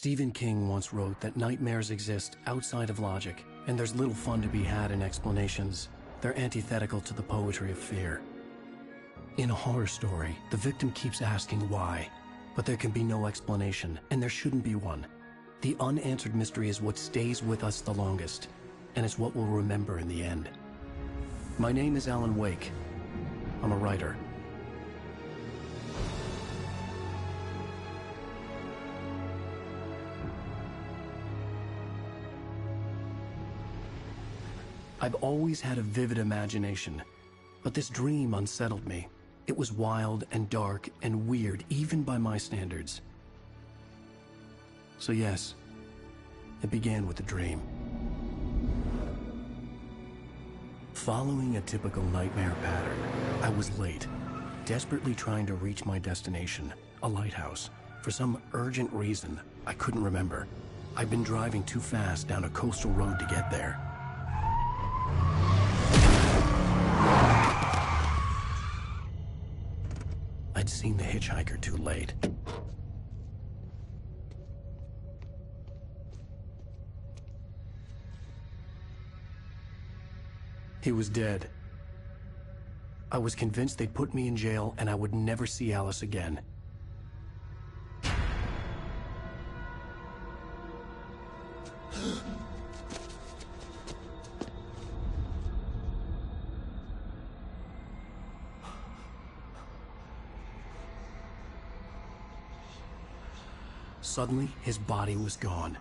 Stephen King once wrote that nightmares exist outside of logic, and there's little fun to be had in explanations. They're antithetical to the poetry of fear. In a horror story, the victim keeps asking why, but there can be no explanation, and there shouldn't be one. The unanswered mystery is what stays with us the longest, and it's what we'll remember in the end. My name is 앨런웨이크. I'm a writer. I've always had a vivid imagination, but this dream unsettled me. It was wild and dark and weird, even by my standards. So yes, it began with a dream. Following a typical nightmare pattern, I was late, desperately trying to reach my destination, a lighthouse. For some urgent reason, I couldn't remember. I'd been driving too fast down a coastal road to get there. I'd seen the hitchhiker too late. He was dead. I was convinced they'd put me in jail and I would never see Alice again. Suddenly, his body was gone.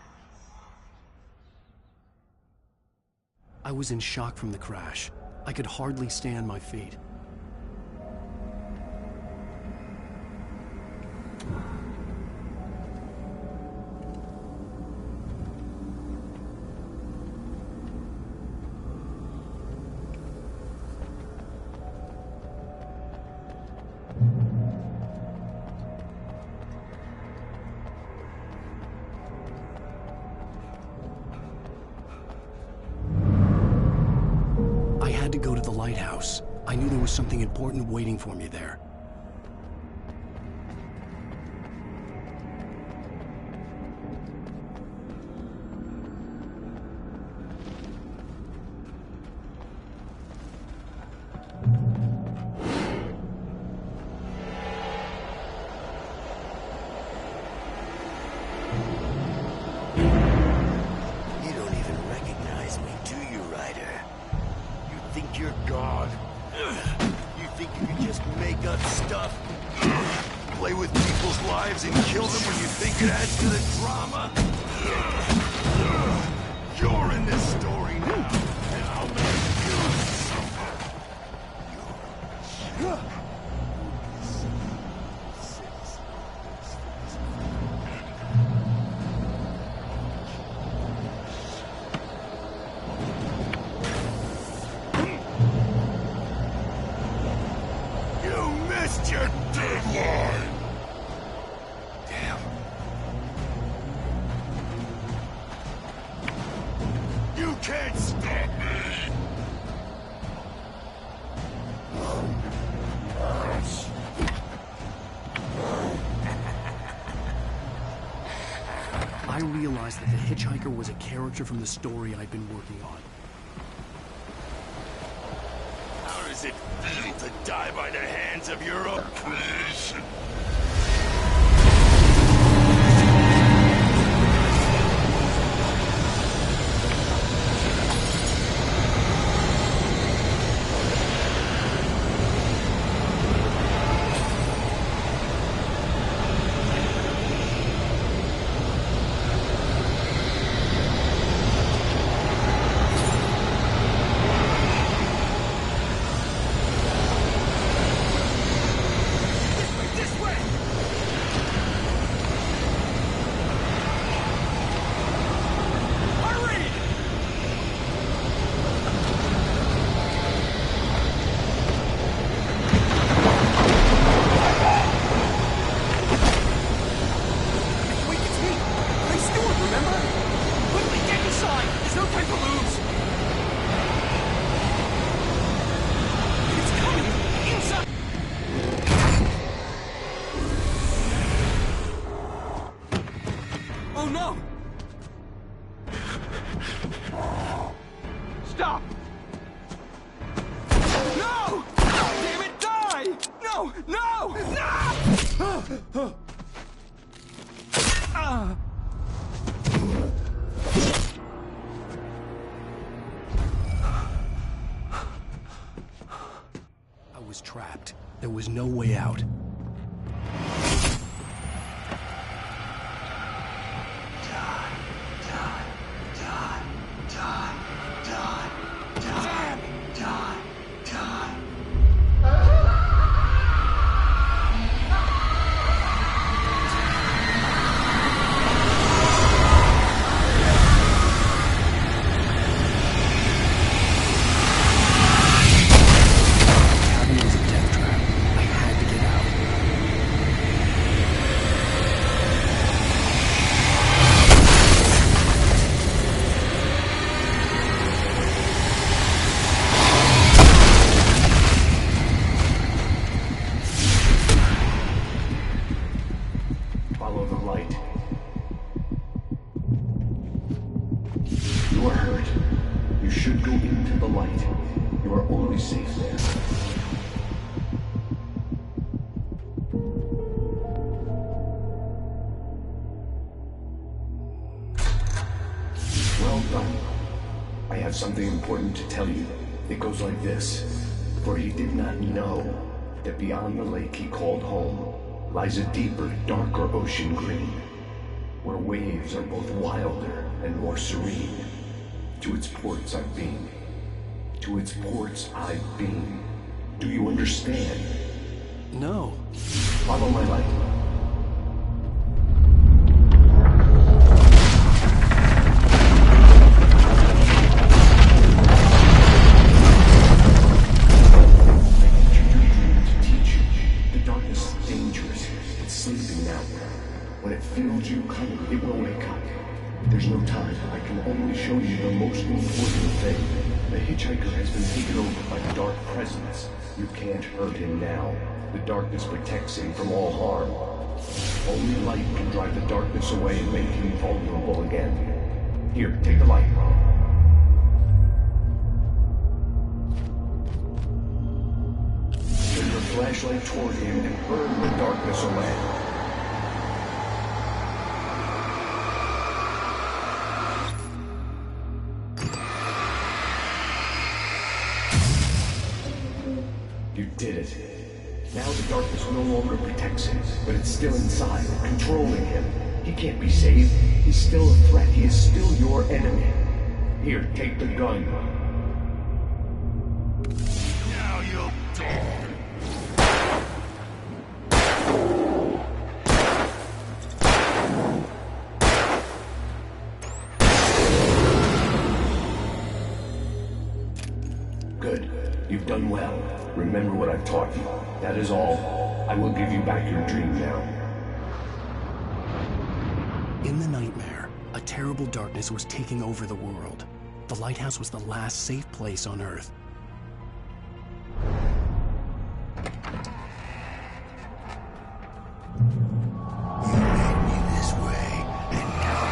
I was in shock from the crash. I could hardly stand my feet. To go to the lighthouse. I knew there was something important waiting for me there. You don't even recognize me, do you, Ryder? Think you're God? You think you can just make up stuff? Play with people's lives and kill them when you think it adds to the drama? You're in this story now, and I'll make you suffer. Your deadline! Damn. You can't stop me! I realized that the hitchhiker was a character from the story I'd been working on. How does it feel to die by the hands of your own creation? no! Stop! No! Damn it, die! No! No! No! I was trapped. There was no way out. Follow the light. You are hurt. You should go into the light. You are only safe there. Well done. I have something important to tell you. It goes like this. For he did not know that beyond the lake he called home lies a deeper, darker ocean green, where waves are both wilder and more serene. To its ports I've been. To its ports I've been. Do you understand? No. Follow my light. When it feels you coming, it will wake up. There's no time. I can only show you the most important thing. The hitchhiker has been taken over by the dark presence. You can't hurt him now. The darkness protects him from all harm. Only light can drive the darkness away and make him vulnerable again. Here, take the light. Turn your flashlight toward him and burn the darkness away. You did it. Now the darkness no longer protects him, but it's still inside, controlling him. He can't be saved. He's still a threat. He is still your enemy. Here, take the gun. Now you'll die. Good. You've done well. Remember what I've taught you. That is all. I will give you back your dream now. In the nightmare, a terrible darkness was taking over the world. The lighthouse was the last safe place on Earth. You led me this way, and now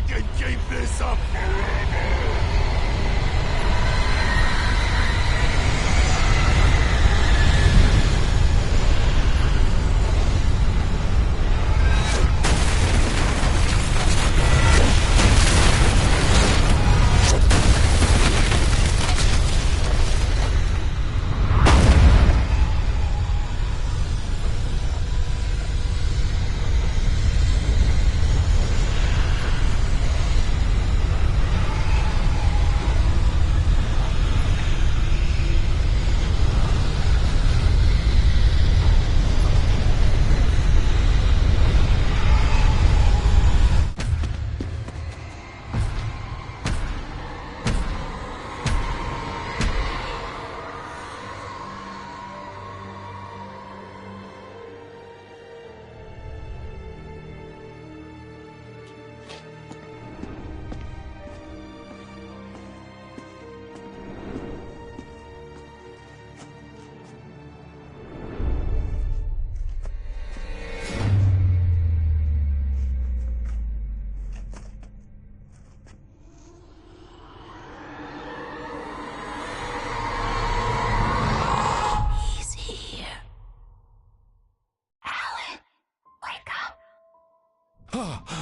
can keep this up forever!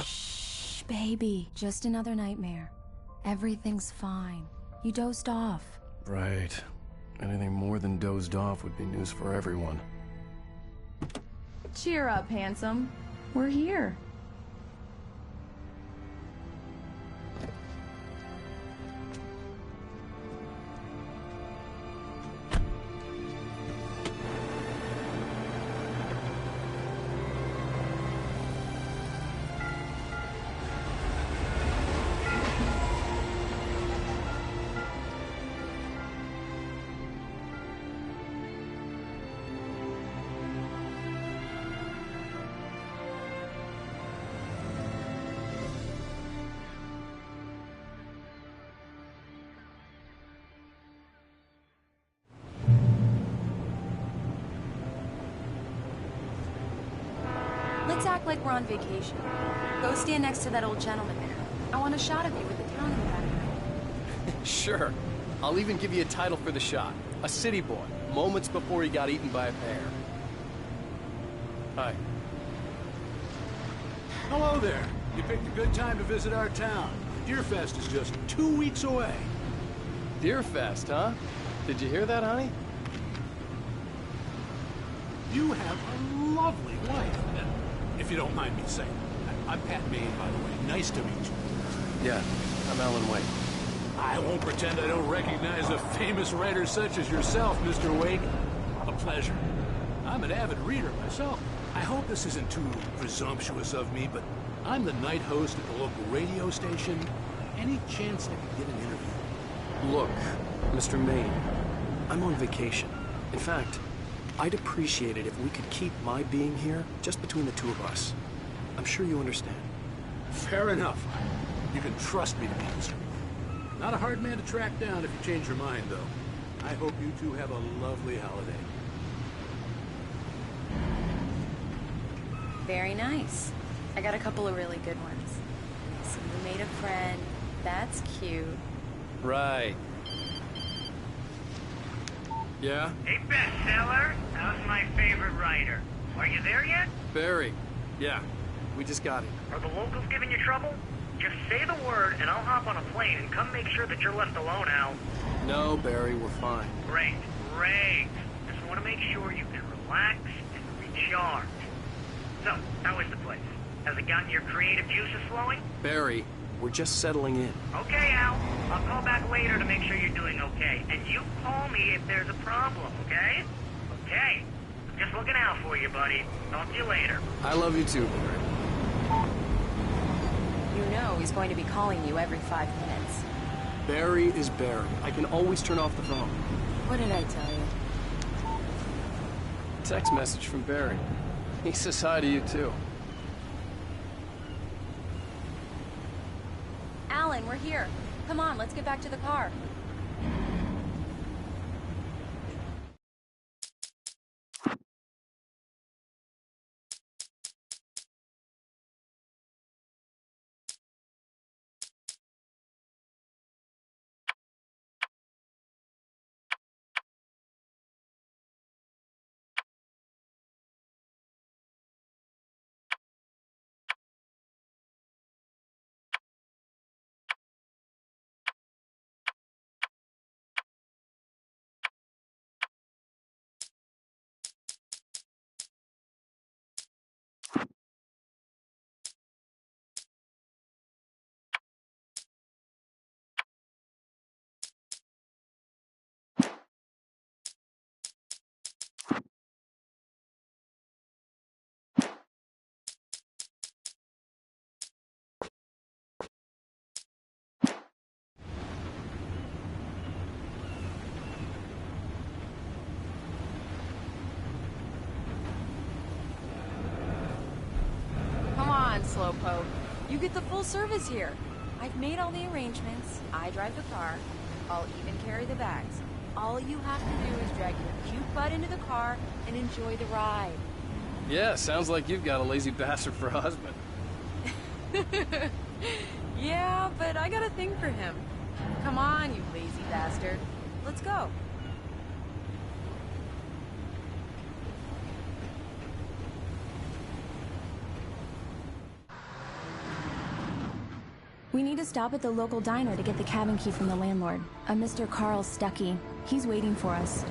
Shh, baby. Just another nightmare. Everything's fine. You dozed off. Right. Anything more than dozed off would be news for everyone. Cheer up, handsome. We're here. Let's act like we're on vacation. Go stand next to that old gentleman there. I want a shot of you with the town in the background. Sure. I'll even give you a title for the shot. A city boy, moments before he got eaten by a bear. Hi. Hello there. You picked a good time to visit our town. Deerfest is just 2 weeks away. Deerfest, huh? Did you hear that, honey? You have a lovely wife. If you don't mind me saying. I'm Pat Maine, by the way. Nice to meet you. Yeah, I'm Alan Wake. I won't pretend I don't recognize a famous writer such as yourself, Mr. Wake. A pleasure. I'm an avid reader myself. I hope this isn't too presumptuous of me, but I'm the night host at the local radio station. Any chance I could get an interview? Look, Mr. Maine, I'm on vacation. In fact, I'd appreciate it if we could keep my being here just between the two of us. I'm sure you understand. Fair enough. You can trust me to be discreet. Not a hard man to track down if you change your mind, though. I hope you two have a lovely holiday. Very nice. I got a couple of really good ones. So you made a friend. That's cute. Right. Yeah? Hey, bestseller. How's my favorite writer? Are you there yet? Barry. Yeah. We just got here. Are the locals giving you trouble? Just say the word and I'll hop on a plane and come make sure that you're left alone, Al. No, Barry, we're fine. Great, great. Just want to make sure you can relax and recharge. So, how is the place? Has it gotten your creative juices flowing? Barry, we're just settling in. Okay, Al. I'll call back later to make sure you're doing okay. And you call me if there's a problem, okay? Okay. I'm just looking out for you, buddy. Talk to you later. I love you too, Barry. You know he's going to be calling you every 5 minutes. Barry is Barry. I can always turn off the phone. What did I tell you? Text message from Barry. He says hi to you too. Alan, we're here. Come on, let's get back to the car. slowpoke. You get the full service here. I've made all the arrangements. I drive the car. I'll even carry the bags. All you have to do is drag your cute butt into the car and enjoy the ride. Yeah, sounds like you've got a lazy bastard for a husband. Yeah, but I got a thing for him. Come on, you lazy bastard. Let's go. We need to stop at the local diner to get the cabin key from the landlord, a Mr. Carl Stuckey. He's waiting for us.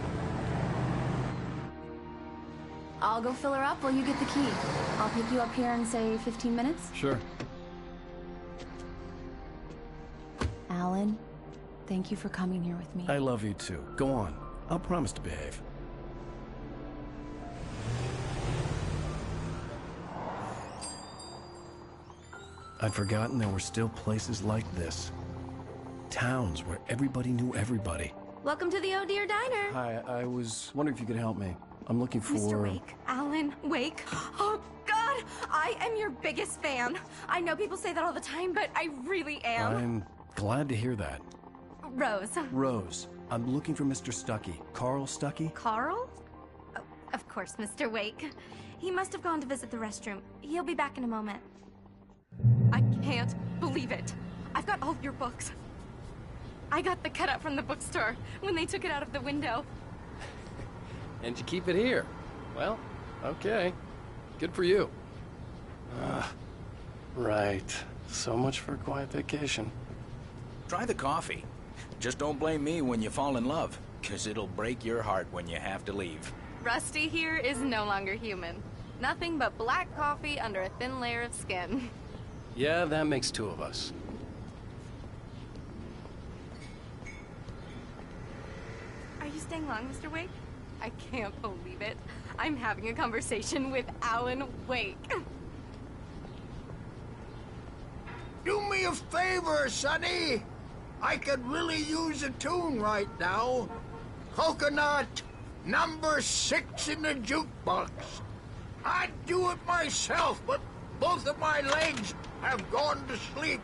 I'll go fill her up while you get the key. I'll pick you up here in, say, 15 minutes? Sure. Alan, thank you for coming here with me. I love you too. Go on. I'll promise to behave. I'd forgotten there were still places like this. Towns where everybody knew everybody. Welcome to the Oh Dear Diner. Hi, I was wondering if you could help me. I'm looking for... Mr. Wake. Alan Wake. Oh, God! I am your biggest fan. I know people say that all the time, but I really am. I'm glad to hear that. Rose. Rose, I'm looking for Mr. Stuckey. Carl Stuckey? Carl? Oh, of course, Mr. Wake. He must have gone to visit the restroom. He'll be back in a moment. I can't believe it. I've got all of your books. I got the cutout from the bookstore when they took it out of the window. And you keep it here. Well, okay. Good for you. Right. So much for a quiet vacation. Try the coffee. Just don't blame me when you fall in love, 'cause it'll break your heart when you have to leave. Rusty here is no longer human. Nothing but black coffee under a thin layer of skin. Yeah, that makes two of us. Are you staying long, Mr. Wake? I can't believe it. I'm having a conversation with Alan Wake. Do me a favor, Sonny. I could really use a tune right now. Coconut, number 6 in the jukebox. I'd do it myself, but both of my legs have gone to sleep.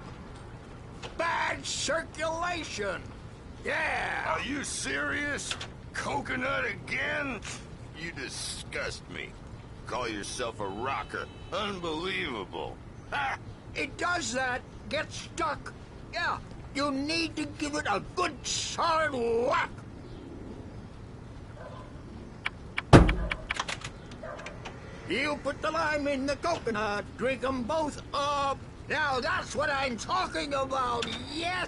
Bad circulation. Yeah. Are you serious? Coconut again? You disgust me. Call yourself a rocker. Unbelievable. Ha! It does that. Get stuck. Yeah. You need to give it a good solid whack. You put the lime in the coconut. Drink them both up. Now that's what I'm talking about. Yes.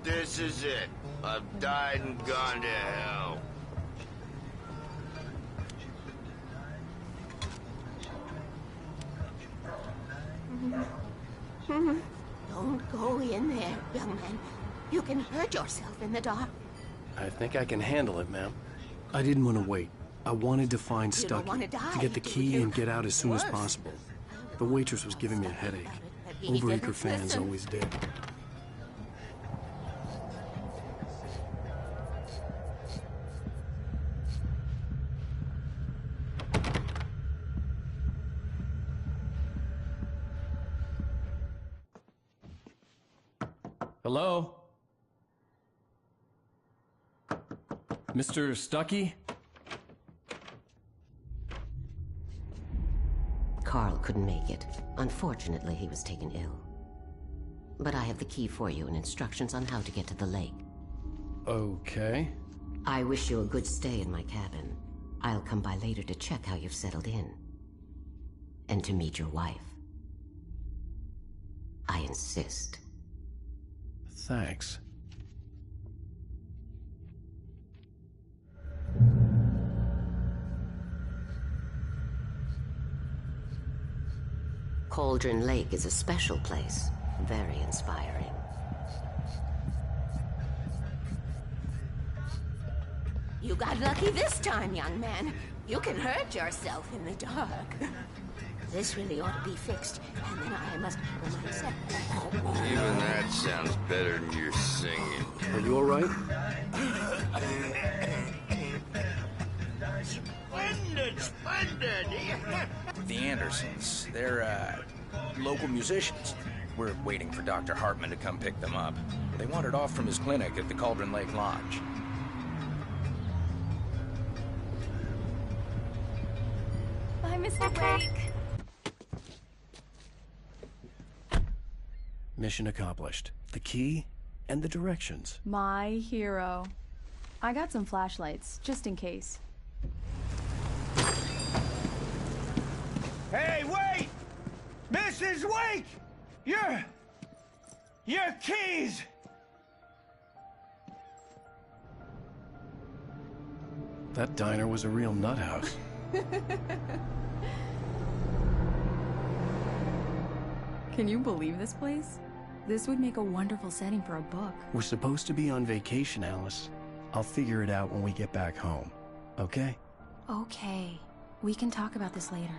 This is it. I've died and gone to hell. Don't go in there, young man. You can hurt yourself in the dark. I think I can handle it, ma'am. I didn't want to wait. I wanted to find You don't want Stuckey, to die, to get the do key you? and get out as soon as Worse. possible. The waitress was giving me a headache. He Overacre didn't fans listen. always did. Hello? Mr. Stuckey? Carl couldn't make it. Unfortunately, he was taken ill. But I have the key for you and instructions on how to get to the lake. Okay. I wish you a good stay in my cabin. I'll come by later to check how you've settled in. And to meet your wife. I insist. Thanks. Cauldron Lake is a special place. Very inspiring. You got lucky this time, young man. You can hurt yourself in the dark. This really ought to be fixed, and then I must go myself. Even that sounds better than your singing. Are you all right? Splendid, splendid. the Andersons. They're, local musicians. We're waiting for Dr. Hartman to come pick them up. They wandered off from his clinic at the Cauldron Lake Lodge. Bye, Mr. Wake. Mission accomplished. The key and the directions. My hero. I got some flashlights, just in case. Hey, wait! Mrs. Wake! Your keys! That diner was a real nut house. Can you believe this place? This would make a wonderful setting for a book. We're supposed to be on vacation, Alice. I'll figure it out when we get back home. Okay? Okay. We can talk about this later.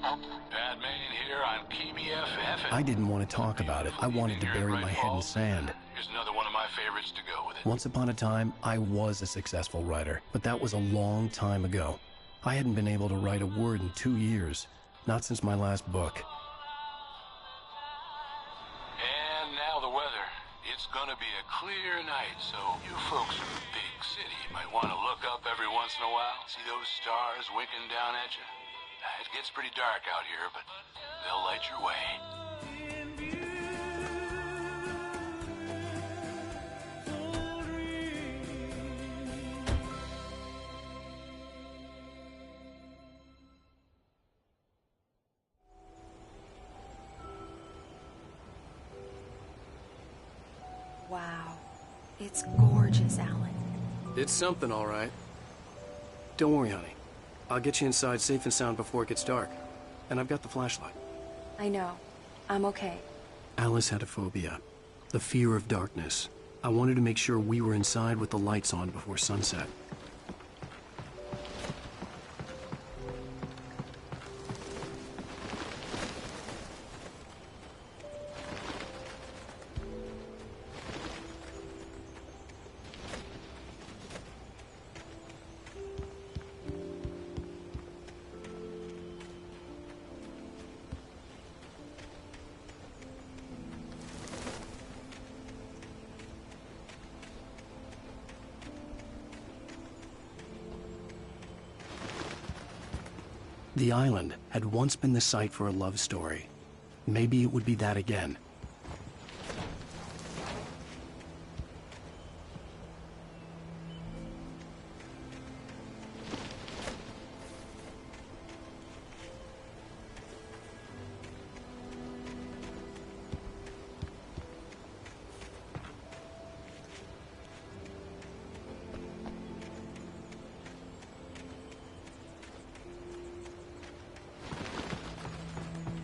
Bad Maine here on KBFF. I didn't want to talk about it. I wanted to bury my head in sand. Here's another one of my favorites to go with it. Once upon a time, I was a successful writer, but that was a long time ago. I hadn't been able to write a word in 2 years. Not since my last book. And now the weather. It's gonna be a clear night, so you folks in the big city might want to look up every once in a while. See those stars winking down at you? It gets pretty dark out here, but they'll light your way. Wow. It's gorgeous, Alan. It's something, all right. Don't worry, honey. I'll get you inside safe and sound before it gets dark. And I've got the flashlight. I know. I'm okay. Alice had a phobia. The fear of darkness. I wanted to make sure we were inside with the lights on before sunset. The island had once been the site for a love story. Maybe it would be that again.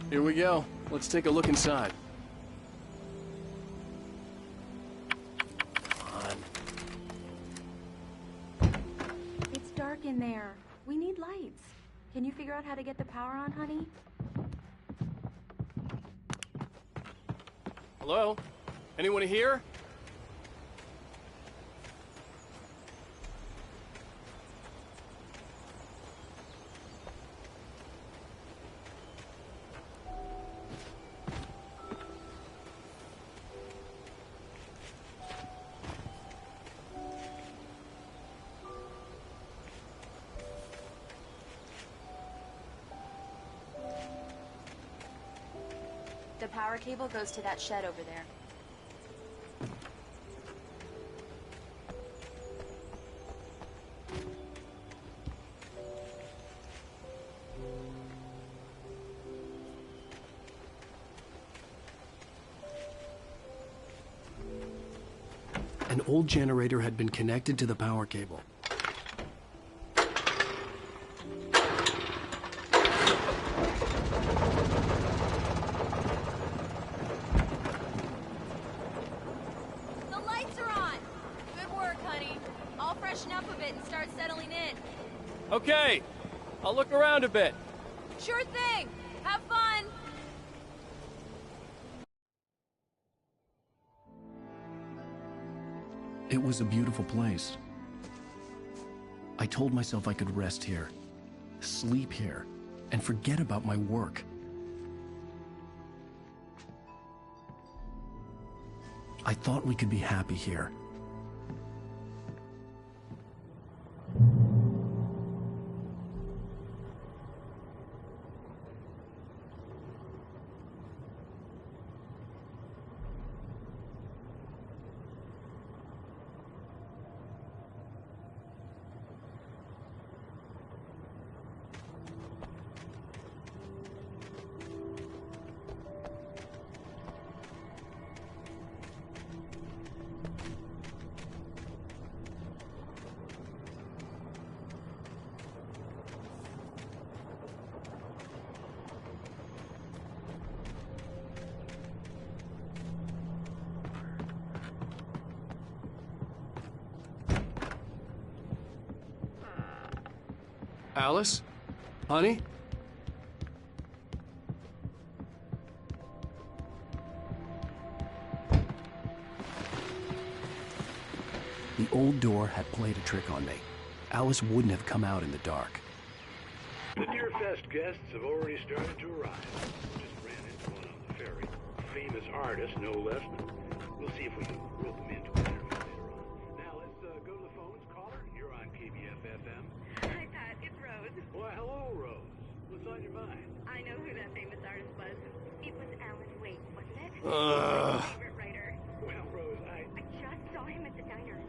Here we go. Let's take a look inside. Come on. It's dark in there. We need lights. Can you figure out how to get the power on, honey? Hello? Anyone here? The power cable goes to that shed over there. An old generator had been connected to the power cable. The lights are on! Good work, honey. I'll freshen up a bit and start settling in. Okay, I'll look around a bit. Sure thing! Have fun! It was a beautiful place. I told myself I could rest here, sleep here, and forget about my work. I thought we could be happy here. Alice? Honey? The old door had played a trick on me. Alice wouldn't have come out in the dark. The Deer Fest guests have already started to arrive. Just ran into one on the ferry. Famous artist, no less. We'll see if we can rope them into an interview later on. Now let's go to the phones. Caller, you're on KBF-FM. Hi, Pat. It's Rose. Well, hello, Rose. What's on your mind? I know who that famous artist was. It was 앨런웨이크, wasn't it? My favorite writer. Well, Rose, I just saw him at the diner.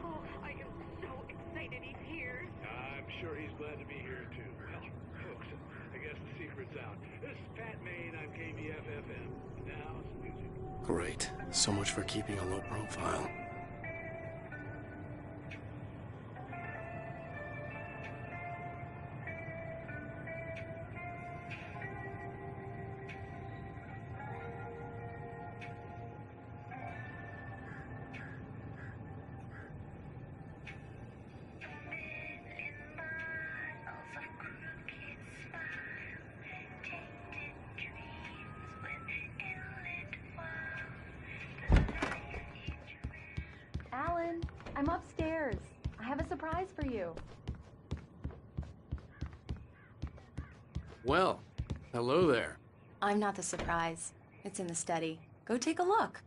Oh, I am so excited he's here. I'm sure he's glad to be here, too. Well, folks, I guess the secret's out. This is Pat Maine on KBF-FM. Now, some music. Great. So much for keeping a low profile. Alan, I'm upstairs. I have a surprise for you. Well, hello there. I'm not the surprise. It's in the study. Go take a look.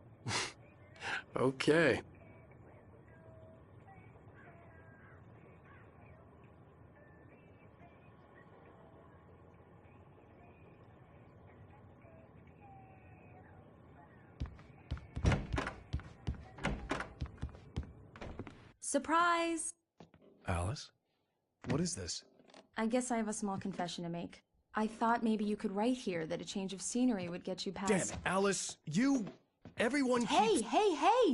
Okay. Surprise! Alice? What is this? I guess I have a small confession to make. I thought maybe you could write here that a change of scenery would get you past... Damn it, Alice, everyone Hey,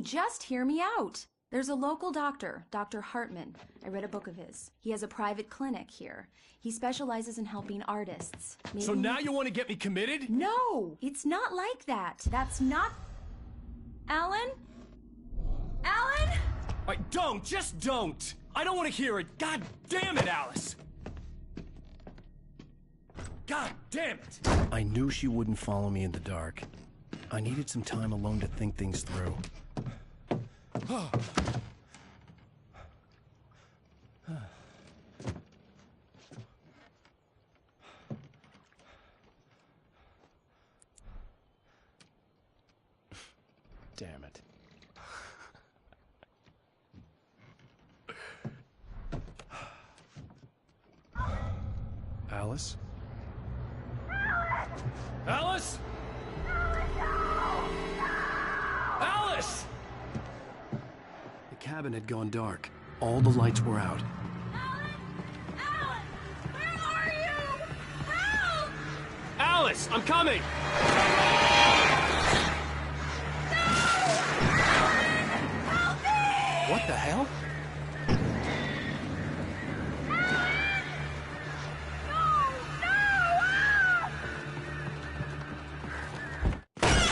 just hear me out. There's a local doctor, Dr. Hartman. I read a book of his. He has a private clinic here. He specializes in helping artists. Maybe... So now you want to get me committed? No, it's not like that. That's not... Alan? Alan? Just don't! I don't want to hear it! God damn it, Alice! God damn it! I knew she wouldn't follow me in the dark. I needed some time alone to think things through. Damn it. Alice? Alice? Alice! The cabin had gone dark. All the lights were out. Alan! Where are you? Help! Alice, I'm coming! Help me! What the hell?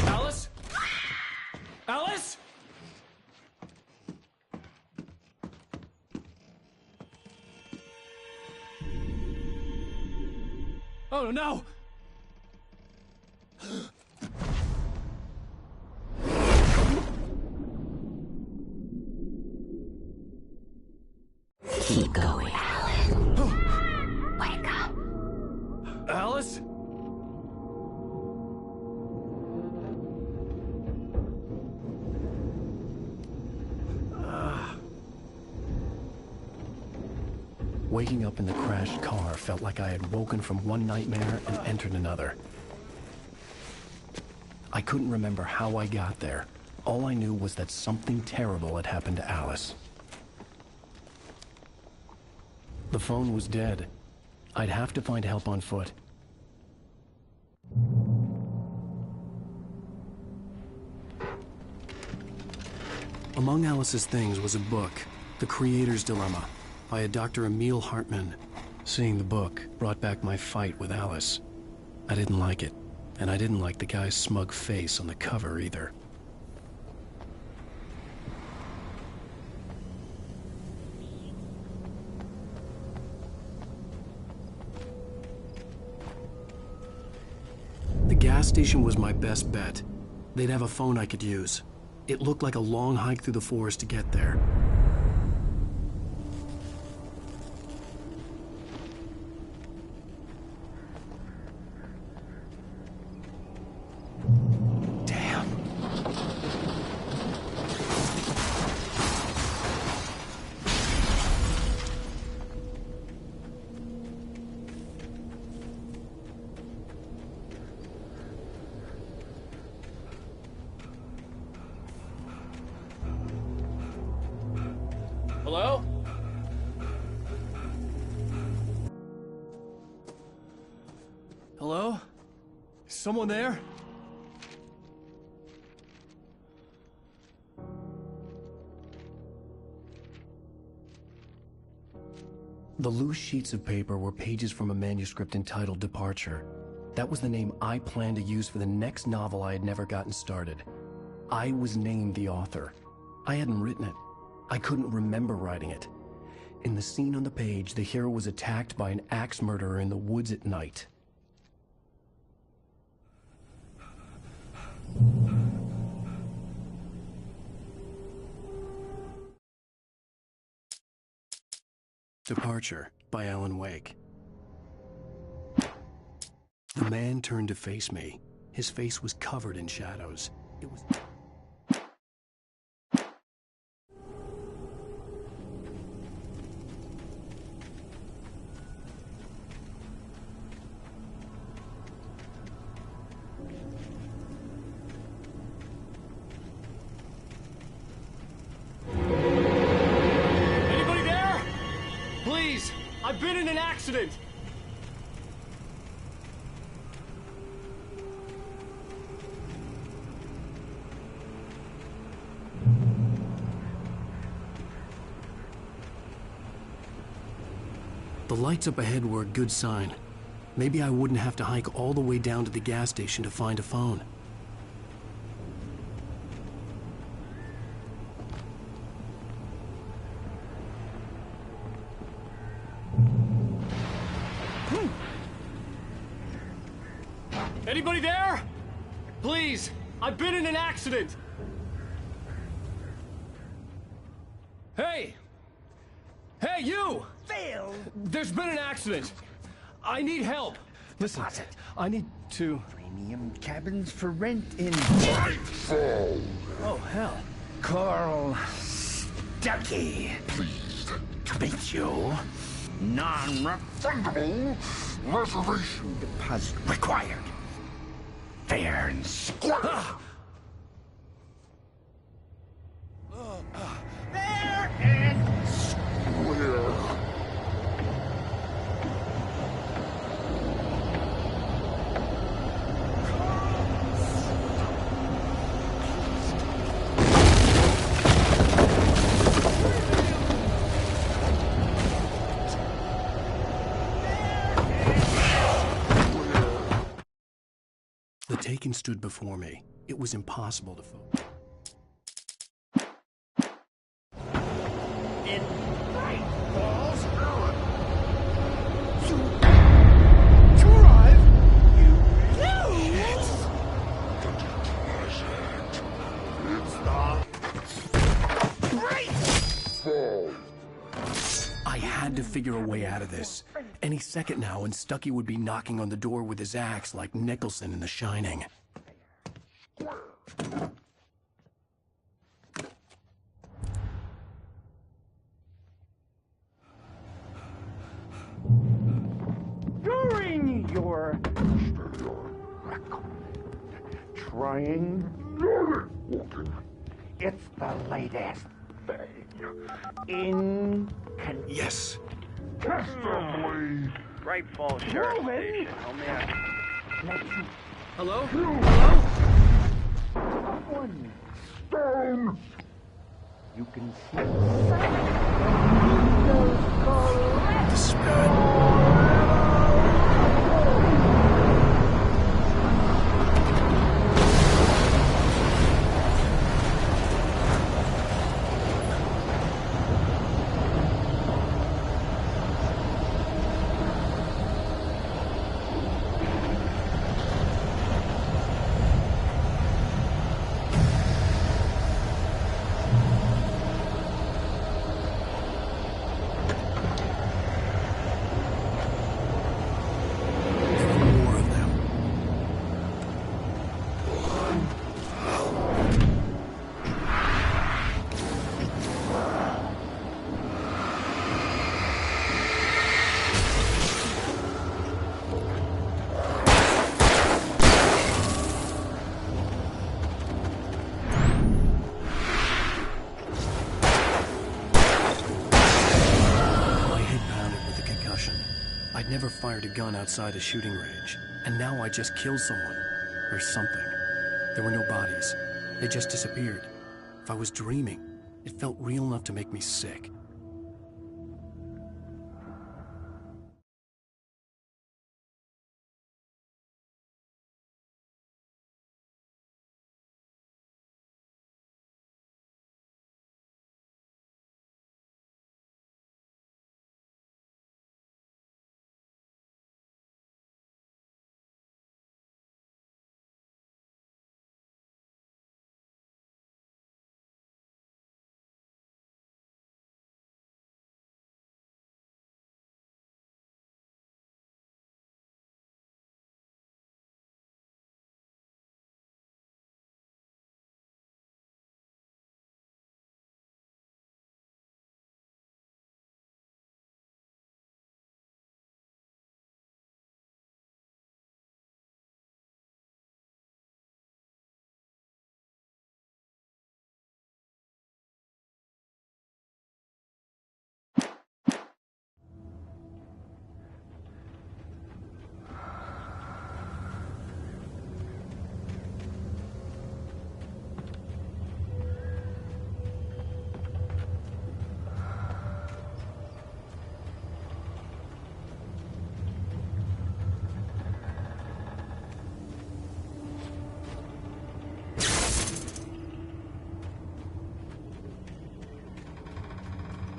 Alice? Alice? Oh no! Keep going, Alan. Wake up. waking up in the crashed car felt like I had woken from one nightmare and entered another. I couldn't remember how I got there. All I knew was that something terrible had happened to Alice. The phone was dead. I'd have to find help on foot. Among Alice's things was a book, The Creator's Dilemma, by a Dr. Emil Hartmann. Seeing the book brought back my fight with Alice. I didn't like it, and I didn't like the guy's smug face on the cover either. The gas station was my best bet. They'd have a phone I could use. It looked like a long hike through the forest to get there. Hello? Hello? Is someone there? The loose sheets of paper were pages from a manuscript entitled Departure. That was the name I planned to use for the next novel I had never gotten started. I was named the author. I hadn't written it. I couldn't remember writing it. In the scene on the page, the hero was attacked by an axe murderer in the woods at night. Departure by 앨런웨이크. The man turned to face me. His face was covered in shadows. It was... I've been in an accident! The lights up ahead were a good sign. Maybe I wouldn't have to hike all the way down to the gas station to find a phone. Anybody there? Please, I've been in an accident! Hey! Hey, you! Phil! There's been an accident. I need help. Listen, I need to... Premium cabins for rent in... Nightfall! Oh, hell. Carl Stuckey. Pleased to meet you. Non-refundable reservation deposit required. Fair and square. Fair and square. The Taken stood before me. It was impossible to focus. In Bright Falls, Maryland. To arrive, you lose! It's the Bright Fall. I had to figure a way out of this. Any second now, and Stuckey would be knocking on the door with his axe like Nicholson in The Shining. trying? It's the latest thing. Yes. Great Falls Sheriff Station. How may I... Hello? One stone. You can see The spirit. I'd never fired a gun outside a shooting range, and now I just killed someone. Or something. There were no bodies. They just disappeared. If I was dreaming, it felt real enough to make me sick.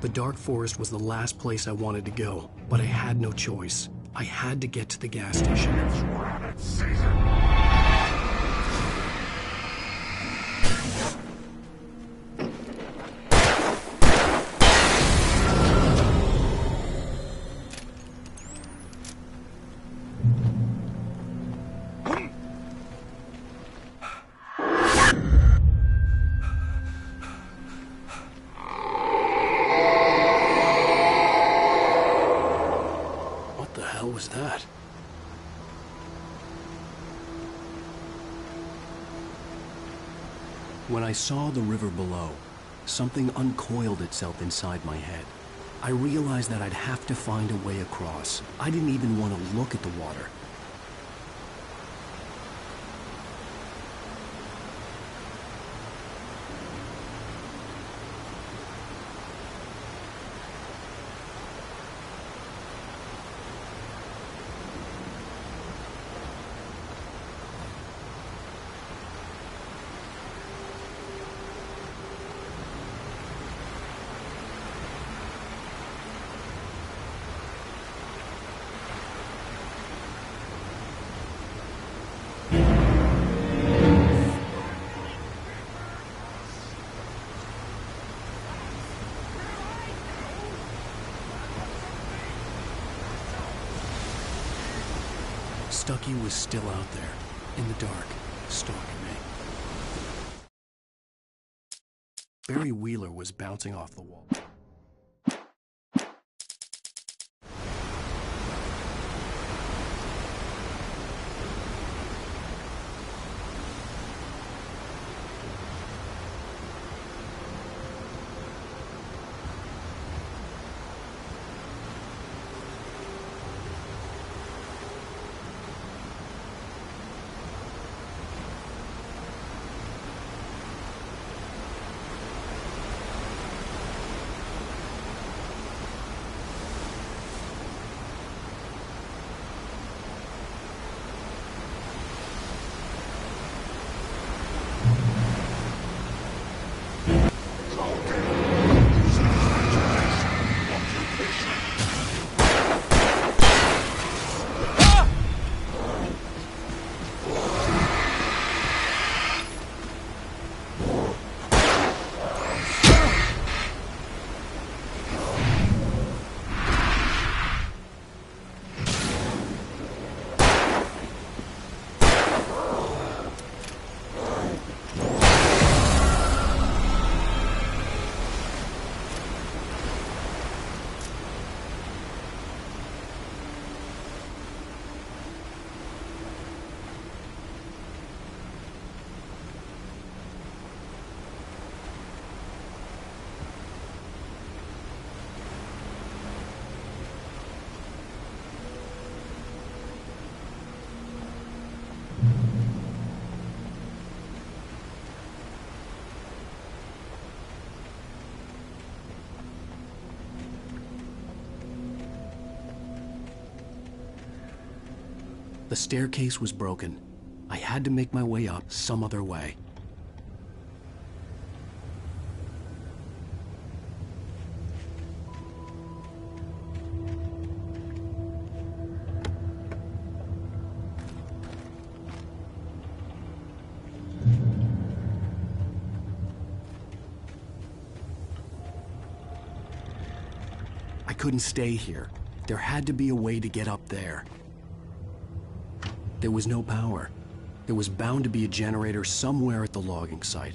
The dark forest was the last place I wanted to go, but I had no choice. I had to get to the gas station. It's rabbit season. Was that? When I saw the river below, something uncoiled itself inside my head. I realized that I'd have to find a way across. I didn't even want to look at the water. Stucky was still out there, in the dark, stalking me. Barry Wheeler was bouncing off the wall. The staircase was broken. I had to make my way up some other way. I couldn't stay here. There had to be a way to get up there. There was no power. There was bound to be a generator somewhere at the logging site.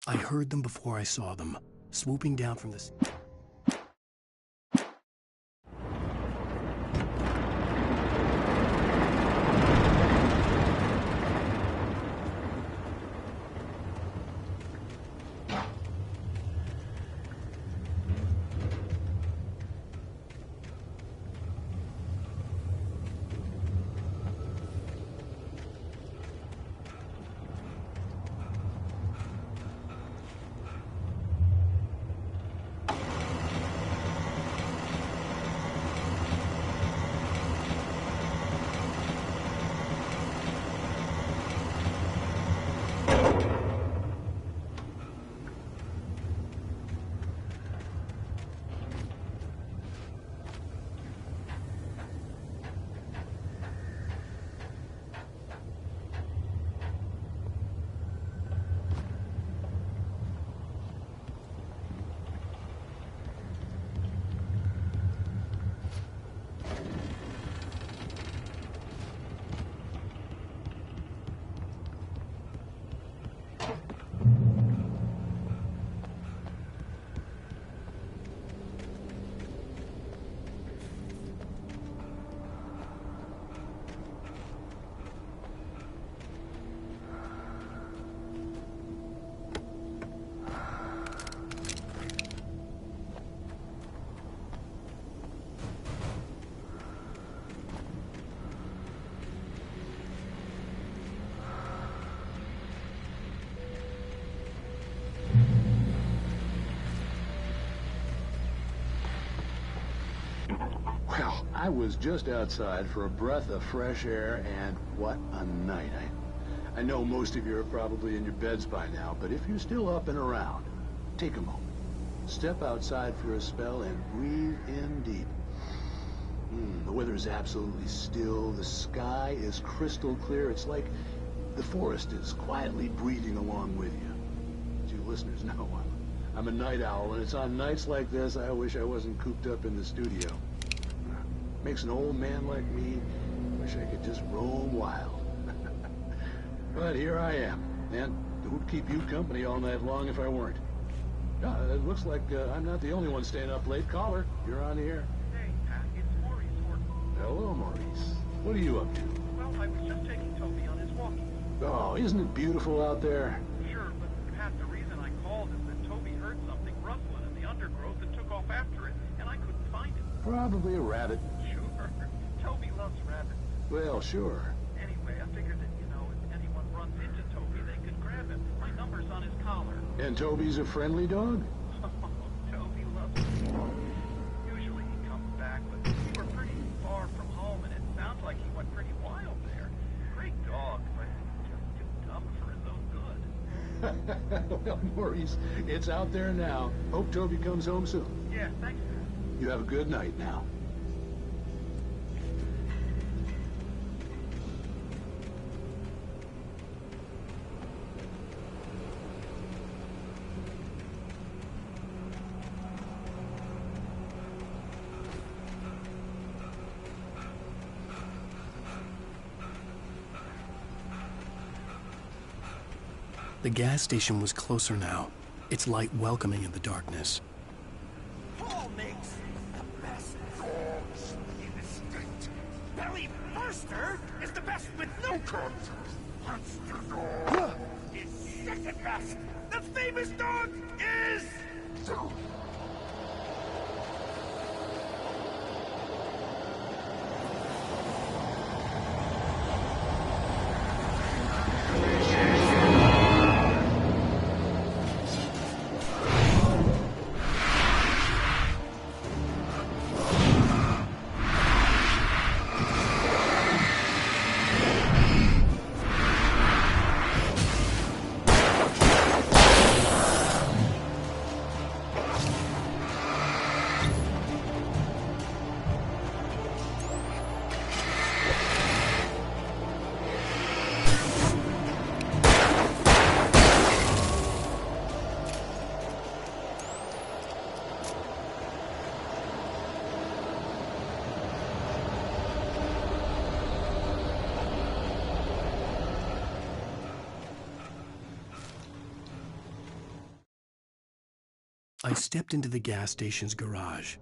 I heard them before I saw them, swooping down from the... I was just outside for a breath of fresh air, and what a night. I know most of you are probably in your beds by now, but if you're still up and around, take a moment. Step outside for a spell and breathe in deep. The weather is absolutely still. The sky is crystal clear. It's like the forest is quietly breathing along with you. As you listeners know, I'm a night owl, and it's on nights like this I wish I wasn't cooped up in the studio. Makes an old man like me wish I could just roam wild. But here I am, and who'd keep you company all night long if I weren't? It looks like I'm not the only one staying up late. Caller, you're on the air. Hey, Pat, it's Maurice Horton. Hello, Maurice. What are you up to? Well, I was just taking Toby on his walking. Oh, isn't it beautiful out there? Sure, but Pat, the reason I called is that Toby heard something rustling in the undergrowth and took off after it, and I couldn't find it. Probably a rabbit. Sure. Toby loves rabbits. Well, sure. Anyway, I figured that, if anyone runs into Toby, they could grab him. My number's on his collar. And Toby's a friendly dog? Toby loves me. Usually he comes back, but we were pretty far from home, and it sounds like he went pretty wild there. Great dog, but just too dumb for his own good. Well, Maurice, it's out there now. Hope Toby comes home soon. Yeah, thanks. You have a good night now. The gas station was closer now, its light welcoming in the darkness. Paul makes the best dogs in the state. Belly Burster is the best with no contest. Monster Dog is second best. The famous dog is... I stepped into the gas station's garage.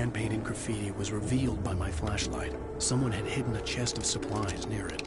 hand-painted graffiti was revealed by my flashlight. Someone had hidden a chest of supplies near it.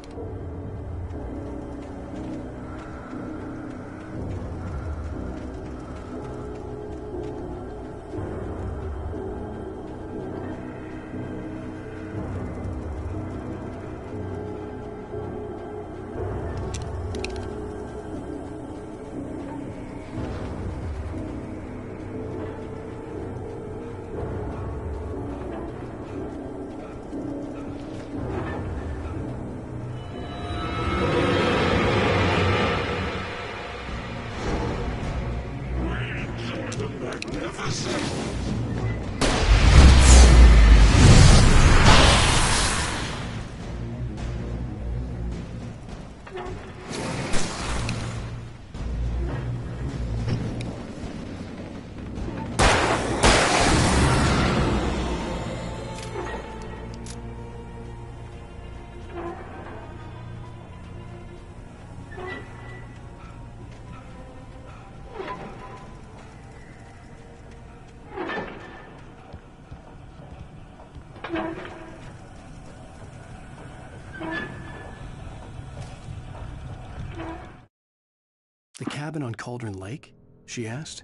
The cabin on Cauldron Lake? She asked.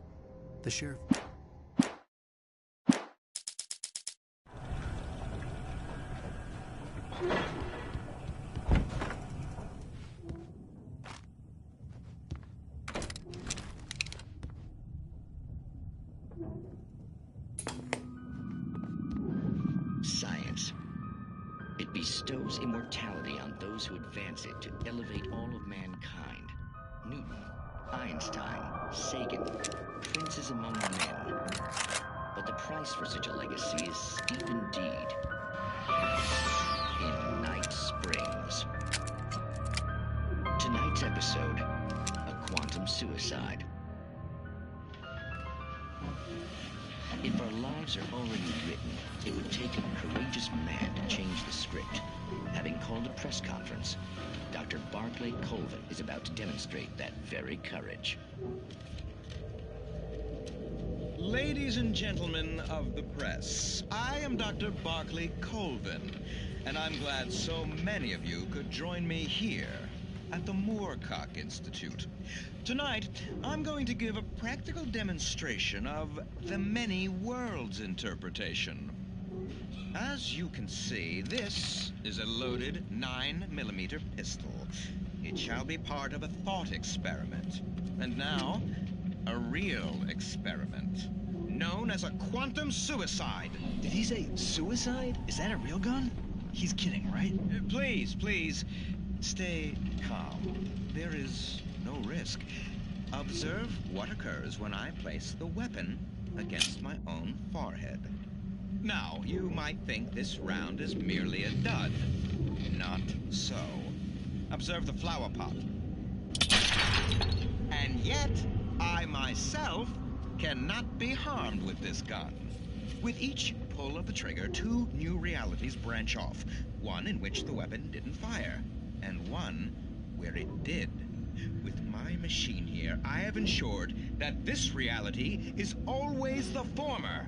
The sheriff... Science. It bestows immortality on those who advance it to elevate all of mankind. Newton, Einstein, Sagan, princes among men. But the price for such a legacy is steep indeed. In Night Springs. Tonight's episode, a quantum suicide. If our lives are already written, it would take a courageous man to change the script. Having called a press conference, Dr. Barclay Colvin is about to demonstrate that very courage. Ladies and gentlemen of the press, I am Dr. Barclay Colvin, and I'm glad so many of you could join me here at the Moorcock Institute. Tonight, I'm going to give a practical demonstration of the many worlds interpretation. As you can see, this is a loaded 9mm pistol. It shall be part of a thought experiment. And now, a real experiment, known as a quantum suicide. Did he say suicide? Is that a real gun? He's kidding, right? Please, stay calm. There is no risk. Observe what occurs when I place the weapon against my own forehead. Now, you might think this round is merely a dud. Not so. Observe the flower pot. And yet, I myself cannot be harmed with this gun. With each pull of the trigger, two new realities branch off. One in which the weapon didn't fire, and one where it did. With my machine here, I have ensured that this reality is always the former.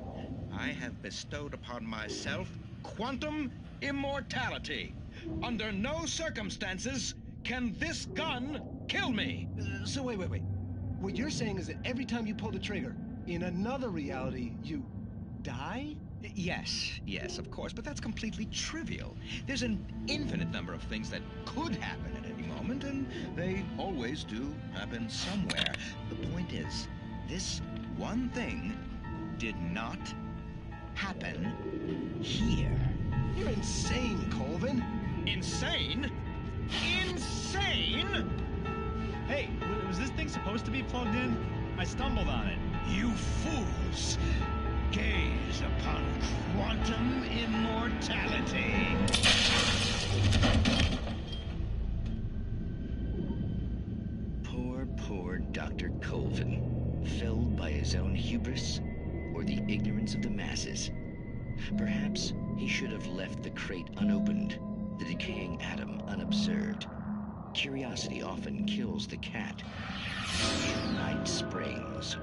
I have bestowed upon myself quantum immortality. Under no circumstances can this gun kill me. So wait. What you're saying is that every time you pull the trigger, in another reality, you die? Yes, of course, but that's completely trivial. There's an infinite number of things that could happen at any moment, and they always do happen somewhere. The point is, this one thing did not happen here. You're insane, Colvin. Insane? Insane? Hey, was this thing supposed to be plugged in? I stumbled on it. You fools! Gaze upon quantum immortality. Poor Dr. Colvin, felled by his own hubris or the ignorance of the masses. Perhaps he should have left the crate unopened, the decaying atom unobserved. Curiosity often kills the cat. In Night Springs.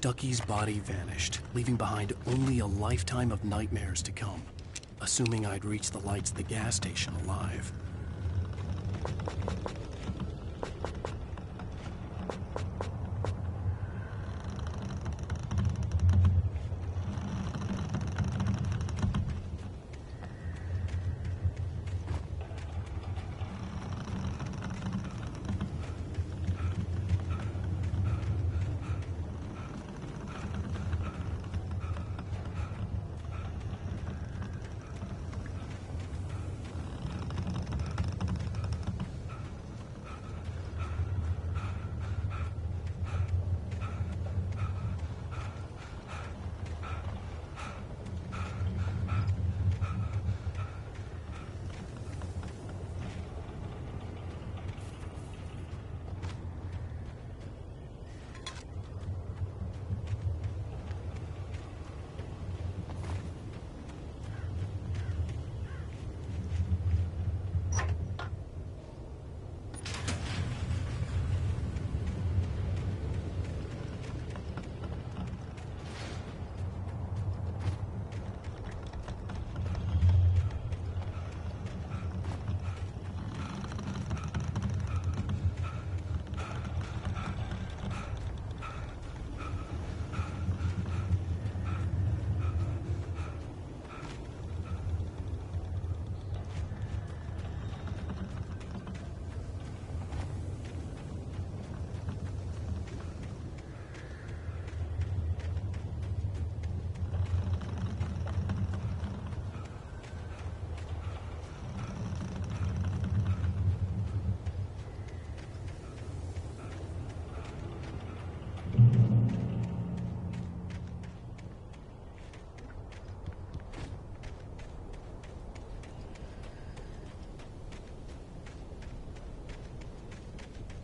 Stucky's body vanished, leaving behind only a lifetime of nightmares to come, assuming I'd reach the lights of the gas station alive.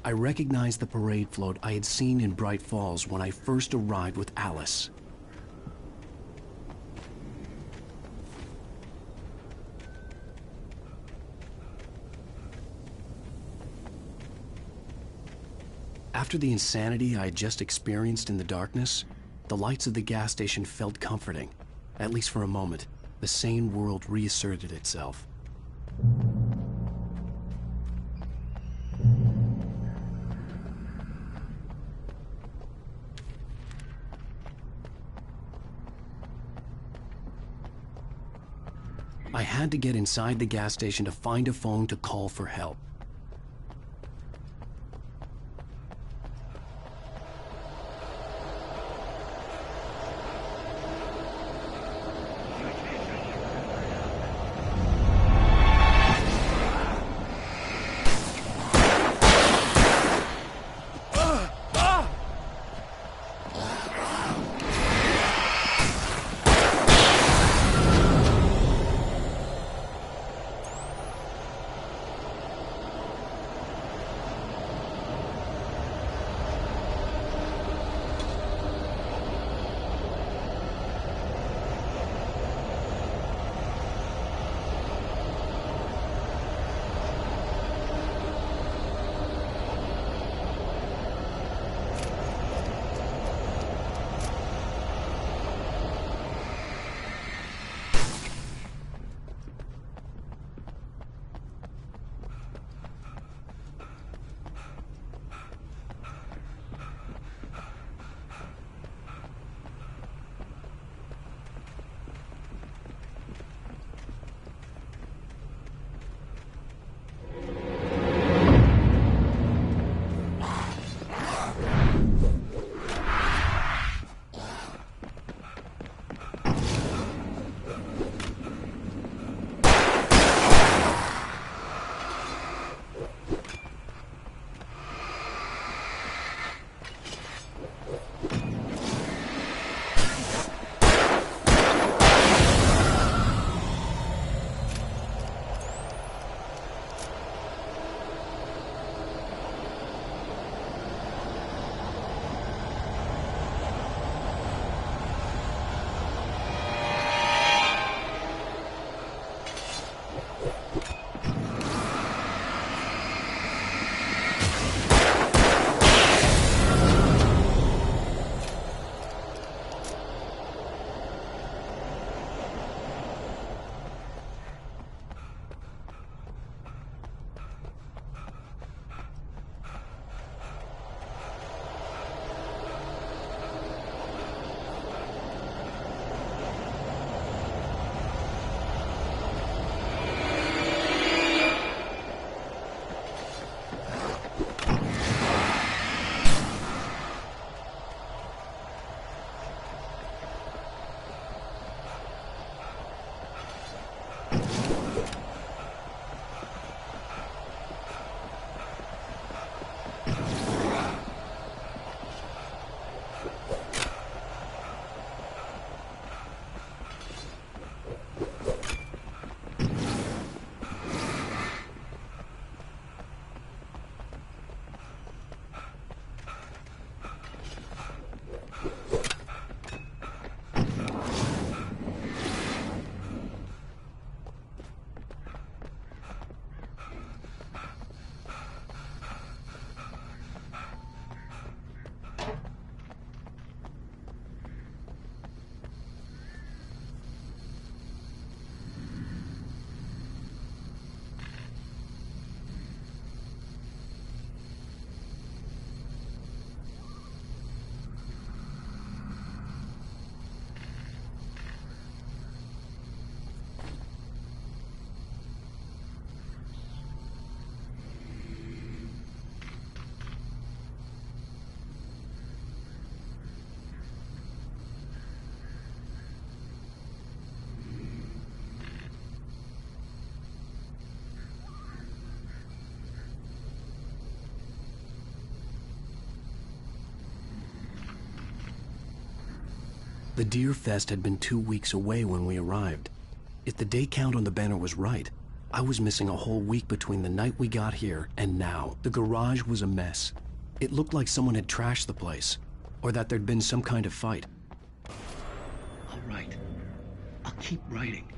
I recognized the parade float I had seen in Bright Falls when I first arrived with Alice. After the insanity I had just experienced in the darkness, the lights of the gas station felt comforting. At least for a moment, the sane world reasserted itself. I had to get inside the gas station to find a phone to call for help. The Deer Fest had been 2 weeks away when we arrived. If the day count on the banner was right, I was missing a whole week between the night we got here and now. The garage was a mess. It looked like someone had trashed the place, or that there'd been some kind of fight. All right. I'll keep writing.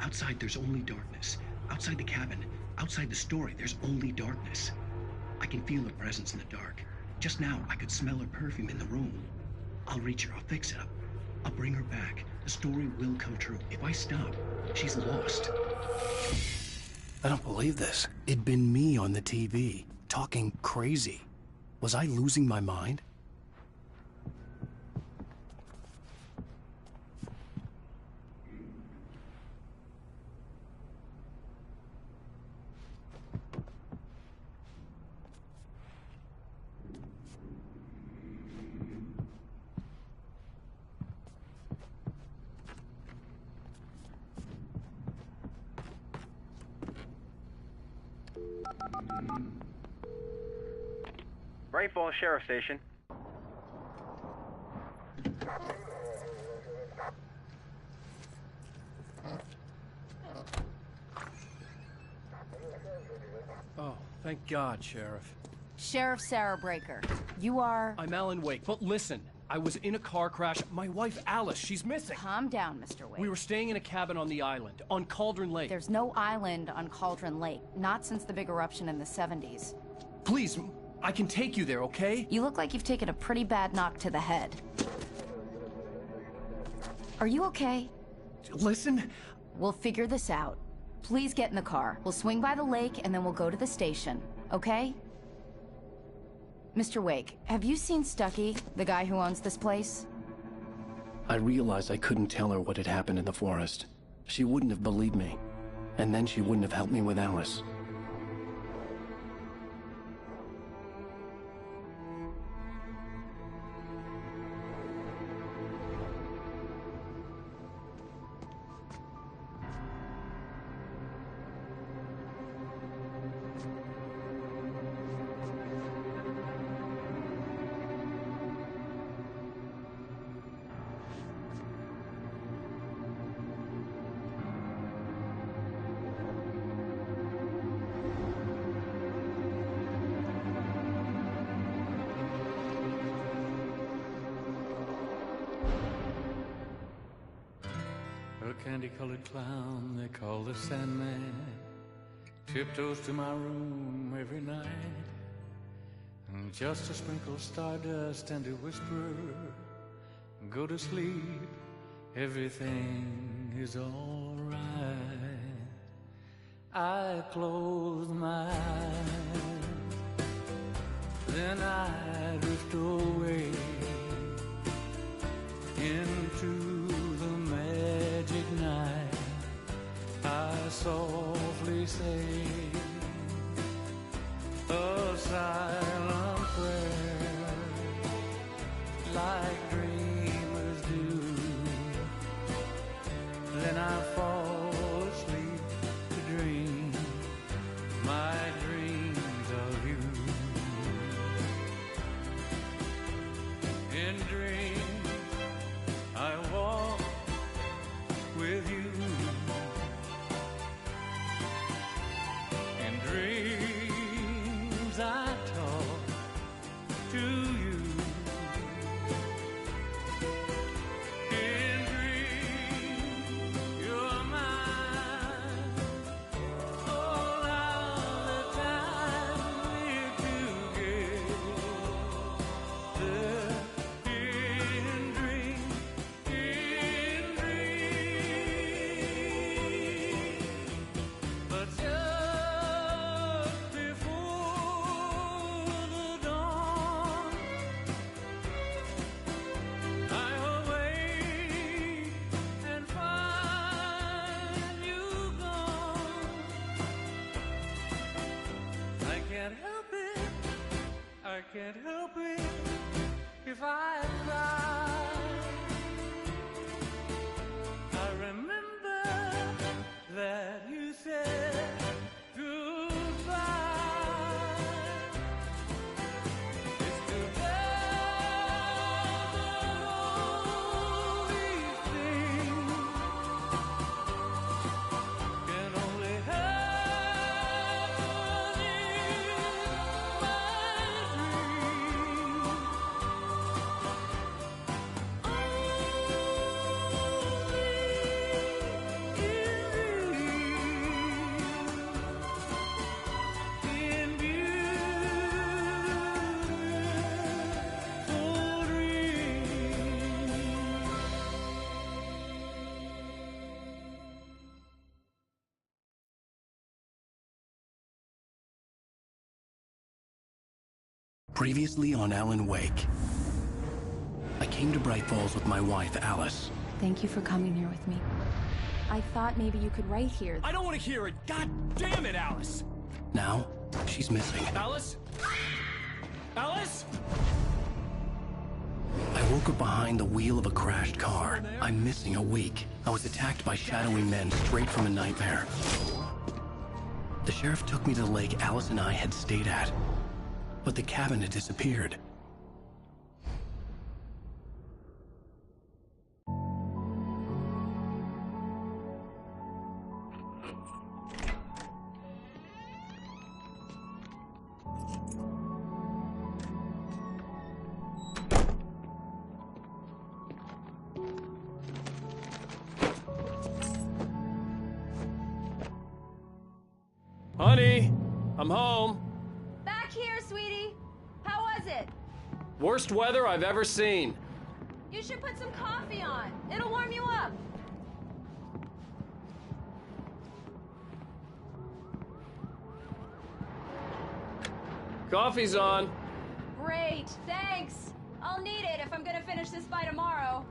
Outside, there's only darkness. Outside the cabin, outside the story, there's only darkness. I can feel her presence in the dark. Just now, I could smell her perfume in the room. I'll reach her. I'll fix it up. I'll bring her back. The story will come true. If I stop, she's lost. I don't believe this. It'd been me on the TV, talking crazy. Was I losing my mind? Bright Falls Sheriff Station. Oh, thank God, Sheriff. Sheriff Sarah Breaker. You are... I'm Alan Wake, but listen. I was in a car crash. My wife, Alice, she's missing. Calm down, Mr. Wake. We were staying in a cabin on the island, on Cauldron Lake. There's no island on Cauldron Lake. Not since the big eruption in the 70s. Please, I can take you there, okay? You look like you've taken a pretty bad knock to the head. Are you okay? Listen. We'll figure this out. Please get in the car. We'll swing by the lake and then we'll go to the station, okay? Mr. Wake, have you seen Stucky, the guy who owns this place? I realized I couldn't tell her what had happened in the forest. She wouldn't have believed me. And then she wouldn't have helped me with Alice. A candy-colored clown they call the Sandman tiptoes to my room every night, and just to sprinkle stardust and to whisper, go to sleep, everything is all right. I close my eyes, then I drift away into the magic night. I softly say a silent prayer, like dreamers do. Then I fall asleep to dream my dreams of you. In dreams I walk with you. In dreams I talk to you. In dreams you're mine. All of the time we're together. In dreams. But just before the dawn, I awake and find you gone. I can't help it, I can't help it if I cry. I remember that you said goodbye. It's too bad that all Previously on 앨런웨이크. I came to Bright Falls with my wife, Alice. Thank you for coming here with me. I thought maybe you could write here. I don't want to hear it! God damn it, Alice! Now, she's missing. Alice? Alice? I woke up behind the wheel of a crashed car. I'm missing a week. I was attacked by shadowy men straight from a nightmare. The sheriff took me to the lake Alice and I had stayed at. But the cabin had disappeared. Honey, I'm home. Back here, sweetie. How was it? Worst weather I've ever seen. You should put some coffee on. It'll warm you up. Coffee's on. Great, thanks. I'll need it if I'm gonna finish this by tomorrow.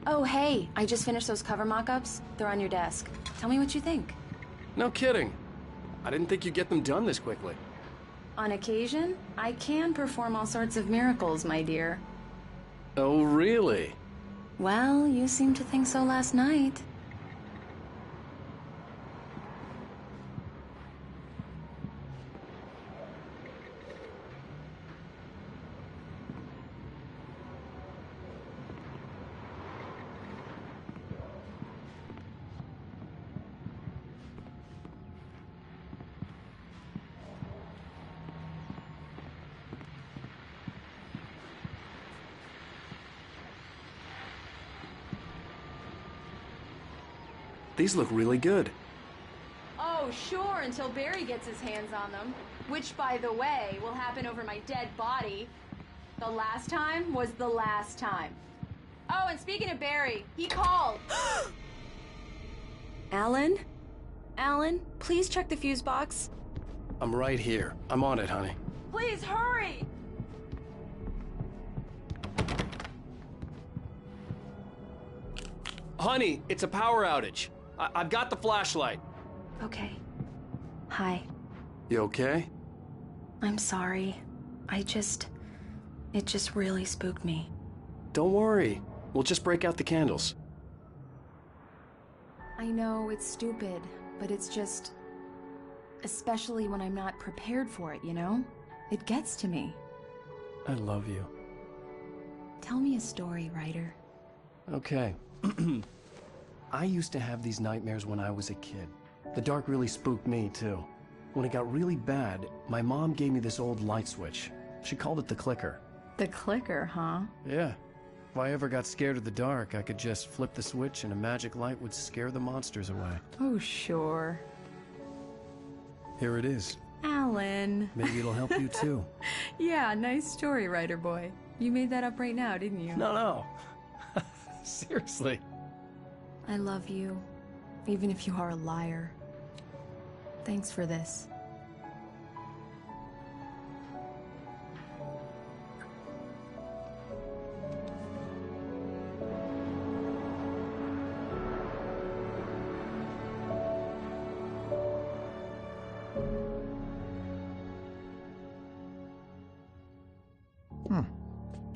Oh, hey, I just finished those cover mock-ups. They're on your desk. Tell me what you think. No kidding. I didn't think you'd get them done this quickly. On occasion, I can perform all sorts of miracles, my dear. Oh, really? Well, you seemed to think so last night. These look really good. Oh, sure, until Barry gets his hands on them. Which, by the way, will happen over my dead body. The last time was the last time. Oh, and speaking of Barry, he called. Alan? Alan, please check the fuse box. I'm right here. I'm on it, honey. Please, hurry! Honey, it's a power outage. I've got the flashlight. Okay. Hi. You okay? I'm sorry. It just really spooked me. Don't worry. We'll just break out the candles. I know it's stupid, but it's just... especially when I'm not prepared for it, you know? It gets to me. I love you. Tell me a story, writer. Okay. I used to have these nightmares when I was a kid. The dark really spooked me, too. When it got really bad, my mom gave me this old light switch. She called it the clicker. The clicker, huh? Yeah. If I ever got scared of the dark, I could just flip the switch and a magic light would scare the monsters away. Oh, sure. Here it is. Alan. Maybe it'll help you, too. Yeah, nice story, writer boy. You made that up right now, didn't you? No. Seriously. I love you, even if you are a liar. Thanks for this.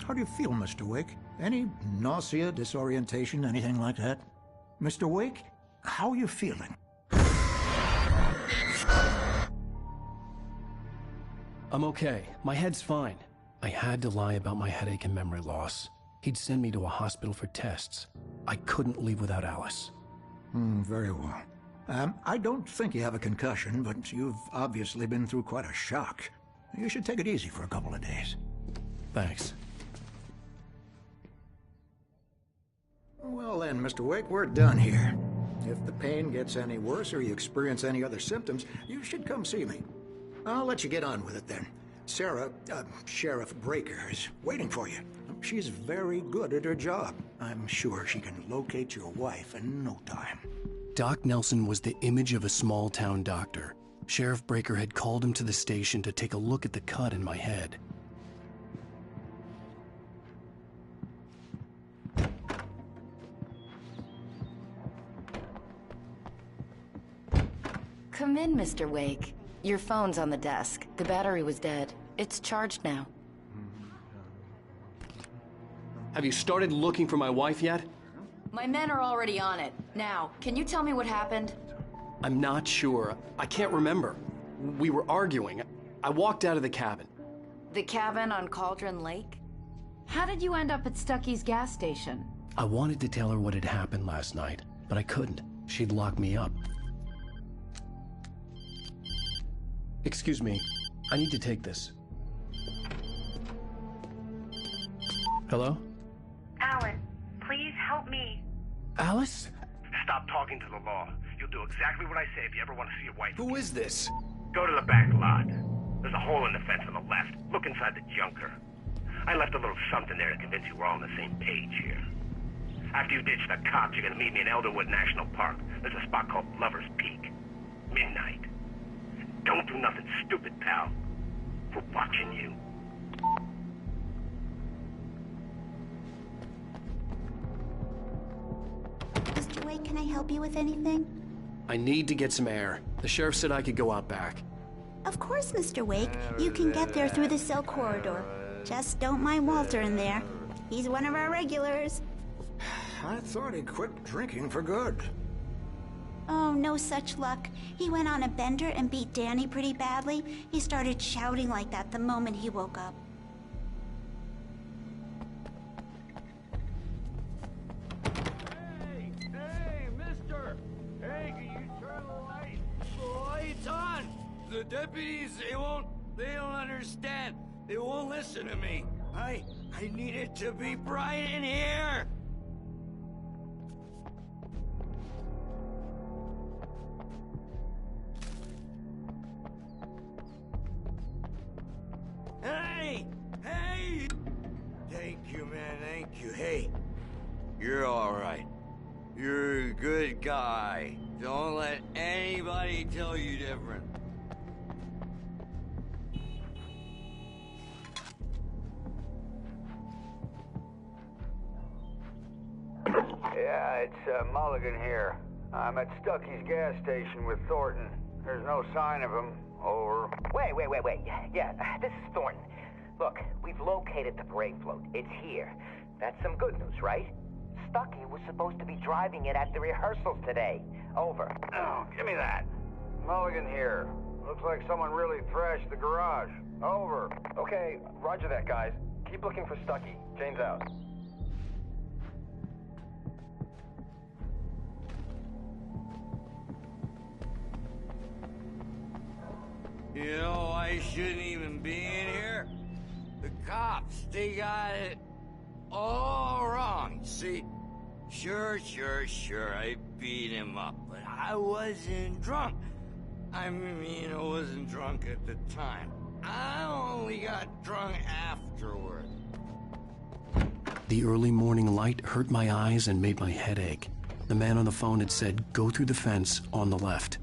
How do you feel, Mr. Wake? Any nausea, disorientation, anything like that? Mr. Wake, how are you feeling? I'm okay. My head's fine. I had to lie about my headache and memory loss. He'd send me to a hospital for tests. I couldn't leave without Alice. Very well. I don't think you have a concussion, but you've obviously been through quite a shock. You should take it easy for a couple of days. Thanks. Well then, Mr. Wake, we're done here. If the pain gets any worse or you experience any other symptoms, you should come see me. I'll let you get on with it then. Sarah, Sheriff Breaker, is waiting for you. She's very good at her job. I'm sure she can locate your wife in no time. Doc Nelson was the image of a small-town doctor. Sheriff Breaker had called him to the station to take a look at the cut in my head. Come in, Mr. Wake. Your phone's on the desk. The battery was dead. It's charged now. Have you started looking for my wife yet? My men are already on it. Now, can you tell me what happened? I'm not sure. I can't remember. We were arguing. I walked out of the cabin. The cabin on Cauldron Lake? How did you end up at Stucky's gas station? I wanted to tell her what had happened last night, but I couldn't. She'd lock me up. Excuse me. I need to take this. Hello? Alice, please help me. Alice? Stop talking to the law. You'll do exactly what I say if you ever want to see your wife. Who is this? Go to the back lot. There's a hole in the fence on the left. Look inside the junker. I left a little something there to convince you we're all on the same page here. After you ditch the cops, you're gonna meet me in Elderwood National Park. There's a spot called Lover's Peak. Midnight. Don't do nothing stupid, pal. We're watching you. Mr. Wake, can I help you with anything? I need to get some air. The sheriff said I could go out back. Of course, Mr. Wake. You can get there through the cell corridor. Just don't mind Walter in there. He's one of our regulars. I thought he quit drinking for good. Oh, no such luck. He went on a bender and beat Danny pretty badly. He started shouting like that the moment he woke up. Hey, mister! Hey, can you turn the lights on? The deputies, they don't understand. They won't listen to me. I need it to be bright in here. Hey! Thank you, man, thank you. Hey, you're all right. You're a good guy. Don't let anybody tell you different. Yeah, it's Mulligan here. I'm at Stucky's gas station with Thornton. There's no sign of him. Over. Wait. Yeah, this is Thornton. Look, we've located the brake float. It's here. That's some good news, right? Stucky was supposed to be driving it at the rehearsals today. Over. Oh, give me that. Mulligan here. Looks like someone really thrashed the garage. Over. Okay, roger that, guys. Keep looking for Stucky. Jane's out. You know, I shouldn't even be in here. The cops, they got it all wrong. See, sure, I beat him up, but I wasn't drunk. I mean, I wasn't drunk at the time. I only got drunk afterward. The early morning light hurt my eyes and made my head ache. The man on the phone had said, go through the fence on the left.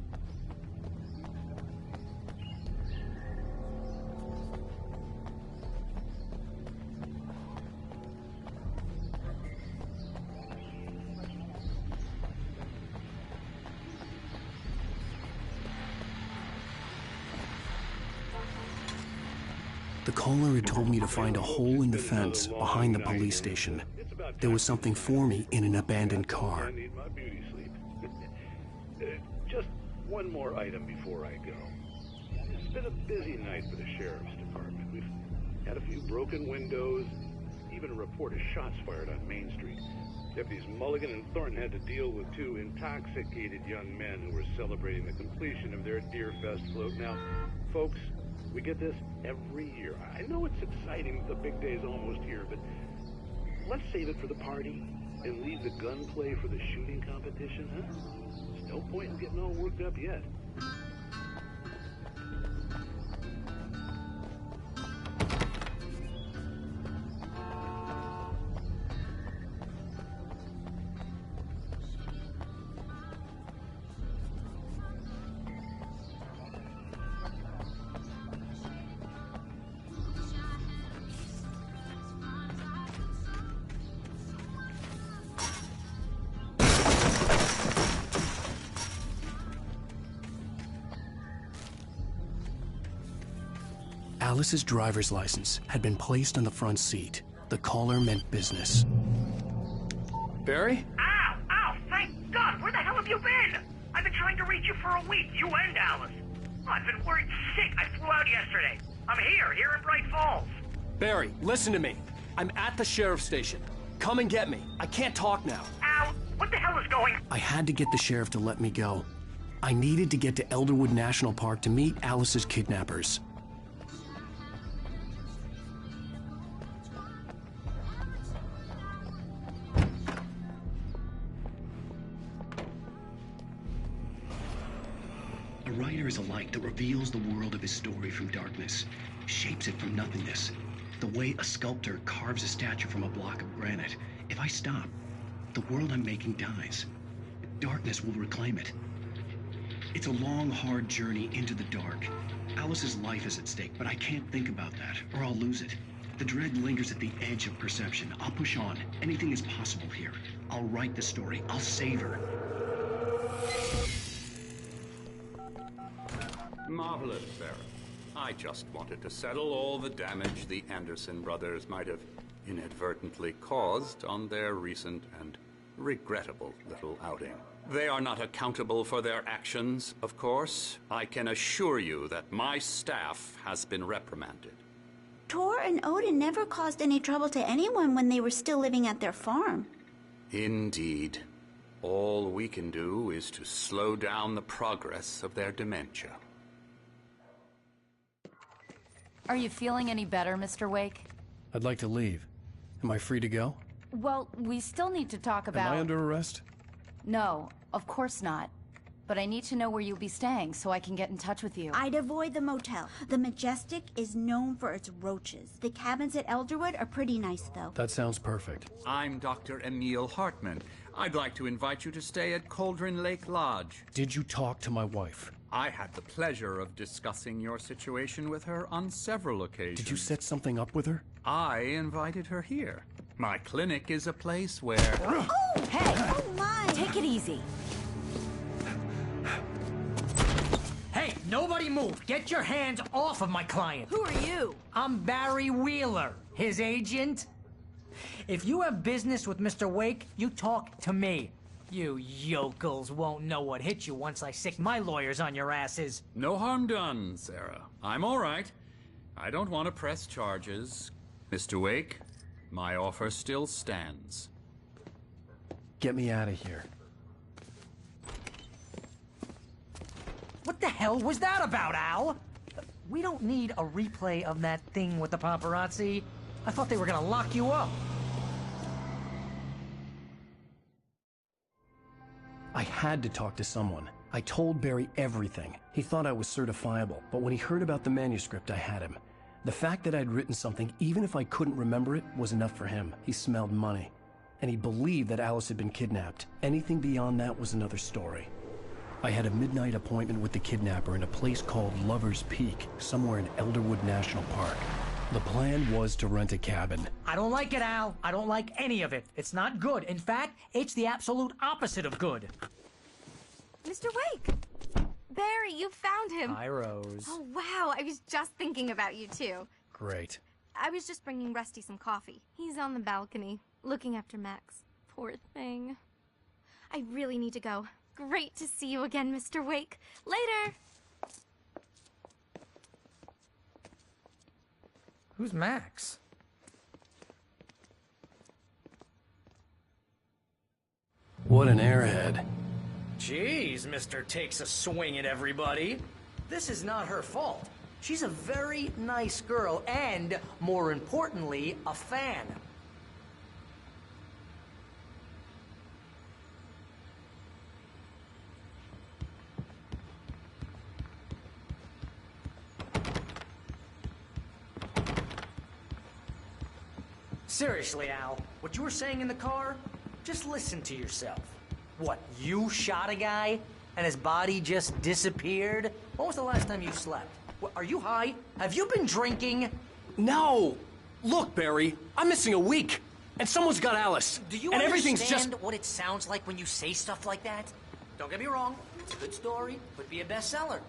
The caller had told me to find a hole in the fence behind the police station. There was something for me in an abandoned car. Just one more item before I go. It's been a busy night for the sheriff's department. We've had a few broken windows, even a report of shots fired on Main Street. Deputies Mulligan and Thornton had to deal with two intoxicated young men who were celebrating the completion of their Deer Fest float. Now, folks, we get this every year. I know it's exciting, the big day's almost here, but let's save it for the party and leave the gunplay for the shooting competition, huh? There's no point in getting all worked up yet. Alice's driver's license had been placed on the front seat. The caller meant business. Barry? Ow! Ow! Thank God! Where the hell have you been? I've been trying to reach you for a week, you and Alice. Oh, I've been worried sick. I flew out yesterday. I'm here in Bright Falls. Barry, listen to me. I'm at the sheriff's station. Come and get me. I can't talk now. Ow! What the hell is going on? I had to get the sheriff to let me go. I needed to get to Elderwood National Park to meet Alice's kidnappers. A writer is a light that reveals the world of his story from darkness, shapes it from nothingness. The way a sculptor carves a statue from a block of granite. If I stop, the world I'm making dies. Darkness will reclaim it. It's a long, hard journey into the dark. Alice's life is at stake, but I can't think about that, or I'll lose it. The dread lingers at the edge of perception. I'll push on. Anything is possible here. I'll write the story. I'll save her. Marvelous, Sarah. I just wanted to settle all the damage the Anderson brothers might have inadvertently caused on their recent and regrettable little outing. They are not accountable for their actions, of course. I can assure you that my staff has been reprimanded. Tor and Odin never caused any trouble to anyone when they were still living at their farm. Indeed. All we can do is to slow down the progress of their dementia. Are you feeling any better, Mr. Wake? I'd like to leave. Am I free to go? Well, we still need to talk about... Am I under arrest? No, of course not. But I need to know where you'll be staying so I can get in touch with you. I'd avoid the motel. The Majestic is known for its roaches. The cabins at Elderwood are pretty nice, though. That sounds perfect. I'm Dr. Emil Hartman. I'd like to invite you to stay at Cauldron Lake Lodge. Did you talk to my wife? I had the pleasure of discussing your situation with her on several occasions. Did you set something up with her? I invited her here. My clinic is a place where... Oh! Hey! Oh, my! Take it easy. Hey, nobody move! Get your hands off of my client! Who are you? I'm Barry Wheeler, his agent. If you have business with Mr. Wake, you talk to me. You yokels won't know what hit you once I sick my lawyers on your asses. No harm done, Sarah. I'm all right. I don't want to press charges. Mr. Wake, my offer still stands. Get me out of here. What the hell was that about, Al? We don't need a replay of that thing with the paparazzi. I thought they were gonna lock you up. I had to talk to someone. I told Barry everything. He thought I was certifiable, but when he heard about the manuscript, I had him. The fact that I'd written something, even if I couldn't remember it, was enough for him. He smelled money. And he believed that Alice had been kidnapped. Anything beyond that was another story. I had a midnight appointment with the kidnapper in a place called Lover's Peak, somewhere in Elderwood National Park. The plan was to rent a cabin. I don't like it, Al. I don't like any of it. It's not good. In fact, it's the absolute opposite of good. Mr. Wake! Barry, you found him. Hi, Rose. Oh, wow. I was just thinking about you, too. Great. I was just bringing Rusty some coffee. He's on the balcony, looking after Max. Poor thing. I really need to go. Great to see you again, Mr. Wake. Later! Who's Max? What an airhead. Jeez, Mr. Takes a swing at everybody. This is not her fault. She's a very nice girl and, more importantly, a fan. Seriously, Al, what you were saying in the car, just listen to yourself. What, you shot a guy and his body just disappeared? When was the last time you slept? What, are you high? Have you been drinking? No! Look, Barry, I'm missing a week, and someone's got Alice. Do you and understand everything's just... what it sounds like when you say stuff like that? Don't get me wrong, it's a good story, could be a bestseller.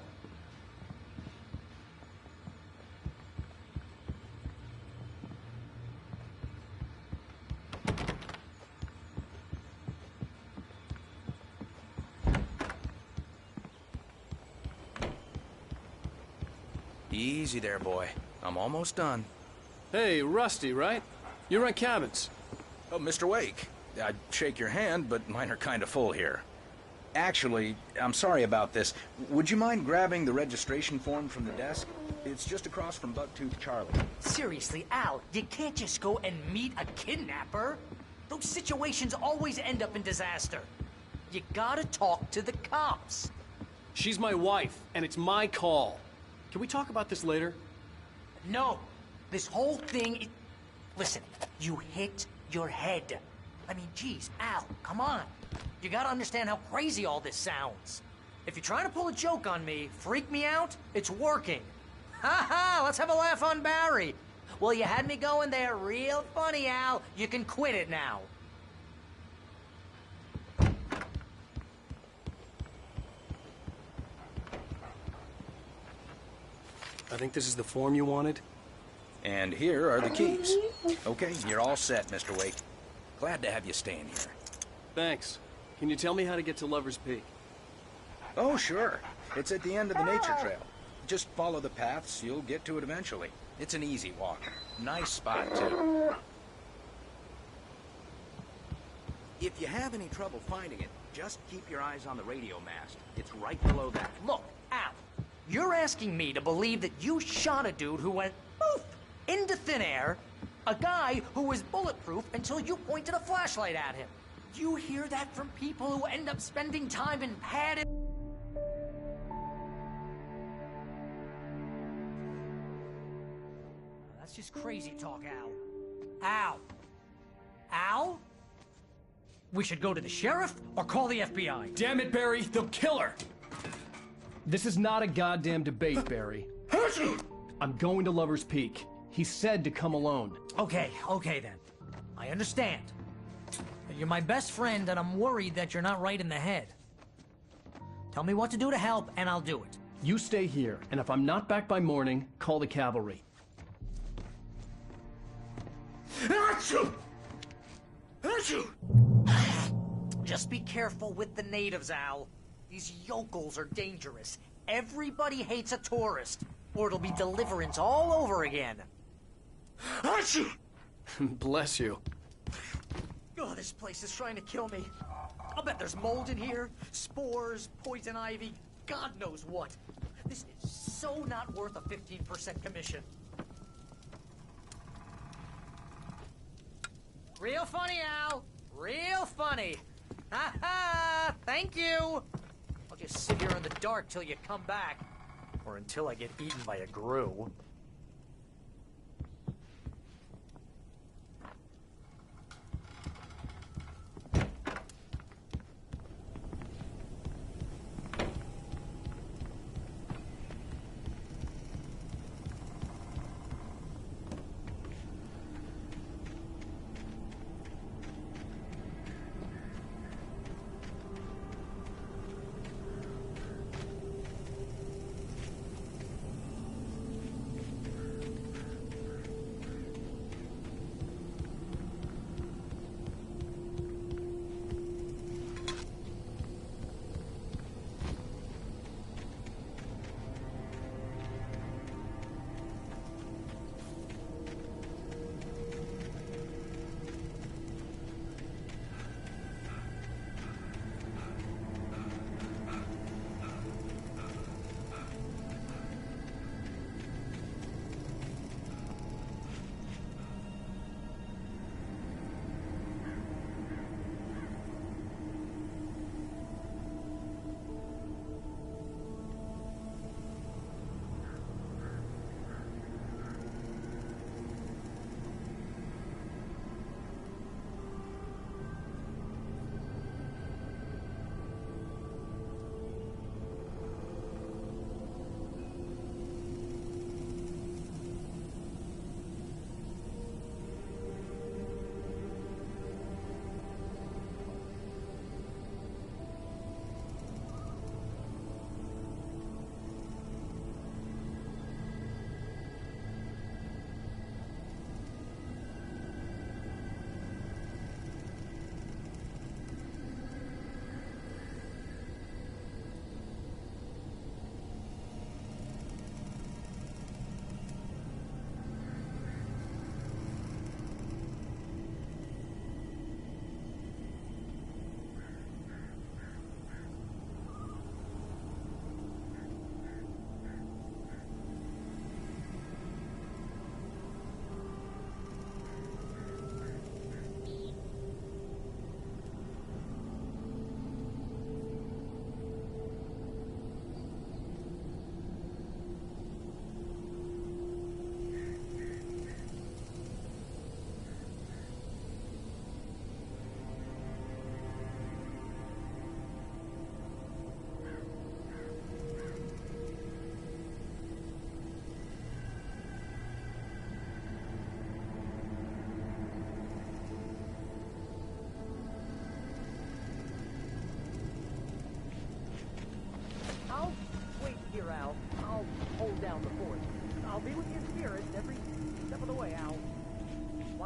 Easy there, boy. I'm almost done. Hey, Rusty, right? You rent cabins. Oh, Mr. Wake. I'd shake your hand, but mine are kind of full here. Actually, I'm sorry about this. Would you mind grabbing the registration form from the desk? It's just across from Bucktooth Charlie. Seriously, Al, you can't just go and meet a kidnapper. Those situations always end up in disaster. You gotta talk to the cops. She's my wife, and it's my call. Can we talk about this later? No. This whole thing... Listen, you hit your head. I mean, geez, Al, come on. You gotta understand how crazy all this sounds. If you're trying to pull a joke on me, freak me out, it's working. Ha ha, let's have a laugh on Barry. Well, you had me going there real funny, Al. You can quit it now. I think this is the form you wanted. And here are the keys. Okay, you're all set, Mr. Wake. Glad to have you staying here. Thanks. Can you tell me how to get to Lover's Peak? Oh, sure. It's at the end of the nature trail. Just follow the paths, you'll get to it eventually. It's an easy walk. Nice spot, too. If you have any trouble finding it, just keep your eyes on the radio mast. It's right below that. Look, Al, you're asking me to believe that you shot a dude who went poof into thin air, a guy who was bulletproof until you pointed a flashlight at him. You hear that from people who end up spending time in padded... That's just crazy talk, Al. Al? Al? We should go to the sheriff or call the FBI. Damn it, Barry, they'll kill her! This is not a goddamn debate, Barry. I'm going to Lover's Peak. He said to come alone. Okay then. I understand. You're my best friend, and I'm worried that you're not right in the head. Tell me what to do to help, and I'll do it. You stay here, and if I'm not back by morning, call the cavalry. Achoo! Achoo! Just be careful with the natives, Al. These yokels are dangerous. Everybody hates a tourist, or it'll be deliverance all over again. Achoo! Bless you. Oh, this place is trying to kill me. I'll bet there's mold in here, spores, poison ivy, God knows what. This is so not worth a 15% commission. Real funny, Al. Real funny. Ha ha! Thank you! I'll just sit here in the dark till you come back. Or until I get eaten by a grue.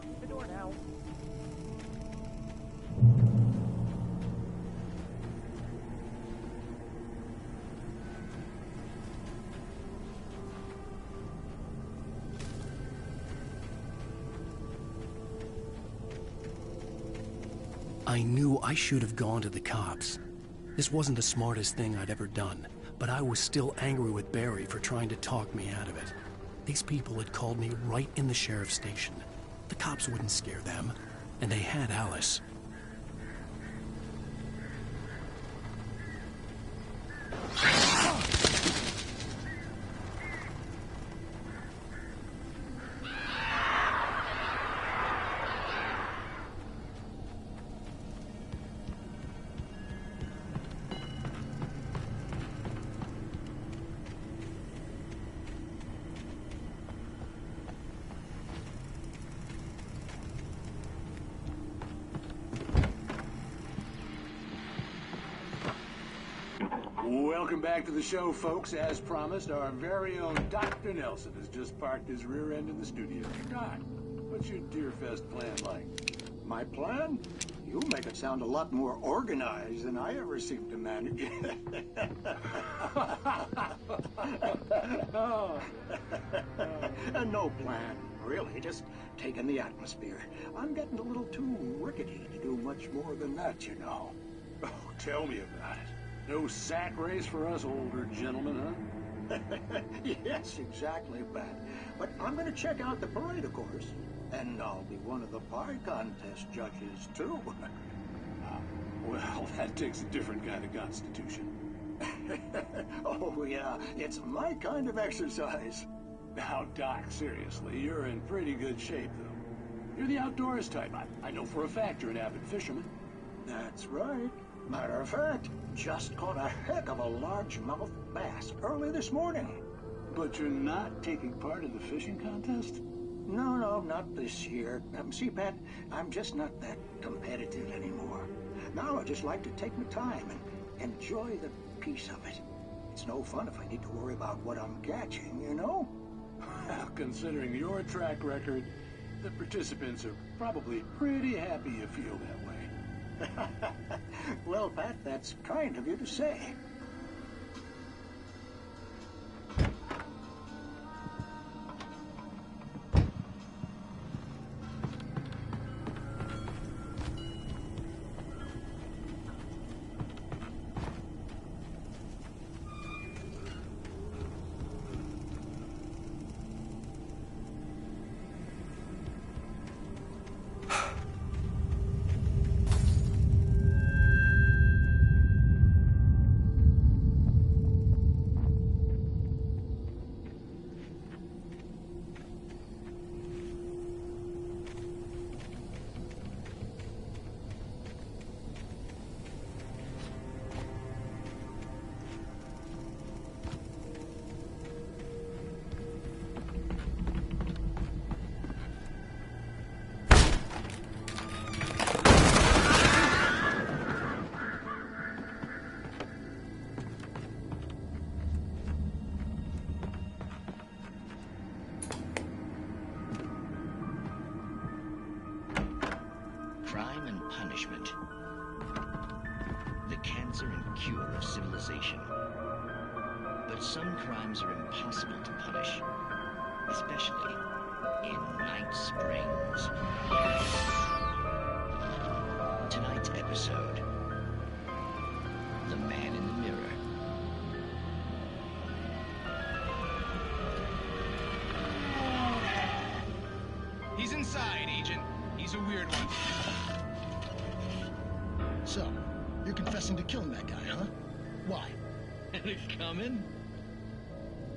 Locking the door now. I knew I should have gone to the cops. This wasn't the smartest thing I'd ever done, but I was still angry with Barry for trying to talk me out of it. These people had called me right in the sheriff's station. The cops wouldn't scare them, and they had Alice. Welcome back to the show, folks. As promised, our very own Dr. Nelson has just parked his rear end in the studio. Doc, what's your Deerfest plan like? My plan? You make it sound a lot more organized than I ever seem to manage. No plan, really. Just taking the atmosphere. I'm getting a little too rickety to do much more than that, you know. Oh, tell me about it. No sack race for us older gentlemen, huh? Yes, exactly, Pat. But I'm going to check out the parade, of course. And I'll be one of the pie contest judges, too. Well, that takes a different kind of constitution. Oh, yeah. It's my kind of exercise. Now, Doc, seriously, you're in pretty good shape, though. You're the outdoors type. I know for a fact you're an avid fisherman. That's right. Matter of fact, just caught a heck of a largemouth bass early this morning. But you're not taking part in the fishing contest? No, not this year. See, Pat, I'm just not that competitive anymore. Now I just like to take my time and enjoy the peace of it. It's no fun if I need to worry about what I'm catching, you know? Well, considering your track record, the participants are probably pretty happy you feel that way. Well, Pat, that's kind of you to say. Crime and punishment. The cancer and cure of civilization. But some crimes are impossible to punish, especially in Night Springs. Tonight's episode, The Man in the Mirror. He's inside, Agent. He's a weird one. So, you're confessing to killing that guy, huh? Why? And it coming?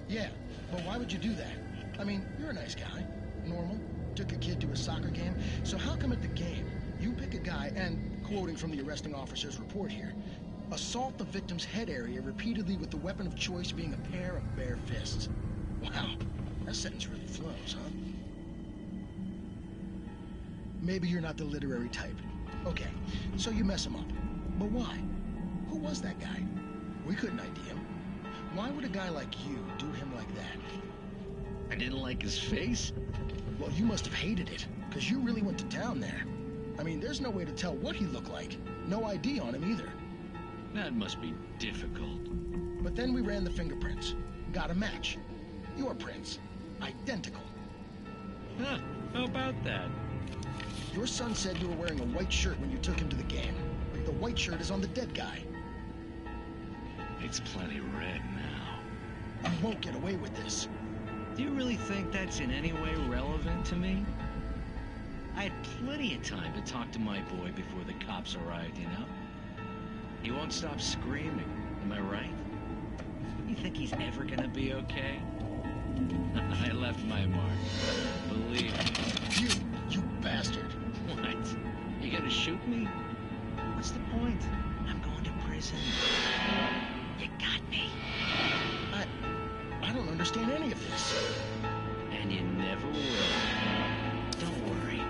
Yeah, but why would you do that? I mean, you're a nice guy. Normal. Took your kid to a soccer game. So how come at the game, you pick a guy and, quoting from the arresting officer's report here, assault the victim's head area repeatedly with the weapon of choice being a pair of bare fists? Wow, that sentence really flows, huh? Maybe you're not the literary type. Okay, so you mess him up. But why? Who was that guy? We couldn't ID him. Why would a guy like you do him like that? I didn't like his face? Well, you must have hated it, because you really went to town there. I mean, there's no way to tell what he looked like. No ID on him either. That must be difficult. But then we ran the fingerprints. Got a match. Your prints. Identical. Huh, how about that? Your son said you were wearing a white shirt when you took him to the game. The white shirt is on the dead guy. It's plenty red now. You won't get away with this. Do you really think that's in any way relevant to me? I had plenty of time to talk to my boy before the cops arrived, you know? He won't stop screaming, am I right? You think he's ever gonna be okay? I left my mark. Believe me. You bastard. What? You gonna shoot me? What's the point? I'm going to prison. You got me. I don't understand any of this. And you never will. Don't worry.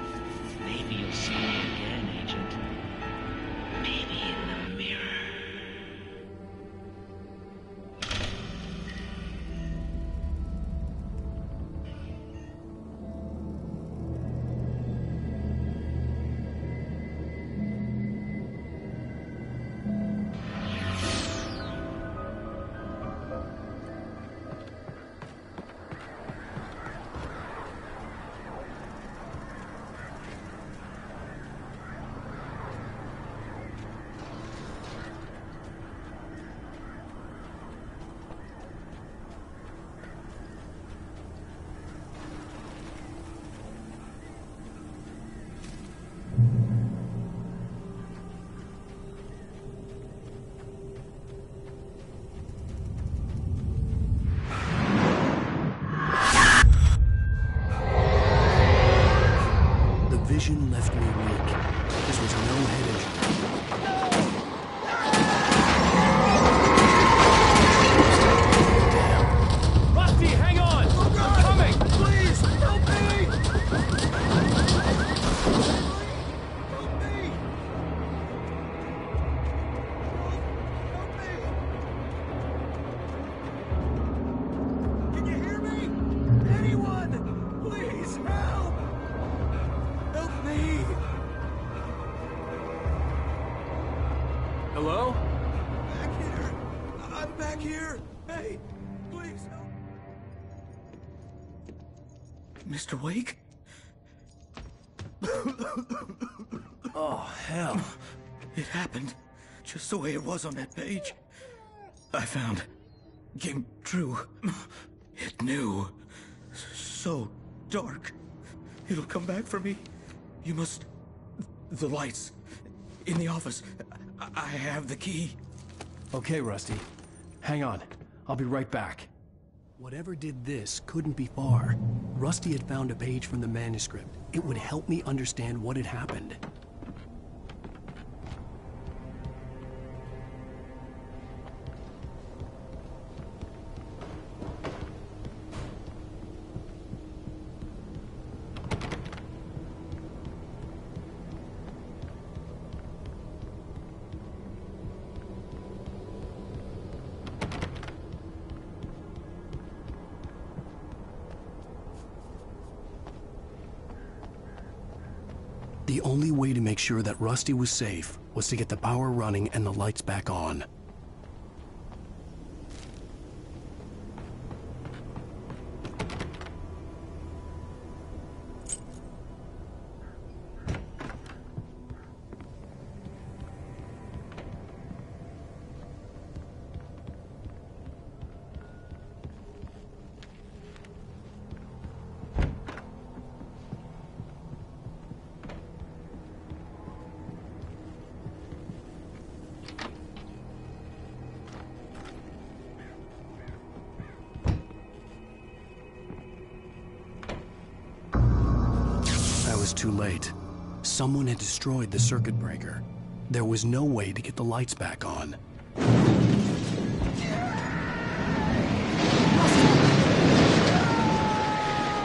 Maybe you'll see me again, Agent. Maybe in the mirror. Vision left me weak. This was no head injury. Damn. Rusty, hang on! I'm coming! Please, help me! Help me! Can you hear me? Anyone! Please, help! Help me! Hello? Back here! I'm back here! Hey, please help! Mr. Wake? Oh, hell. It happened just the way it was on that page. I found. Came true. It knew. So dark. It'll come back for me. You must... The lights. In the office. I have the key. Okay, Rusty. Hang on. I'll be right back. Whatever did this couldn't be far. Rusty had found a page from the manuscript. It would help me understand what had happened. The only way to make sure that Rusty was safe was to get the power running and the lights back on. Too late. Someone had destroyed the circuit breaker. There was no way to get the lights back on.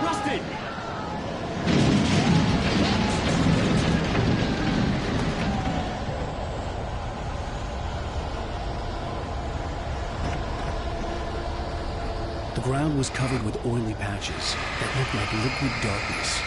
Rusty! The ground was covered with oily patches that looked like liquid darkness.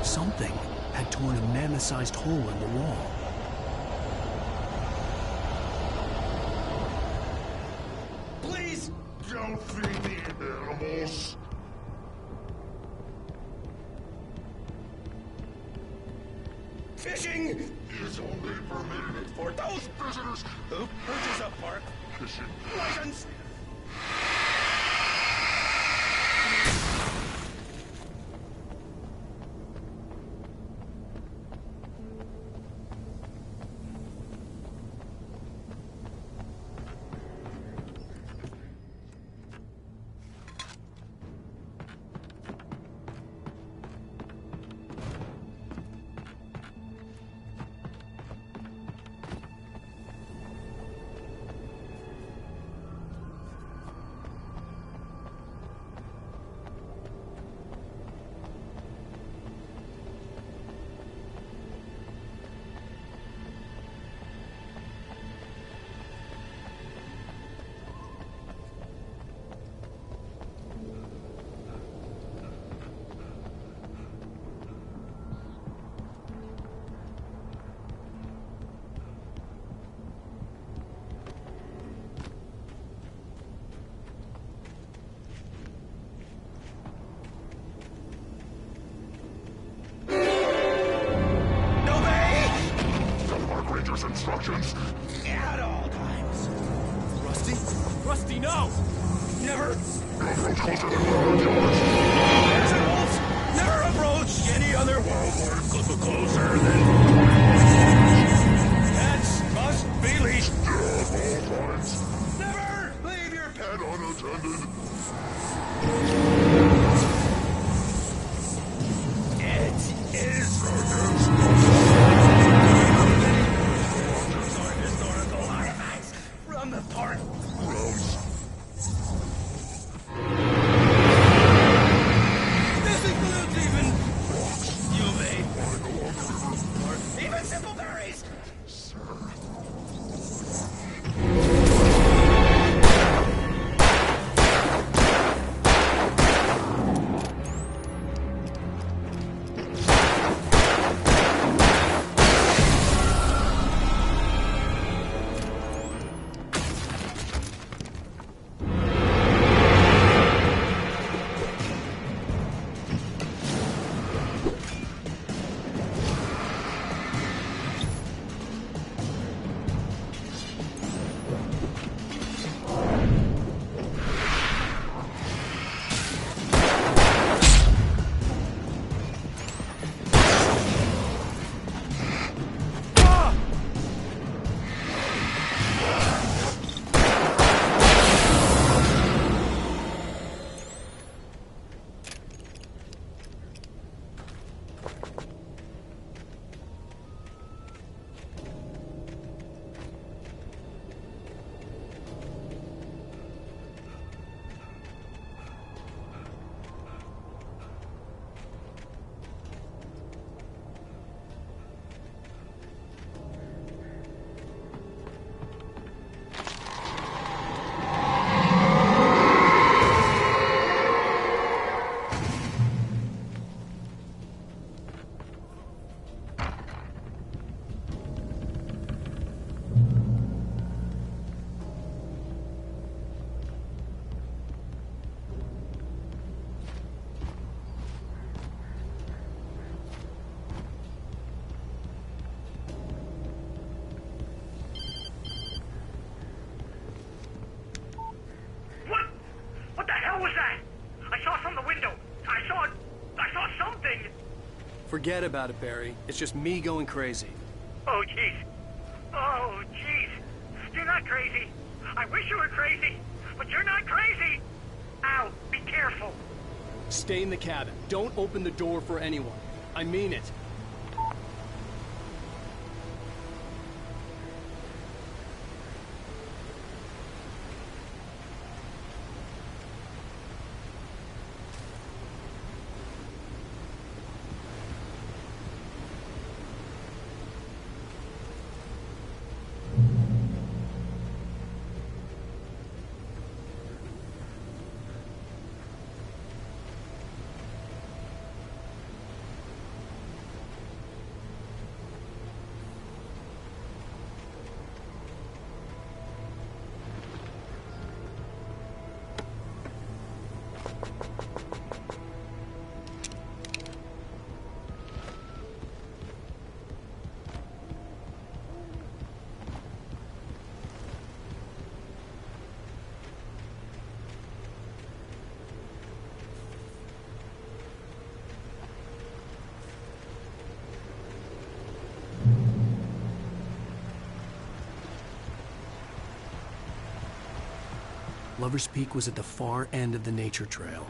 Something had torn a mammoth-sized hole in the wall. Please don't feed the animals. Fishing is only permitted for those visitors who purchase a park fishing license. Instructions at all times. Rusty? Rusty, no! Never approach closer than 100 yards. There's an wolf. Never approach any other wildlife closer than 20 yards. Pets must be leashed at all times. Never leave your pet unattended. It is against from the park grounds. This includes even rocks, UV, or even simple berries. Sir. Forget about it, Barry. It's just me going crazy. Oh, jeez. Oh, jeez. You're not crazy. I wish you were crazy, but you're not crazy. Al, be careful. Stay in the cabin. Don't open the door for anyone. I mean it. Lover's Peak was at the far end of the nature trail.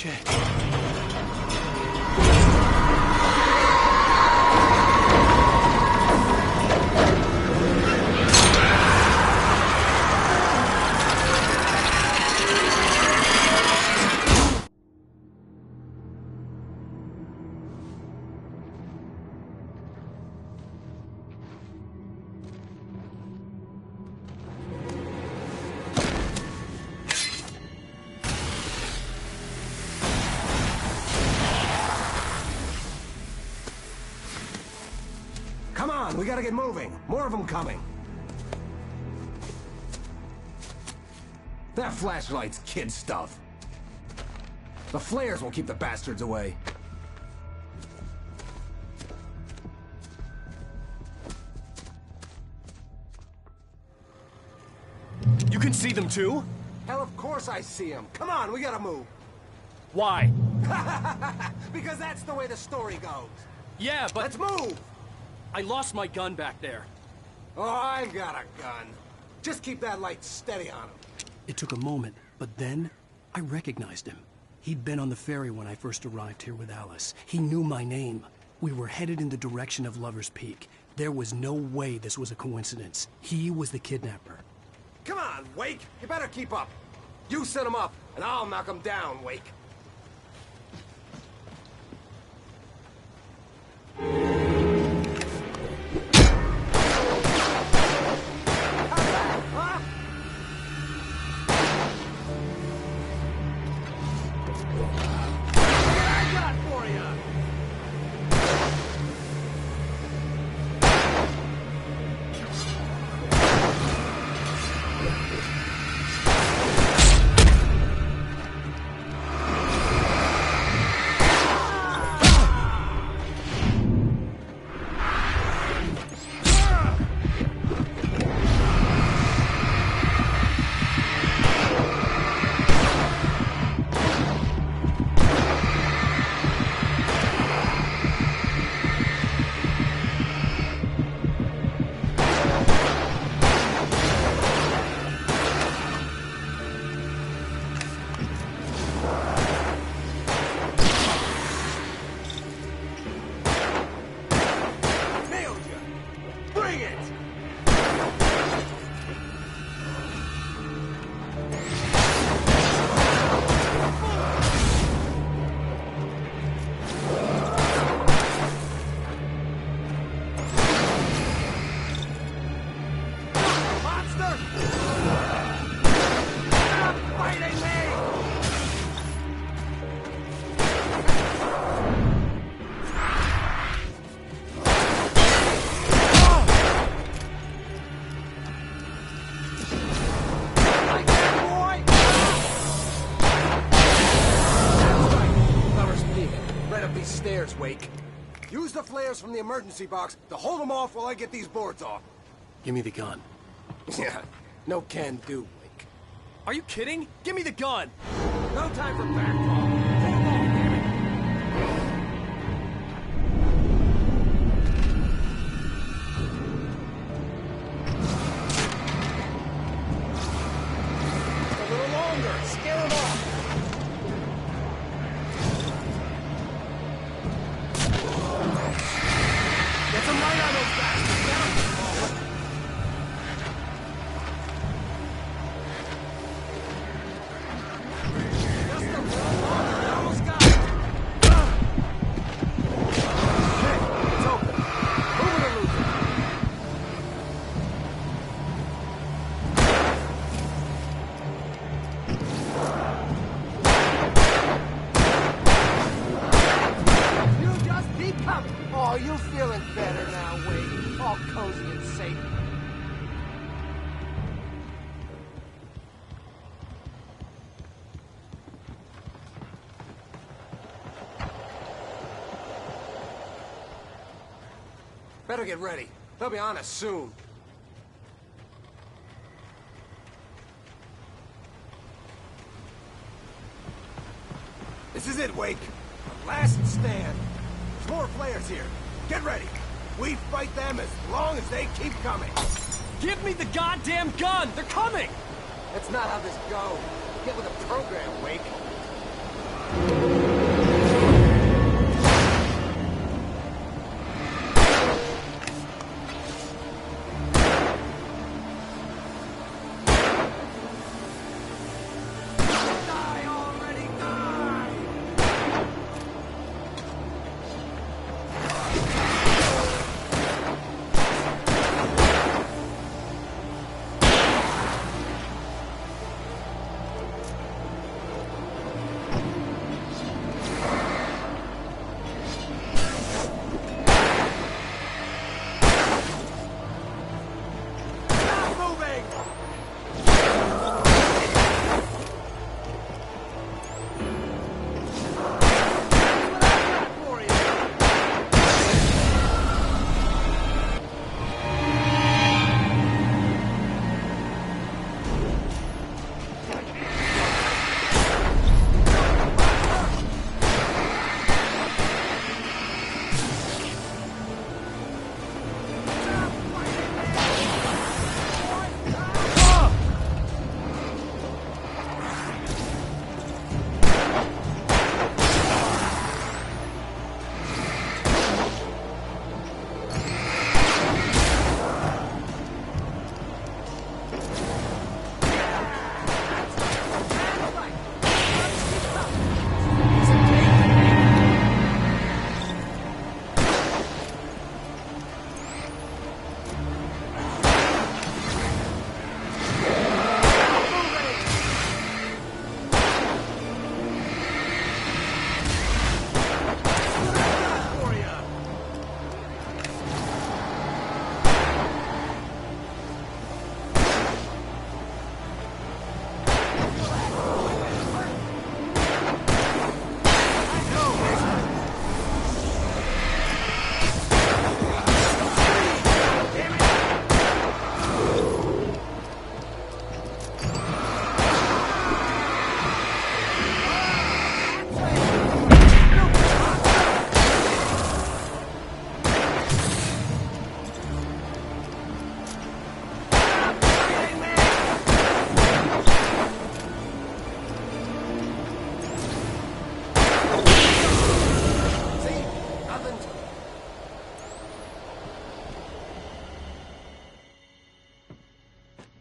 Shit. Come on, we gotta get moving. More of them coming. That flashlight's kid stuff. The flares will keep the bastards away. You can see them too? Hell, of course I see them. Come on, we gotta move. Why? Because that's the way the story goes. Yeah, but... Let's move! I lost my gun back there. Oh, I've got a gun. Just keep that light steady on him. It took a moment, but then I recognized him. He'd been on the ferry when I first arrived here with Alice. He knew my name. We were headed in the direction of Lover's Peak. There was no way this was a coincidence. He was the kidnapper. Come on, Wake! You better keep up. You set him up, and I'll knock him down, Wake. Wake. Use the flares from the emergency box to hold them off while I get these boards off. Give me the gun. Yeah, no can do, Wake. Are you kidding? Give me the gun! No time for back talk. Take them off, damn it! A little longer. Scare them off. Get some light on those bastards! Get 'em! Just a little longer. We almost got it. Okay, it's open. Move it or lose it. You just keep coming. Oh, you feeling better now, Wade? All cozy and safe. Better get ready. They'll be on us soon. This is it, Wake. Our last stand. There's more flares here. Get ready. We fight them as long as they keep coming. Give me the goddamn gun! They're coming! That's not how this goes. Get with the program, Wake.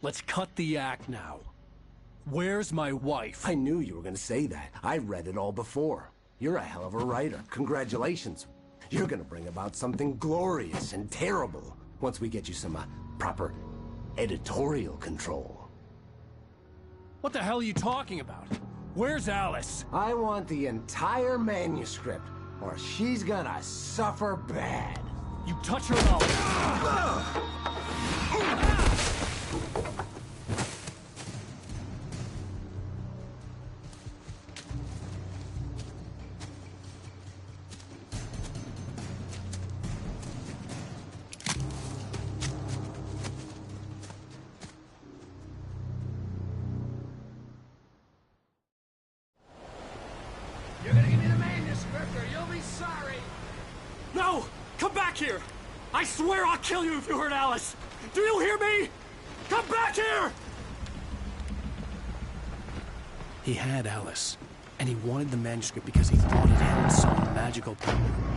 Let's cut the act now. Where's my wife? I knew you were gonna say that. I read it all before. You're a hell of a writer. Congratulations. You're gonna bring about something glorious and terrible once we get you some proper editorial control. What the hell are you talking about? Where's Alice? I want the entire manuscript, or she's gonna suffer bad. You touch her and You're gonna give me the manuscript or you'll be sorry. No! Come back here! I swear I'll kill you if you hurt Alice! Do you hear me? Come back here! He had Alice, and he wanted the manuscript because he thought it held some magical power.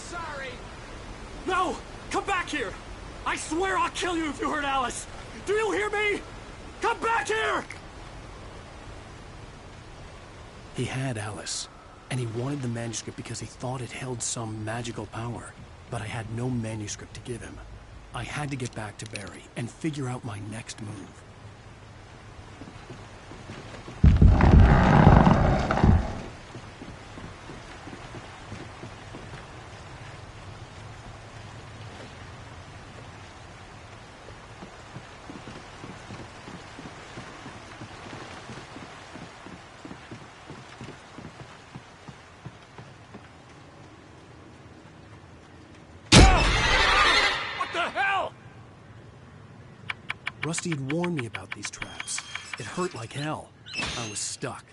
sorry. No! Come back here! I swear I'll kill you if you hurt Alice! Do you hear me? Come back here! He had Alice, and he wanted the manuscript because he thought it held some magical power. But I had no manuscript to give him. I had to get back to Barry and figure out my next move. Rusty had warned me about these traps. It hurt like hell. I was stuck.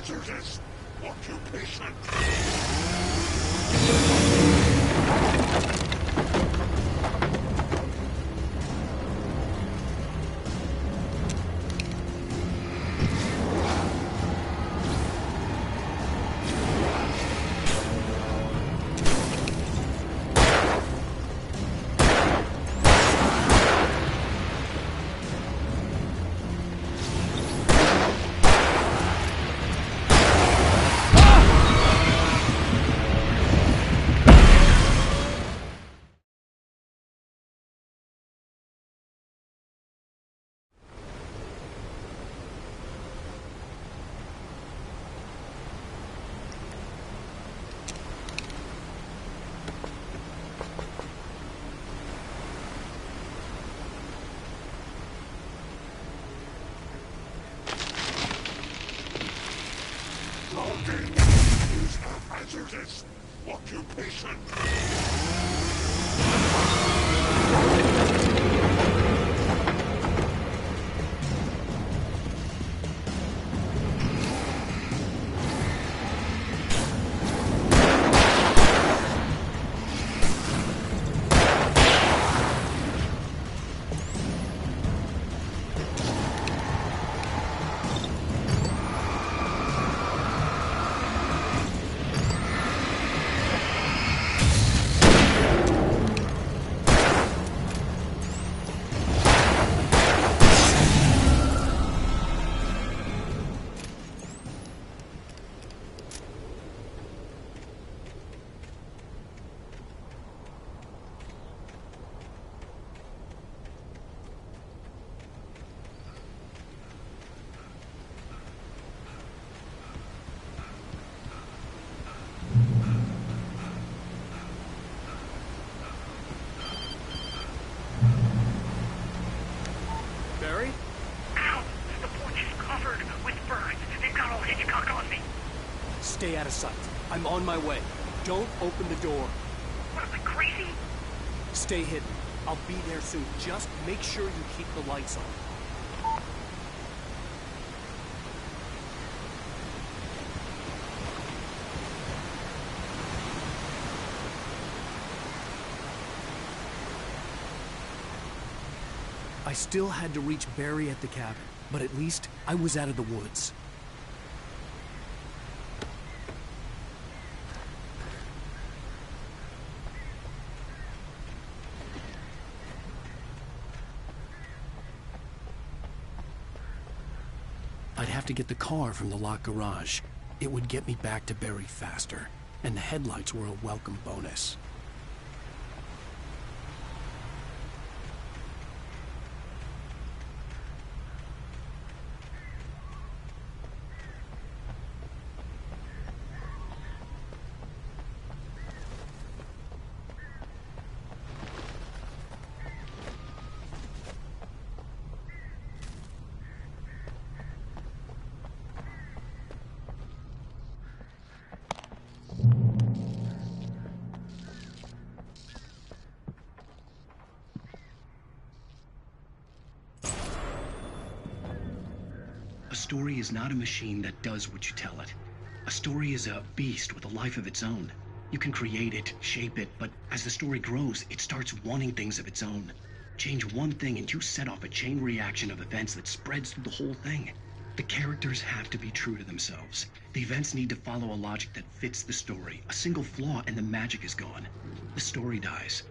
hazardous occupation. Is a hazardous occupation. Barry? Ow! The porch is covered with birds. They've got old Hitchcock on me. Stay out of sight. I'm on my way. Don't open the door. What am I, crazy? Stay hidden. I'll be there soon. Just make sure you keep the lights on. I still had to reach Barry at the cabin, but at least I was out of the woods. I'd have to get the car from the locked garage. It would get me back to Barry faster, and the headlights were a welcome bonus. A story is not a machine that does what you tell it. A story is a beast with a life of its own. You can create it, shape it, but as the story grows, it starts wanting things of its own. Change one thing and you set off a chain reaction of events that spreads through the whole thing. The characters have to be true to themselves. The events need to follow a logic that fits the story. A single flaw and the magic is gone. The story dies.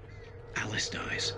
Alice dies.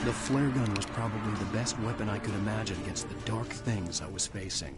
The flare gun was probably the best weapon I could imagine against the dark things I was facing.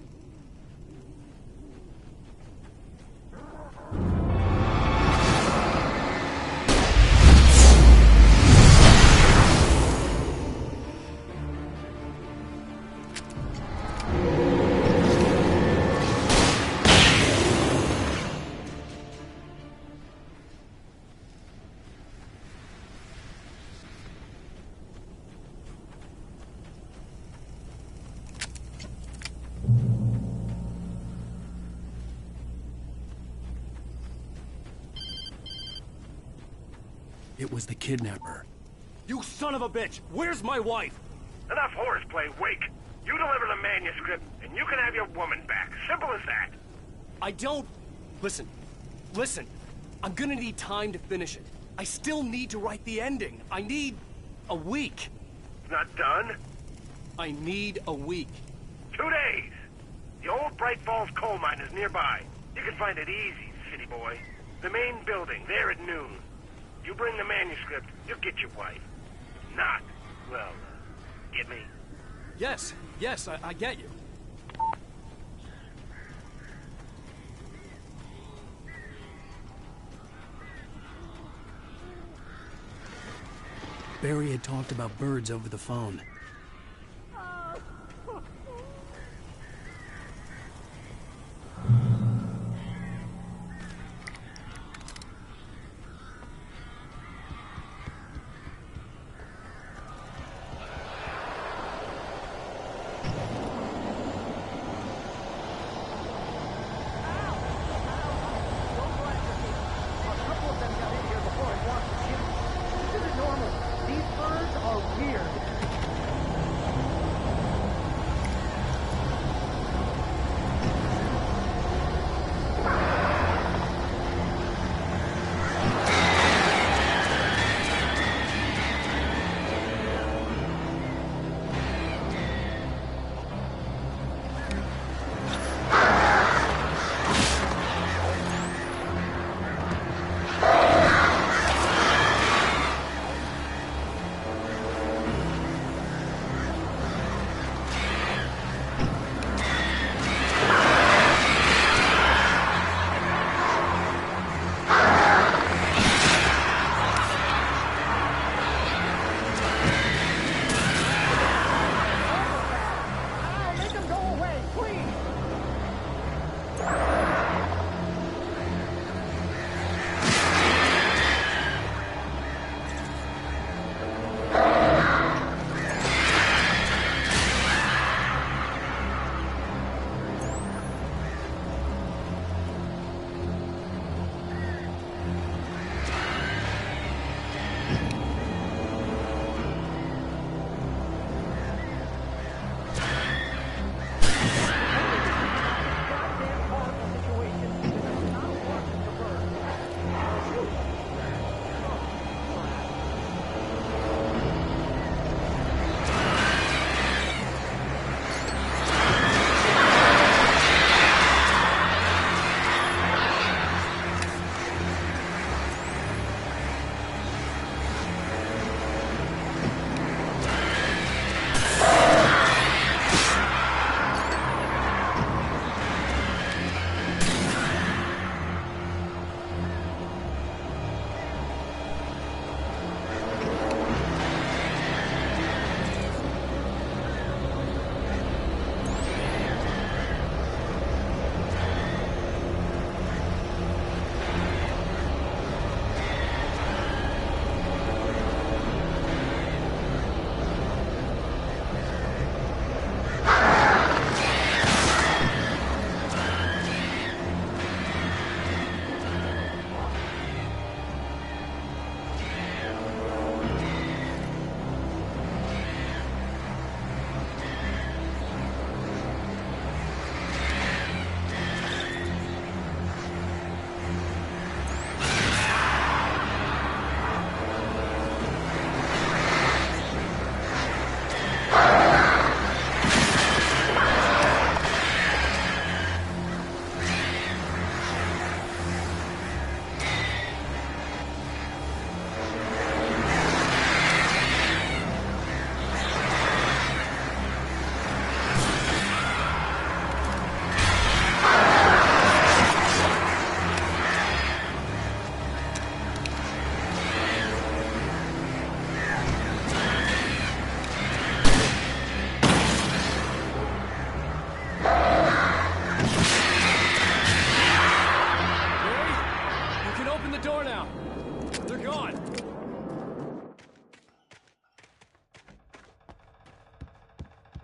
It was the kidnapper. You son of a bitch! Where's my wife? Enough horseplay, Wake. You deliver the manuscript, and you can have your woman back. Simple as that. I don't... Listen. I'm gonna need time to finish it. I still need to write the ending. I need a week. Not done? I need a week. 2 days. The old Bright Falls coal mine is nearby. You can find it easy, city boy. The main building, there at noon. You bring the manuscript, you'll get your wife. Not, well, get me? Yes, I get you. Barry had talked about birds over the phone.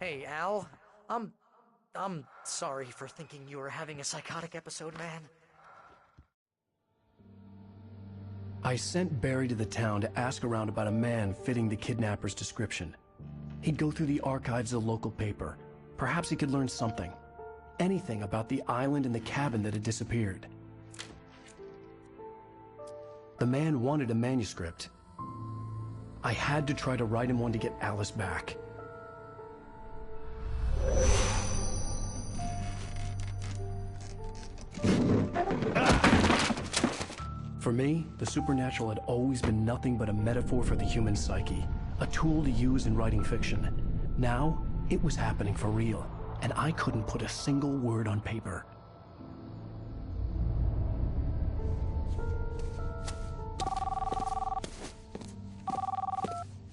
Hey, Al. I'm sorry for thinking you were having a psychotic episode, man. I sent Barry to the town to ask around about a man fitting the kidnapper's description. He'd go through the archives of the local paper. Perhaps he could learn something. Anything about the island and the cabin that had disappeared. The man wanted a manuscript. I had to try to write him one to get Alice back. For me, the supernatural had always been nothing but a metaphor for the human psyche, a tool to use in writing fiction. Now, it was happening for real, and I couldn't put a single word on paper.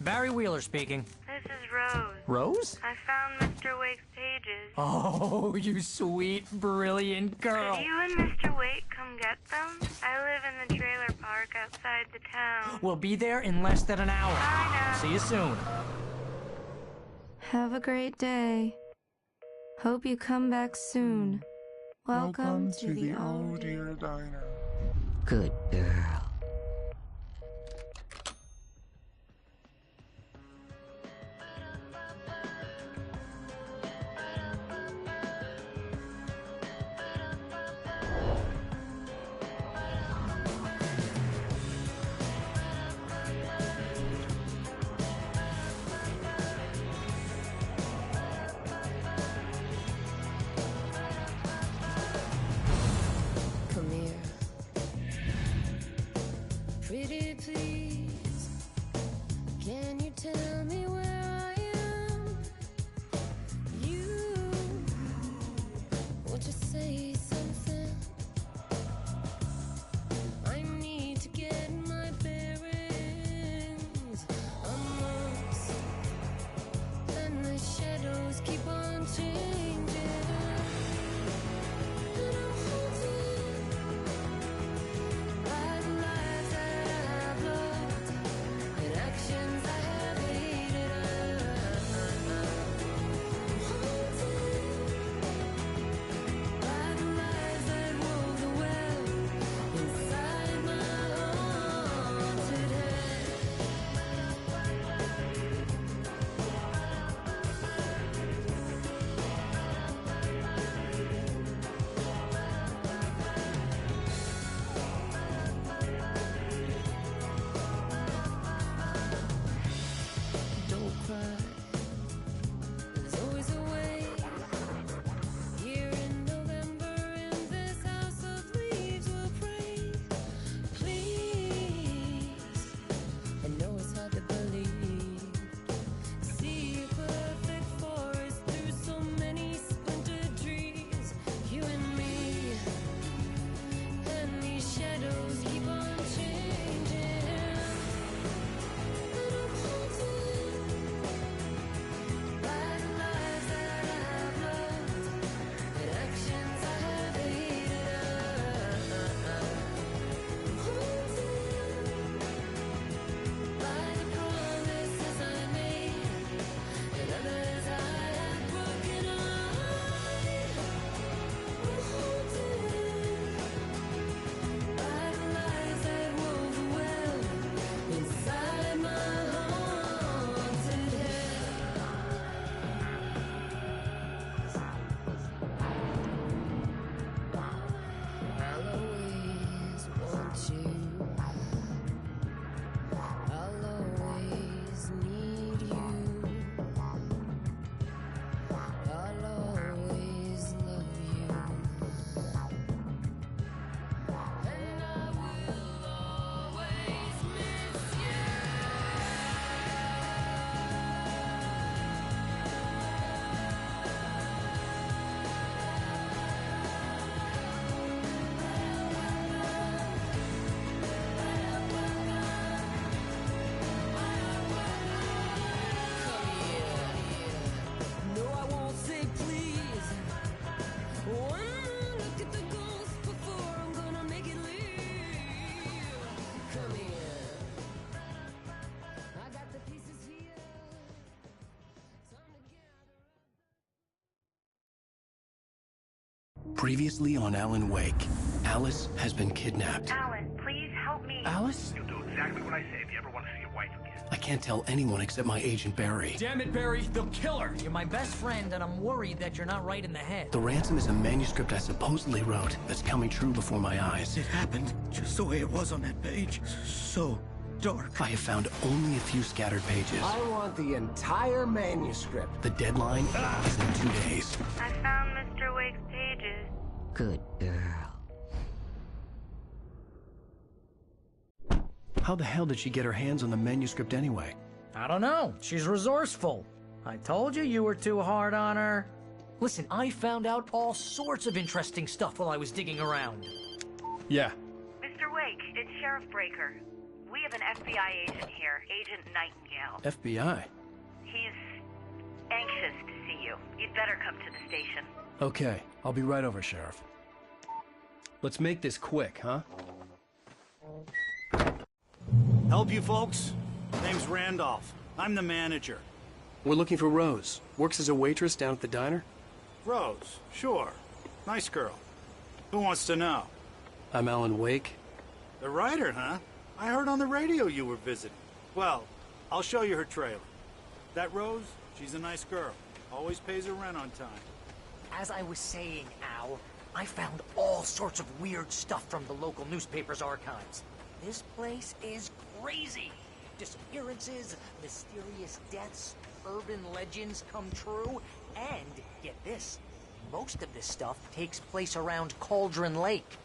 Barry Wheeler speaking. This is Rose. Rose? I found Mr. Wake's pages. Oh, you sweet, brilliant girl. Could you and Mr. Wake come get them? I live in the trailer park outside the town. We'll be there in less than an hour. Bye now. See you soon. Have a great day. Hope you come back soon. Welcome to the Oh Dear Diner. Good girl. Come here. Previously on Alan Wake, Alice has been kidnapped. Alan, please help me. Alice? You'll do exactly what I say if you ever want to see your wife again. I can't tell anyone except my agent Barry. Damn it, Barry, they'll kill her! You're my best friend, and I'm worried that you're not right in the head. The ransom is a manuscript I supposedly wrote that's coming true before my eyes. It happened just the way it was on that page. So dark. I have found only a few scattered pages. I want the entire manuscript. The deadline is in 2 days. I found Mr. Wake's pages. Good girl. How the hell did she get her hands on the manuscript anyway? I don't know. She's resourceful. I told you were too hard on her. Listen, I found out all sorts of interesting stuff while I was digging around. Yeah. Mr. Wake, it's Sheriff Breaker. We have an FBI agent here, Agent Nightingale. FBI? He's anxious to see you. You'd better come to the station. Okay, I'll be right over, Sheriff. Let's make this quick, huh? Help you folks? Name's Randolph. I'm the manager. We're looking for Rose. Works as a waitress down at the diner. Rose, sure. Nice girl. Who wants to know? I'm Alan Wake. The writer, huh? I heard on the radio you were visiting. Well, I'll show you her trailer. That Rose, she's a nice girl. Always pays her rent on time. As I was saying, Al, I found all sorts of weird stuff from the local newspaper's archives. This place is crazy. Disappearances, mysterious deaths, urban legends come true, and, get this, most of this stuff takes place around Cauldron Lake.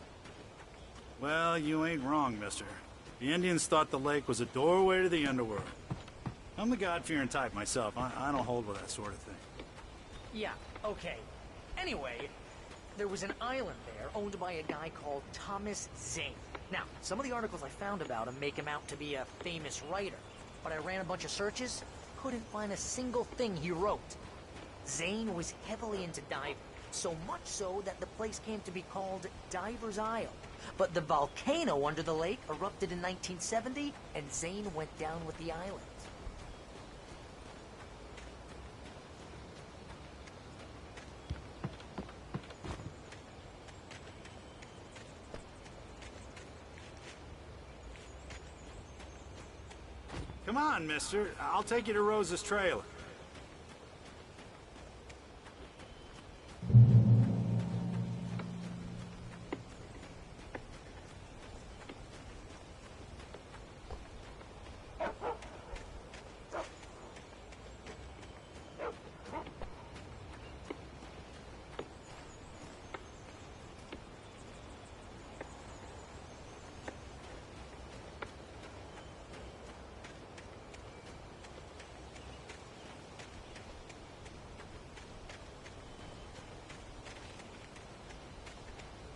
Well, you ain't wrong, mister. The Indians thought the lake was a doorway to the underworld. I'm the God-fearing type myself. I don't hold with that sort of thing. Yeah, okay. Anyway, there was an island there owned by a guy called Thomas Zane. Now, some of the articles I found about him make him out to be a famous writer, but I ran a bunch of searches, couldn't find a single thing he wrote. Zane was heavily into diving, so much so that the place came to be called Diver's Isle. But the volcano under the lake erupted in 1970, and Zane went down with the island. Come on, mister. I'll take you to Rose's trailer.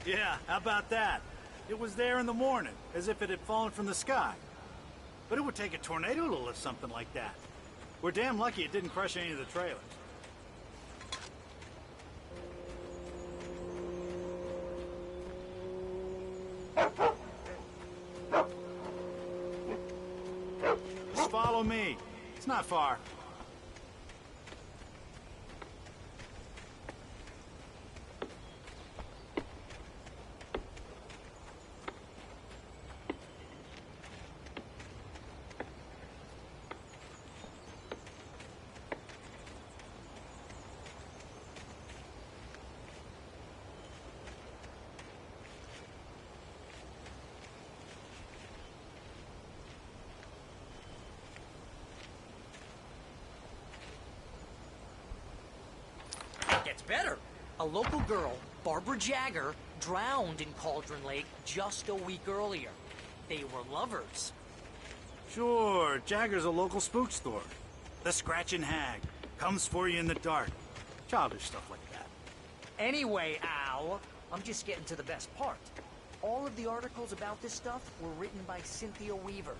Yeah, how about that? It was there in the morning, as if it had fallen from the sky. But it would take a tornado to lift something like that. We're damn lucky it didn't crush any of the trailers. Just follow me. It's not far. Gets better. A local girl, Barbara Jagger, drowned in Cauldron Lake just a week earlier. They were lovers. Sure, Jagger's a local spook store. The Scratching Hag. Comes for you in the dark. Childish stuff like that. Anyway, Al, I'm just getting to the best part. All of the articles about this stuff were written by Cynthia Weaver.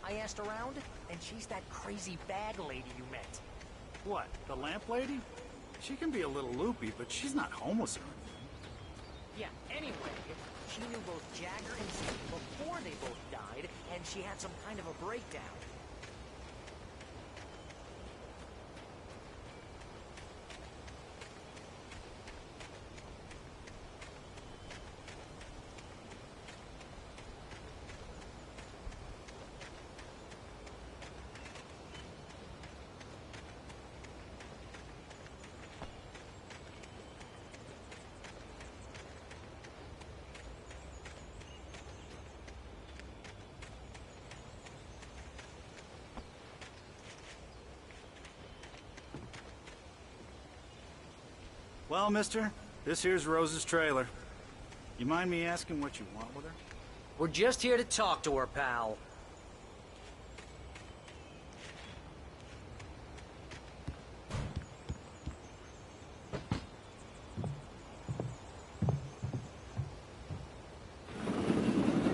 I asked around, and she's that crazy bag lady you met. What, the lamp lady? She can be a little loopy, but she's not homeless or anything. Yeah, anyway, she knew both Jagger and Zane before they both died, and she had some kind of a breakdown. Well, mister, this here's Rose's trailer. You mind me asking what you want with her? We're just here to talk to her, pal.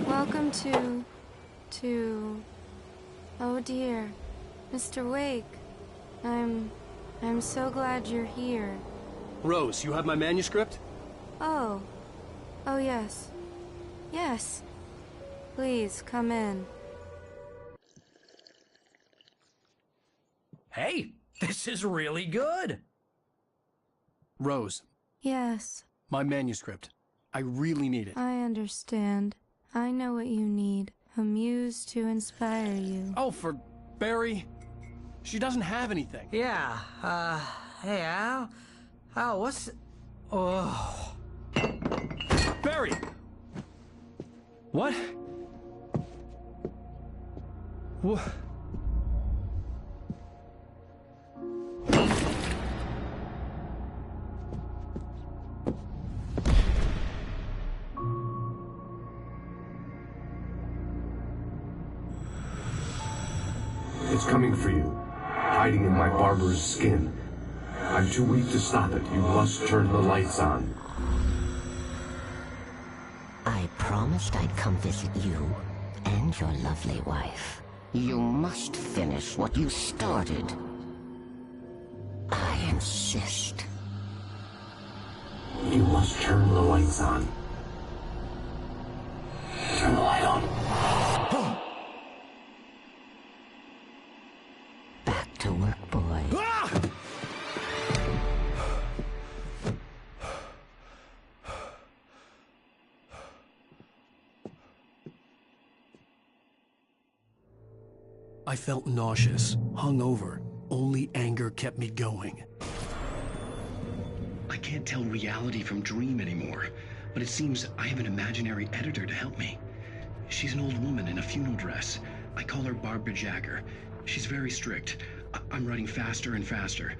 Welcome to... Oh dear, Mr. Wake. I'm so glad you're here. Rose, you have my manuscript? Oh. Oh, yes. Yes. Please, come in. Hey, this is really good. Rose, Yes, my manuscript. I really need it. I understand. I know what you need. A muse to inspire you. Oh, for Barry? She doesn't have anything. Yeah, hey, Al? Al, what's... Oh... Barry! What? What? It's coming for you, hiding in my barber's skin. I'm too weak to stop it. You must turn the lights on. I promised I'd come visit you and your lovely wife. You must finish what you started. I insist. You must turn the lights on. Turn the light on. Back to work, boy. I felt nauseous, hungover. Only anger kept me going. I can't tell reality from dream anymore, but it seems I have an imaginary editor to help me. She's an old woman in a funeral dress. I call her Barbara Jagger. She's very strict. I'm writing faster and faster.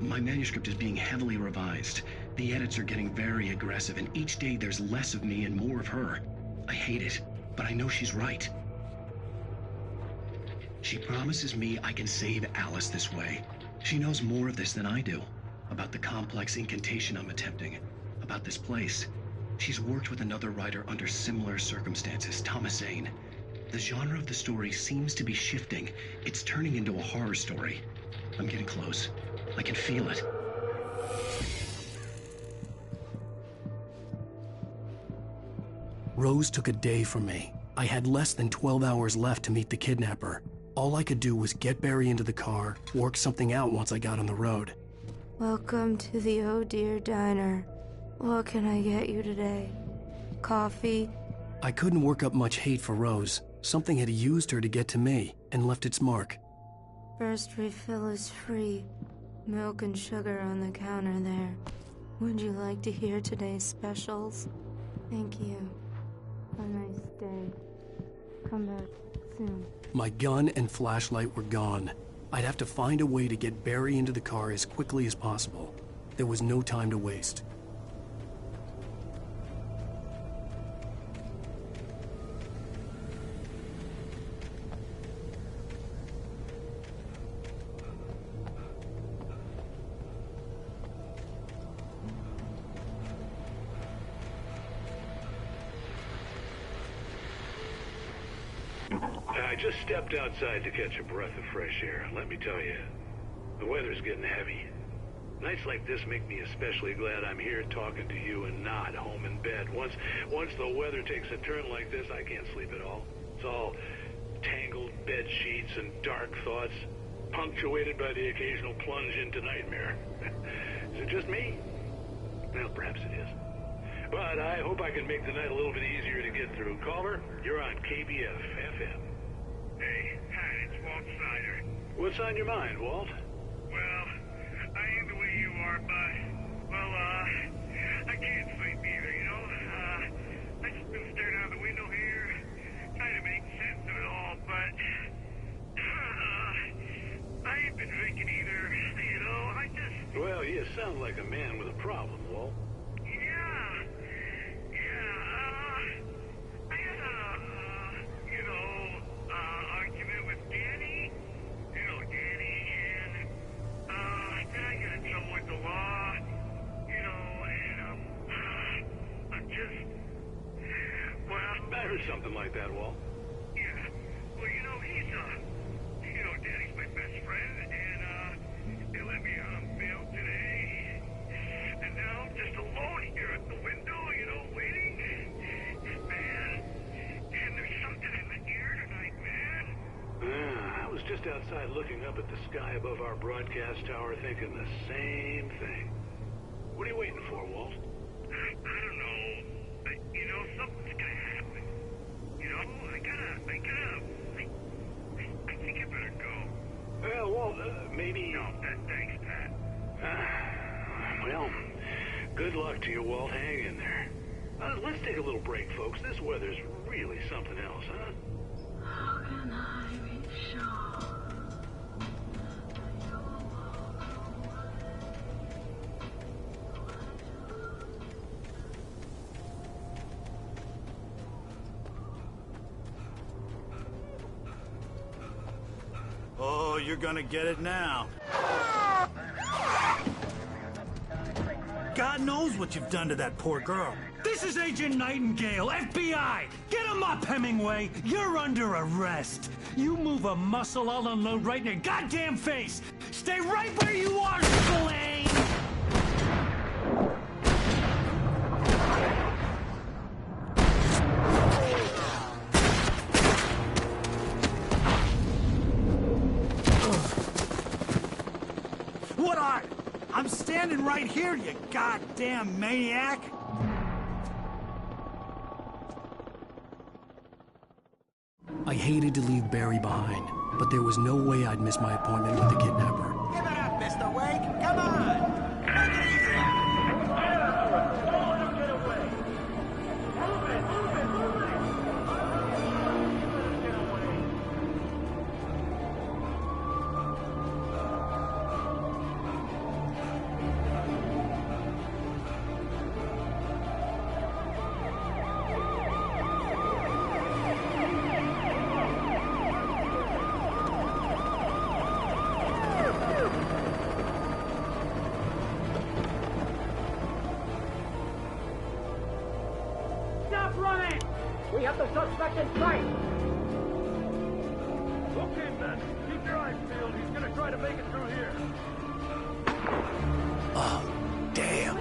My manuscript is being heavily revised. The edits are getting very aggressive, and each day there's less of me and more of her. I hate it, but I know she's right. She promises me I can save Alice this way. She knows more of this than I do. About the complex incantation I'm attempting. About this place. She's worked with another writer under similar circumstances, Thomas Zane. The genre of the story seems to be shifting. It's turning into a horror story. I'm getting close. I can feel it. Rose took a day from me. I had less than 12 hours left to meet the kidnapper. All I could do was get Barry into the car, work something out once I got on the road. Welcome to the Oh Dear Diner. What can I get you today? Coffee? I couldn't work up much hate for Rose. Something had used her to get to me, and left its mark. First refill is free. Milk and sugar on the counter there. Would you like to hear today's specials? Thank you. Have a nice day. Come back soon. My gun and flashlight were gone. I'd have to find a way to get Barry into the car as quickly as possible. There was no time to waste. I just stepped outside to catch a breath of fresh air. Let me tell you, the weather's getting heavy. Nights like this make me especially glad I'm here talking to you and not home in bed. Once the weather takes a turn like this, I can't sleep at all. It's all tangled bed sheets and dark thoughts, punctuated by the occasional plunge into nightmare. Is it just me? Well, perhaps it is. But I hope I can make the night a little bit easier to get through. Caller, you're on KBF FM. Hey, hi, it's Walt Snyder. What's on your mind, Walt? Well, I ain't the way you are, but, well, I can't sleep either, you know? I just been staring out the window here, trying to make sense of it all, but, I ain't been drinking either, you know? I just Well, you sound like a man with a problem, Walt. I had a, argument with Danny. Danny, and, then I got in trouble with the law, and, I'm just, well... I heard something like that, Walt. Yeah. Well, he's, Danny's my best friend, and, they let me on bail today. And now I'm just alone here at the window, waiting. Man, and there's something in the air tonight, man. I was just outside looking up at the sky above our broadcast tower thinking the same thing. What are you waiting for, Walt? I don't know. Something's gonna happen. I think I better go. Well, Walt, maybe... No, thanks, Pat. Well, good luck to you, Walt. Hang in there. Let's take a little break, folks. This weather's really something else, huh? How can I be sure? Oh, you're gonna get it now. God knows what you've done to that poor girl. This is Agent Nightingale, FBI! Get him up, Hemingway! You're under arrest! You move a muscle, I'll unload right in your goddamn face! Stay right where you are, Spillane! What are you? I'm standing right here, you goddamn maniac! I hated to leave Barry behind, but there was no way I'd miss my appointment with the kidnapper. Give it up, Mr. Wake! Come on! Take it easy! Stop running! We have the suspect in sight! Okay, men. Keep your eyes peeled. He's gonna try to make it through here. Oh, damn.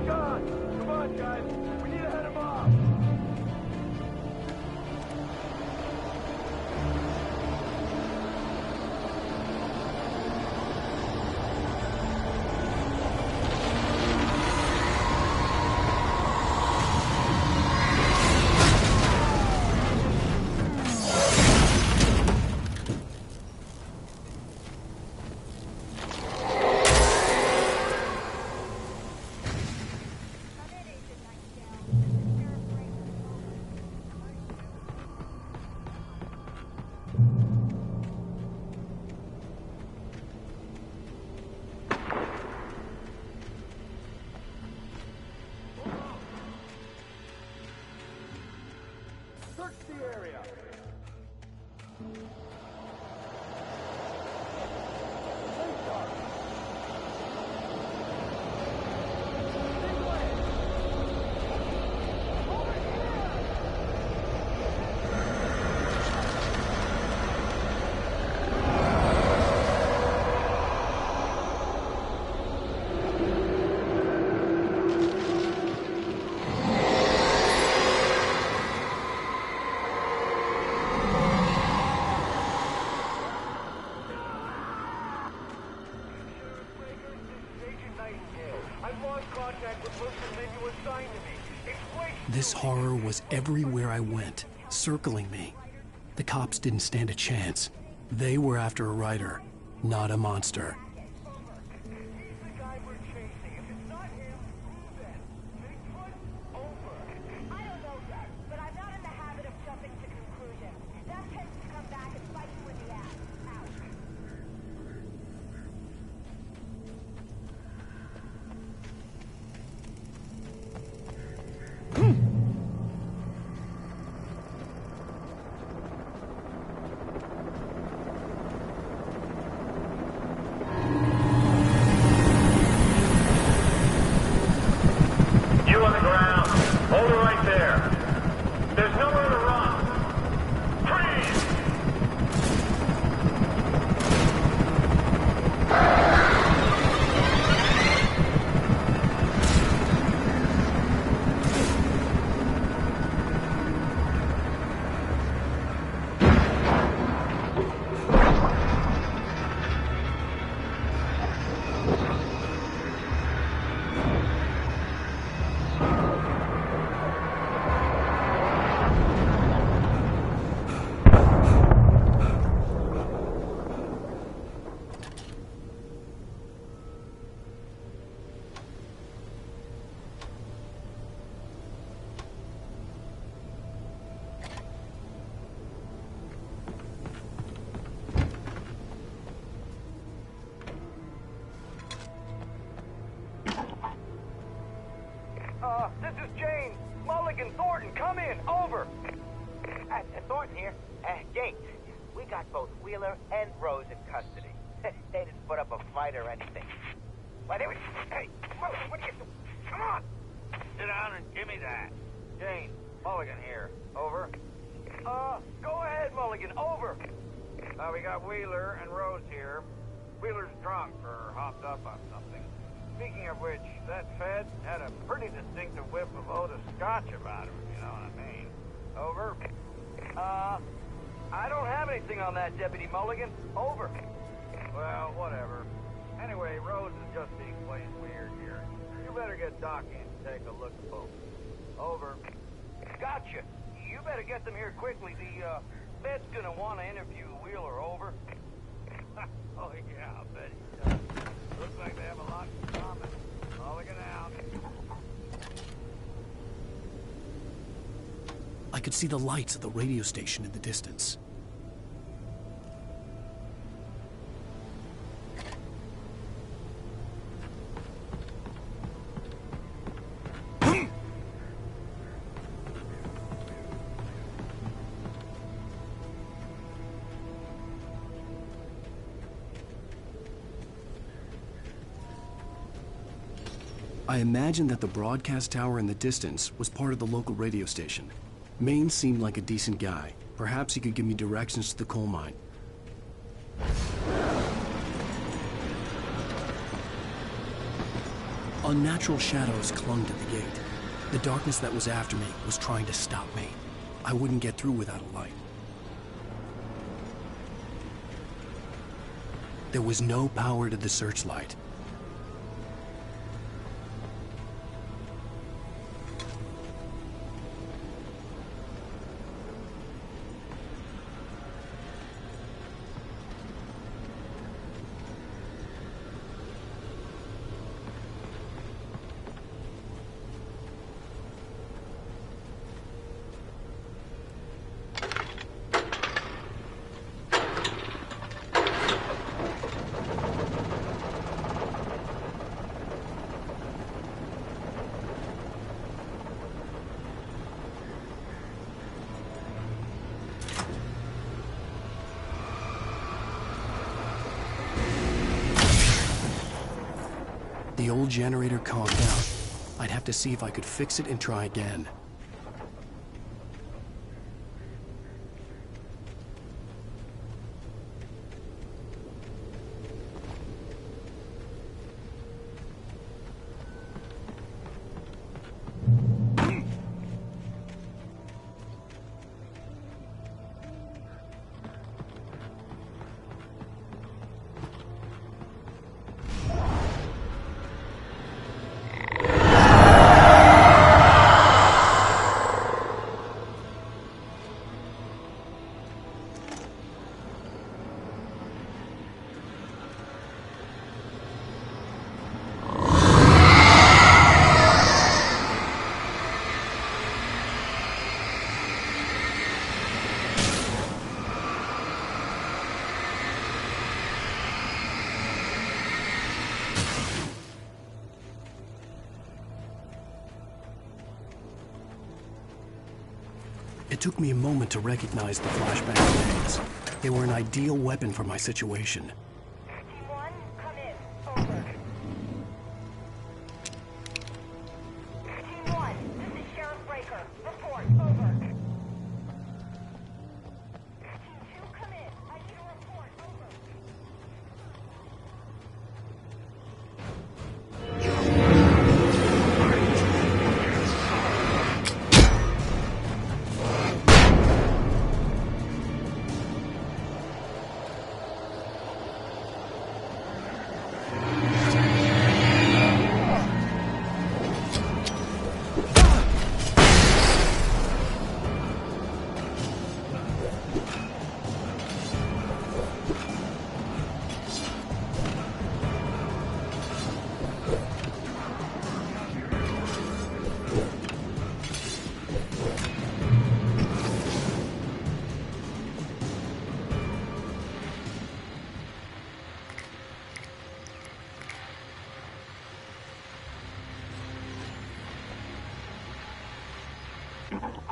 Come on, guys. We need to head him off. Search the area. This horror was everywhere I went, circling me. The cops didn't stand a chance. They were after a writer, not a monster. This is Jane. Mulligan, Thornton, come in. Over. Thornton here. Jane, we got both Wheeler and Rose in custody. They didn't put up a fight or anything. Why, they were... Hey, Mulligan, what are you doing? Come on! Sit down and give me that. Jane, Mulligan here. Over. Go ahead, Mulligan. Over. We got Wheeler and Rose here. Wheeler's drunk or hopped up on something. Speaking of which, that Fed had a pretty distinctive whiff of Otis Scotch about him, if you know what I mean. Over. I don't have anything on that, Deputy Mulligan. Over. Well, whatever. Anyway, Rose is just being plain weird here. You better get Doc in and take a look at both. Over. Gotcha. You better get them here quickly. The Fed's gonna want to interview Wheeler. Over. Oh, yeah, I'll bet he does. Looks like they have a lot in common. Mulligan out. I could see the lights of the radio station in the distance. I imagined that the broadcast tower in the distance was part of the local radio station. Maine seemed like a decent guy. Perhaps he could give me directions to the coal mine. Unnatural shadows clung to the gate. The darkness that was after me was trying to stop me. I wouldn't get through without a light. There was no power to the searchlight. The old generator calmed down. I'd have to see if I could fix it and try again. It took me a moment to recognize the flashbang grenades. They were an ideal weapon for my situation. Team 1, come in. Over. Team 1, this is Sheriff Breaker. Report. Over. Team 2, come in. I need a report. Over.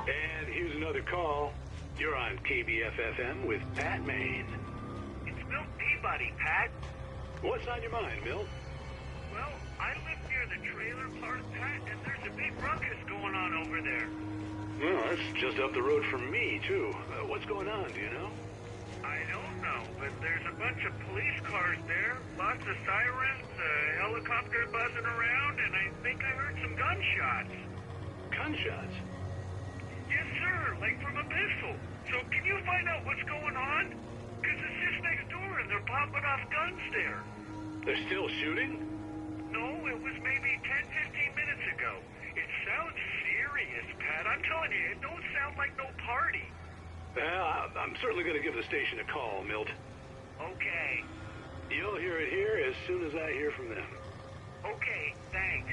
And here's another call. You're on KBFFM with Pat Maine. It's Milt Peabody, Pat. What's on your mind, Milt? Well, I live near the trailer park, Pat, and there's a big ruckus going on over there. Well, that's just up the road from me, too. What's going on, do you know? I don't know, but there's a bunch of police cars there, lots of sirens, a helicopter buzzing around, and I think I heard some gunshots. Gunshots? Yes, sir, like from a pistol. So can you find out what's going on? Because it's just next door and they're popping off guns there. They're still shooting? No, it was maybe 10, 15 minutes ago. It sounds serious, Pat. I'm telling you, it don't sound like no party. Well, I'm certainly going to give the station a call, Milt. Okay. You'll hear it here as soon as I hear from them. Okay, thanks.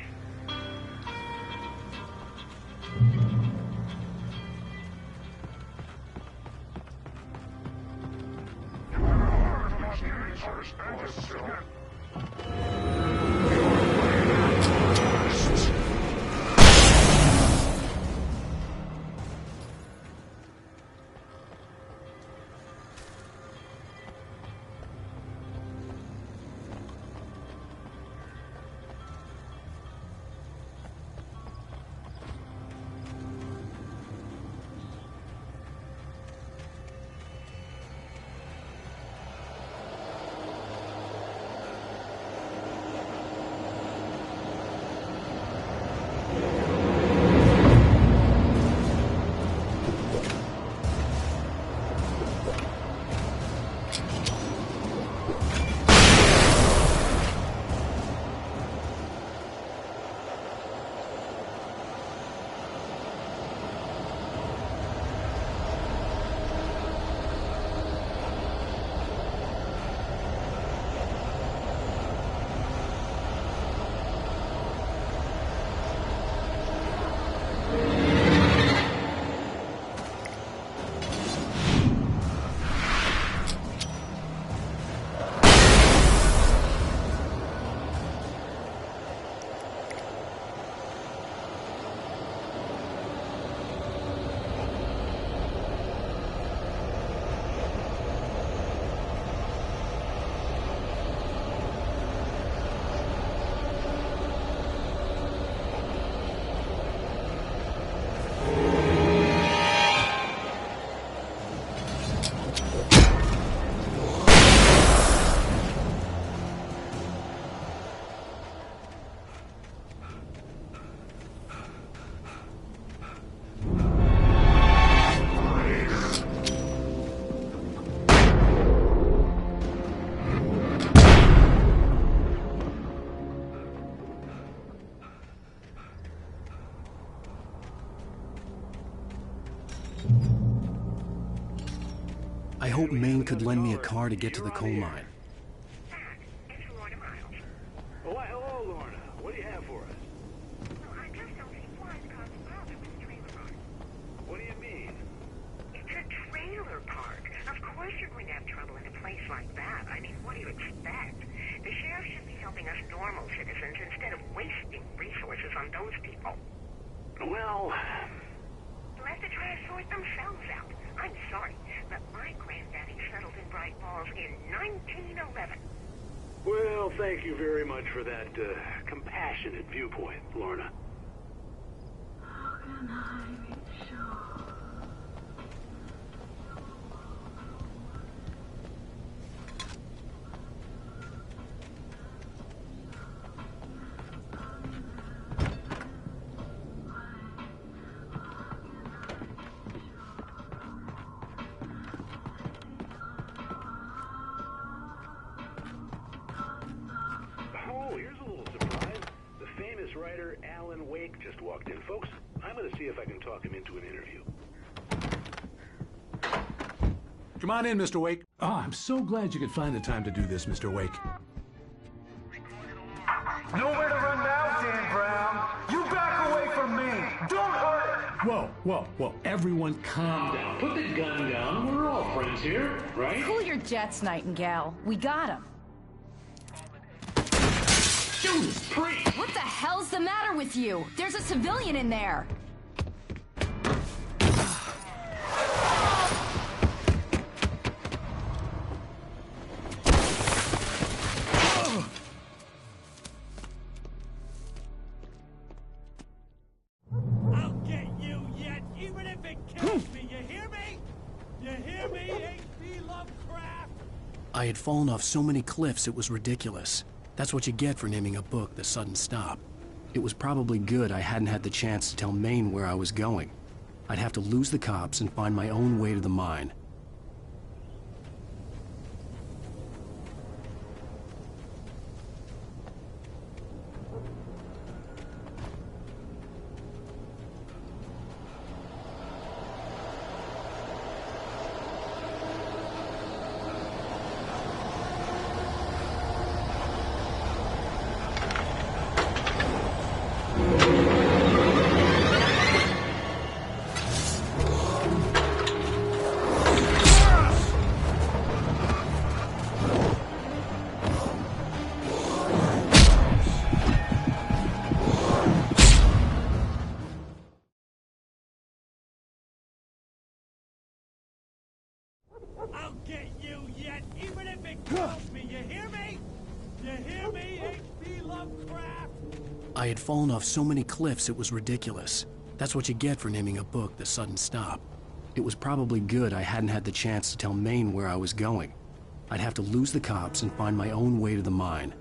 I hope Maine could lend me a car to get to the coal mine. Oh, why, hello, Lorna. What do you have for us? I just don't see why it's causing problems in the trailer park. What do you mean? It's a trailer park. Of course you're going to have trouble in a place like that. I mean, what do you expect? The sheriff should be helping us normal citizens instead of wasting resources on those people. Well... have to try to sort themselves out. I'm sorry, but my granddaddy settled in Bright Falls in 1911. Well, thank you very much for that compassionate viewpoint, Lorna. How can I be sure? Oh, here's a little surprise. The famous writer 앨런웨이크 just walked in. Folks, I'm going to see if I can talk him into an interview. Come on in, Mr. Wake. Oh, I'm so glad you could find the time to do this, Mr. Wake. Nowhere to run now, Dan Brown. You back away from me. Don't hurt it. Whoa. Everyone calm down. Put the gun down. We're all friends here, right? Cool your jets, Nightingale. We got him. Judas Priest! What the hell's the matter with you? There's a civilian in there. I'll get you yet, even if it kills me. You hear me? You hear me, H.P. Lovecraft? I had fallen off so many cliffs it was ridiculous. That's what you get for naming a book The Sudden Stop. It was probably good I hadn't had the chance to tell Maine where I was going. I'd have to lose the cops and find my own way to the mine. I'll get you yet, even if it kills me. You hear me? You hear me, H.P. Lovecraft? I had fallen off so many cliffs it was ridiculous. That's what you get for naming a book The Sudden Stop. It was probably good I hadn't had the chance to tell Maine where I was going. I'd have to lose the cops and find my own way to the mine.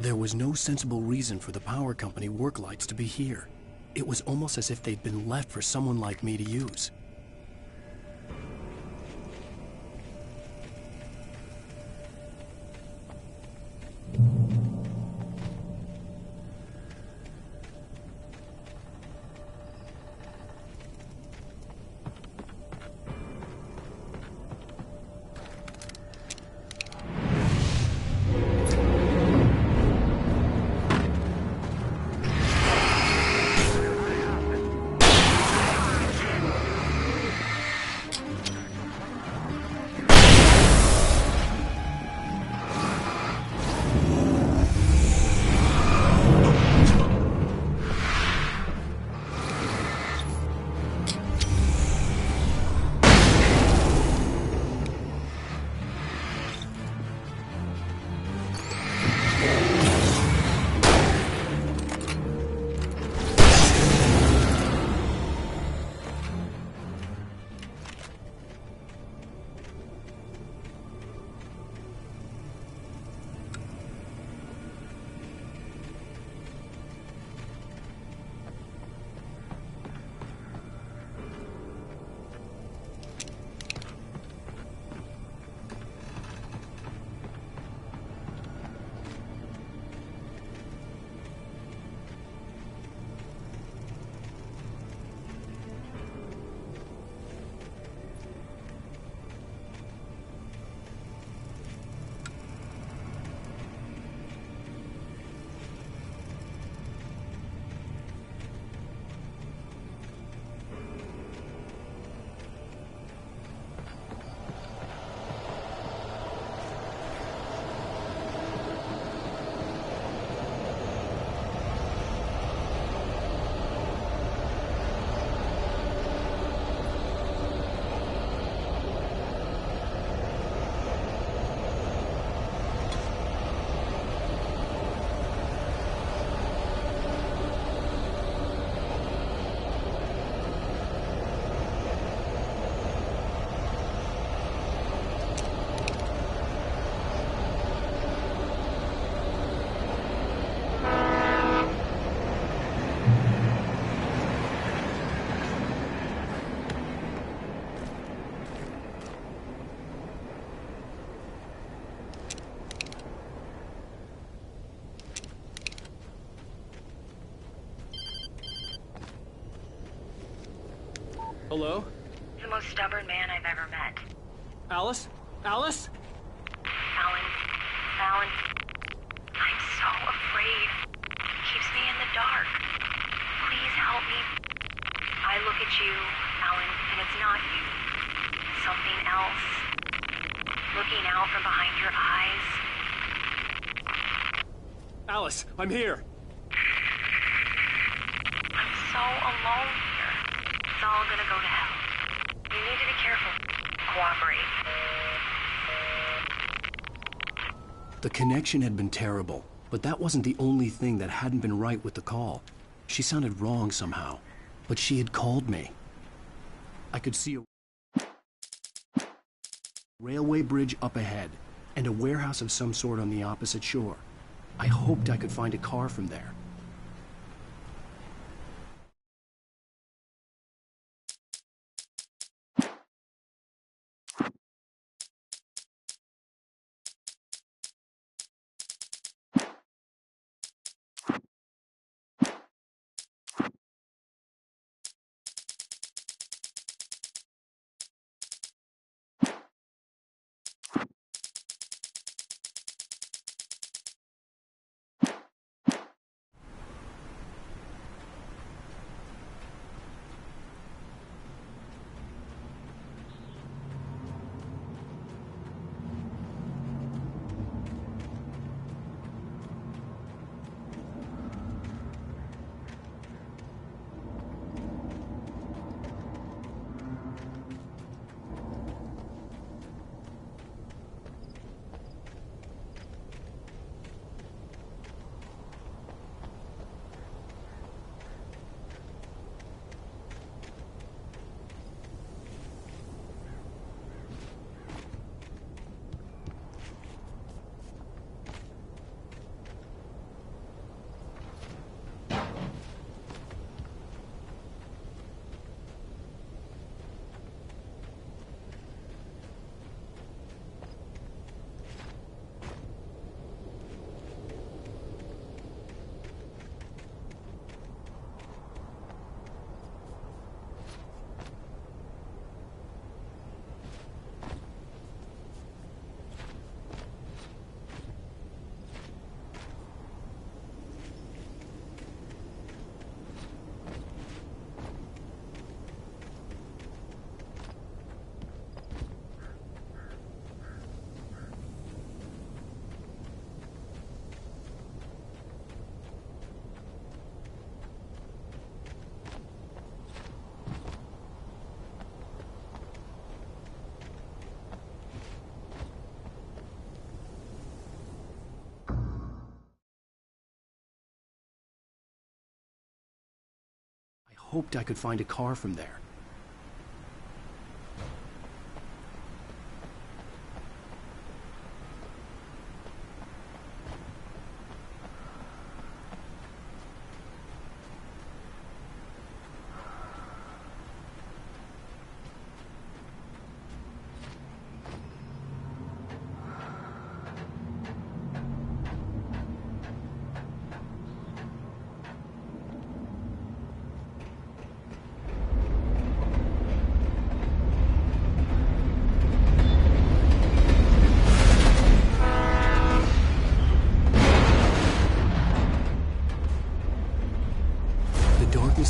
There was no sensible reason for the power company work lights to be here. It was almost as if they'd been left for someone like me to use. Hello? The most stubborn man I've ever met. Alice? Alice? Alan, I'm so afraid. He keeps me in the dark. Please help me. I look at you, Alan, and it's not you. Something else. Looking out from behind your eyes. Alice, I'm here. I'm so alone here. It's all gonna go to hell. You need to be careful. Cooperate. The connection had been terrible, but that wasn't the only thing that hadn't been right with the call. She sounded wrong somehow, but she had called me. I could see a railway bridge up ahead, and a warehouse of some sort on the opposite shore. I hoped I could find a car from there. hoped I could find a car from there.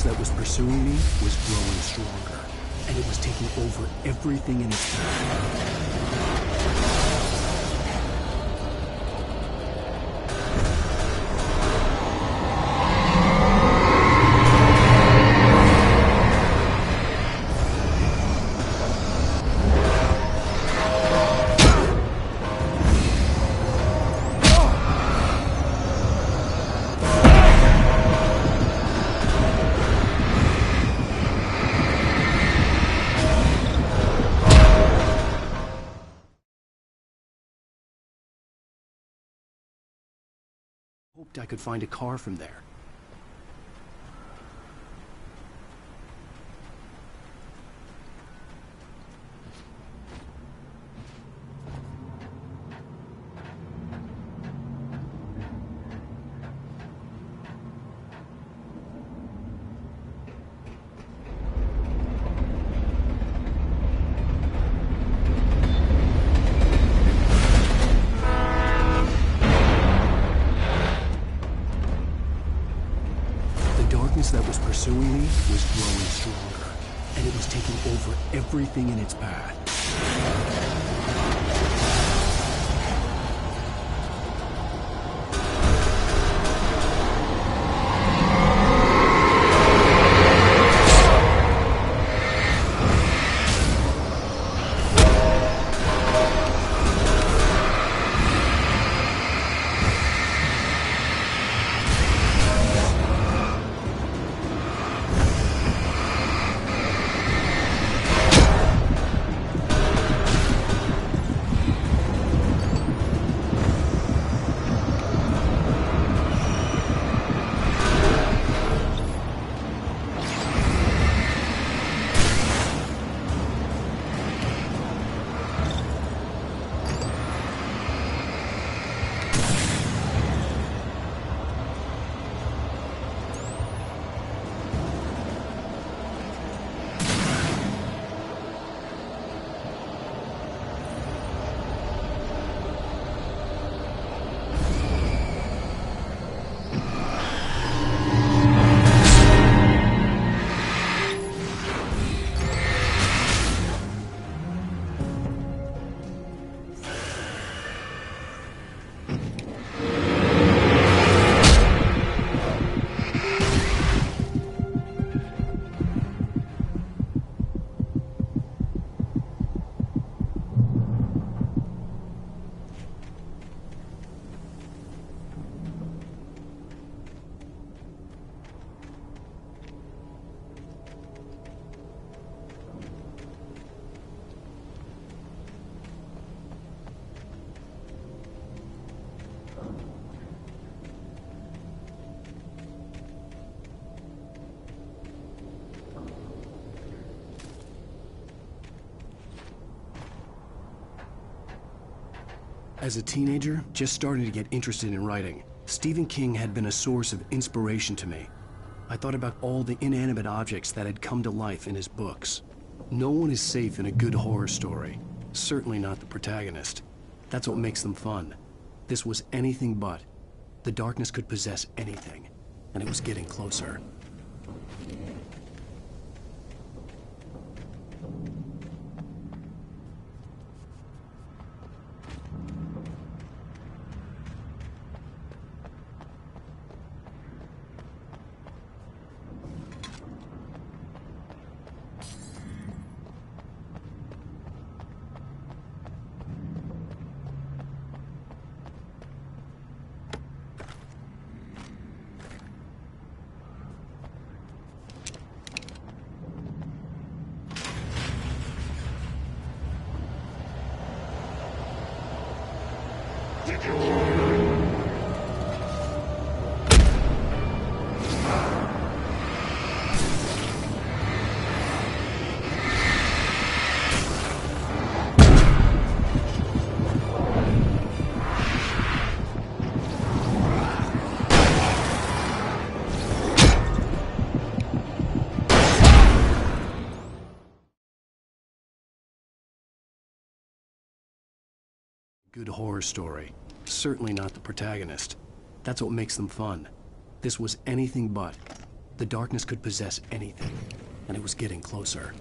That was pursuing me was growing stronger, and it was taking over everything in its path. Hoped I could find a car from there. That was pursuing me was growing stronger, and it was taking over everything in its path. As a teenager, just starting to get interested in writing, Stephen King had been a source of inspiration to me. I thought about all the inanimate objects that had come to life in his books. No one is safe in a good horror story. Certainly not the protagonist. That's what makes them fun. This was anything but. The darkness could possess anything, and it was getting closer. Good horror story. Certainly not the protagonist. That's what makes them fun. This was anything but. The darkness could possess anything, and it was getting closer.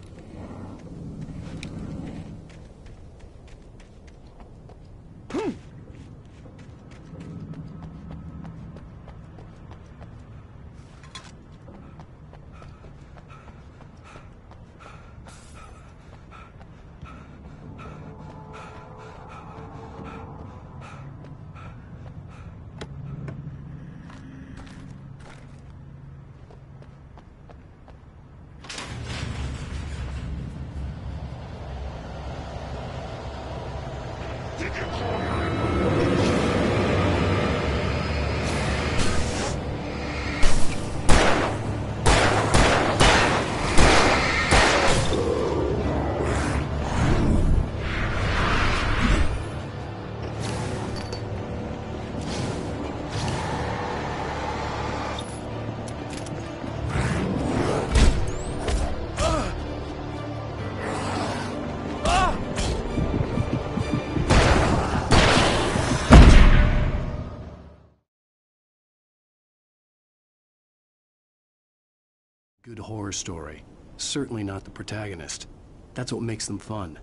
Good horror story. Certainly not the protagonist. That's what makes them fun.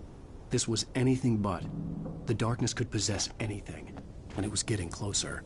This was anything but. The darkness could possess anything, and it was getting closer.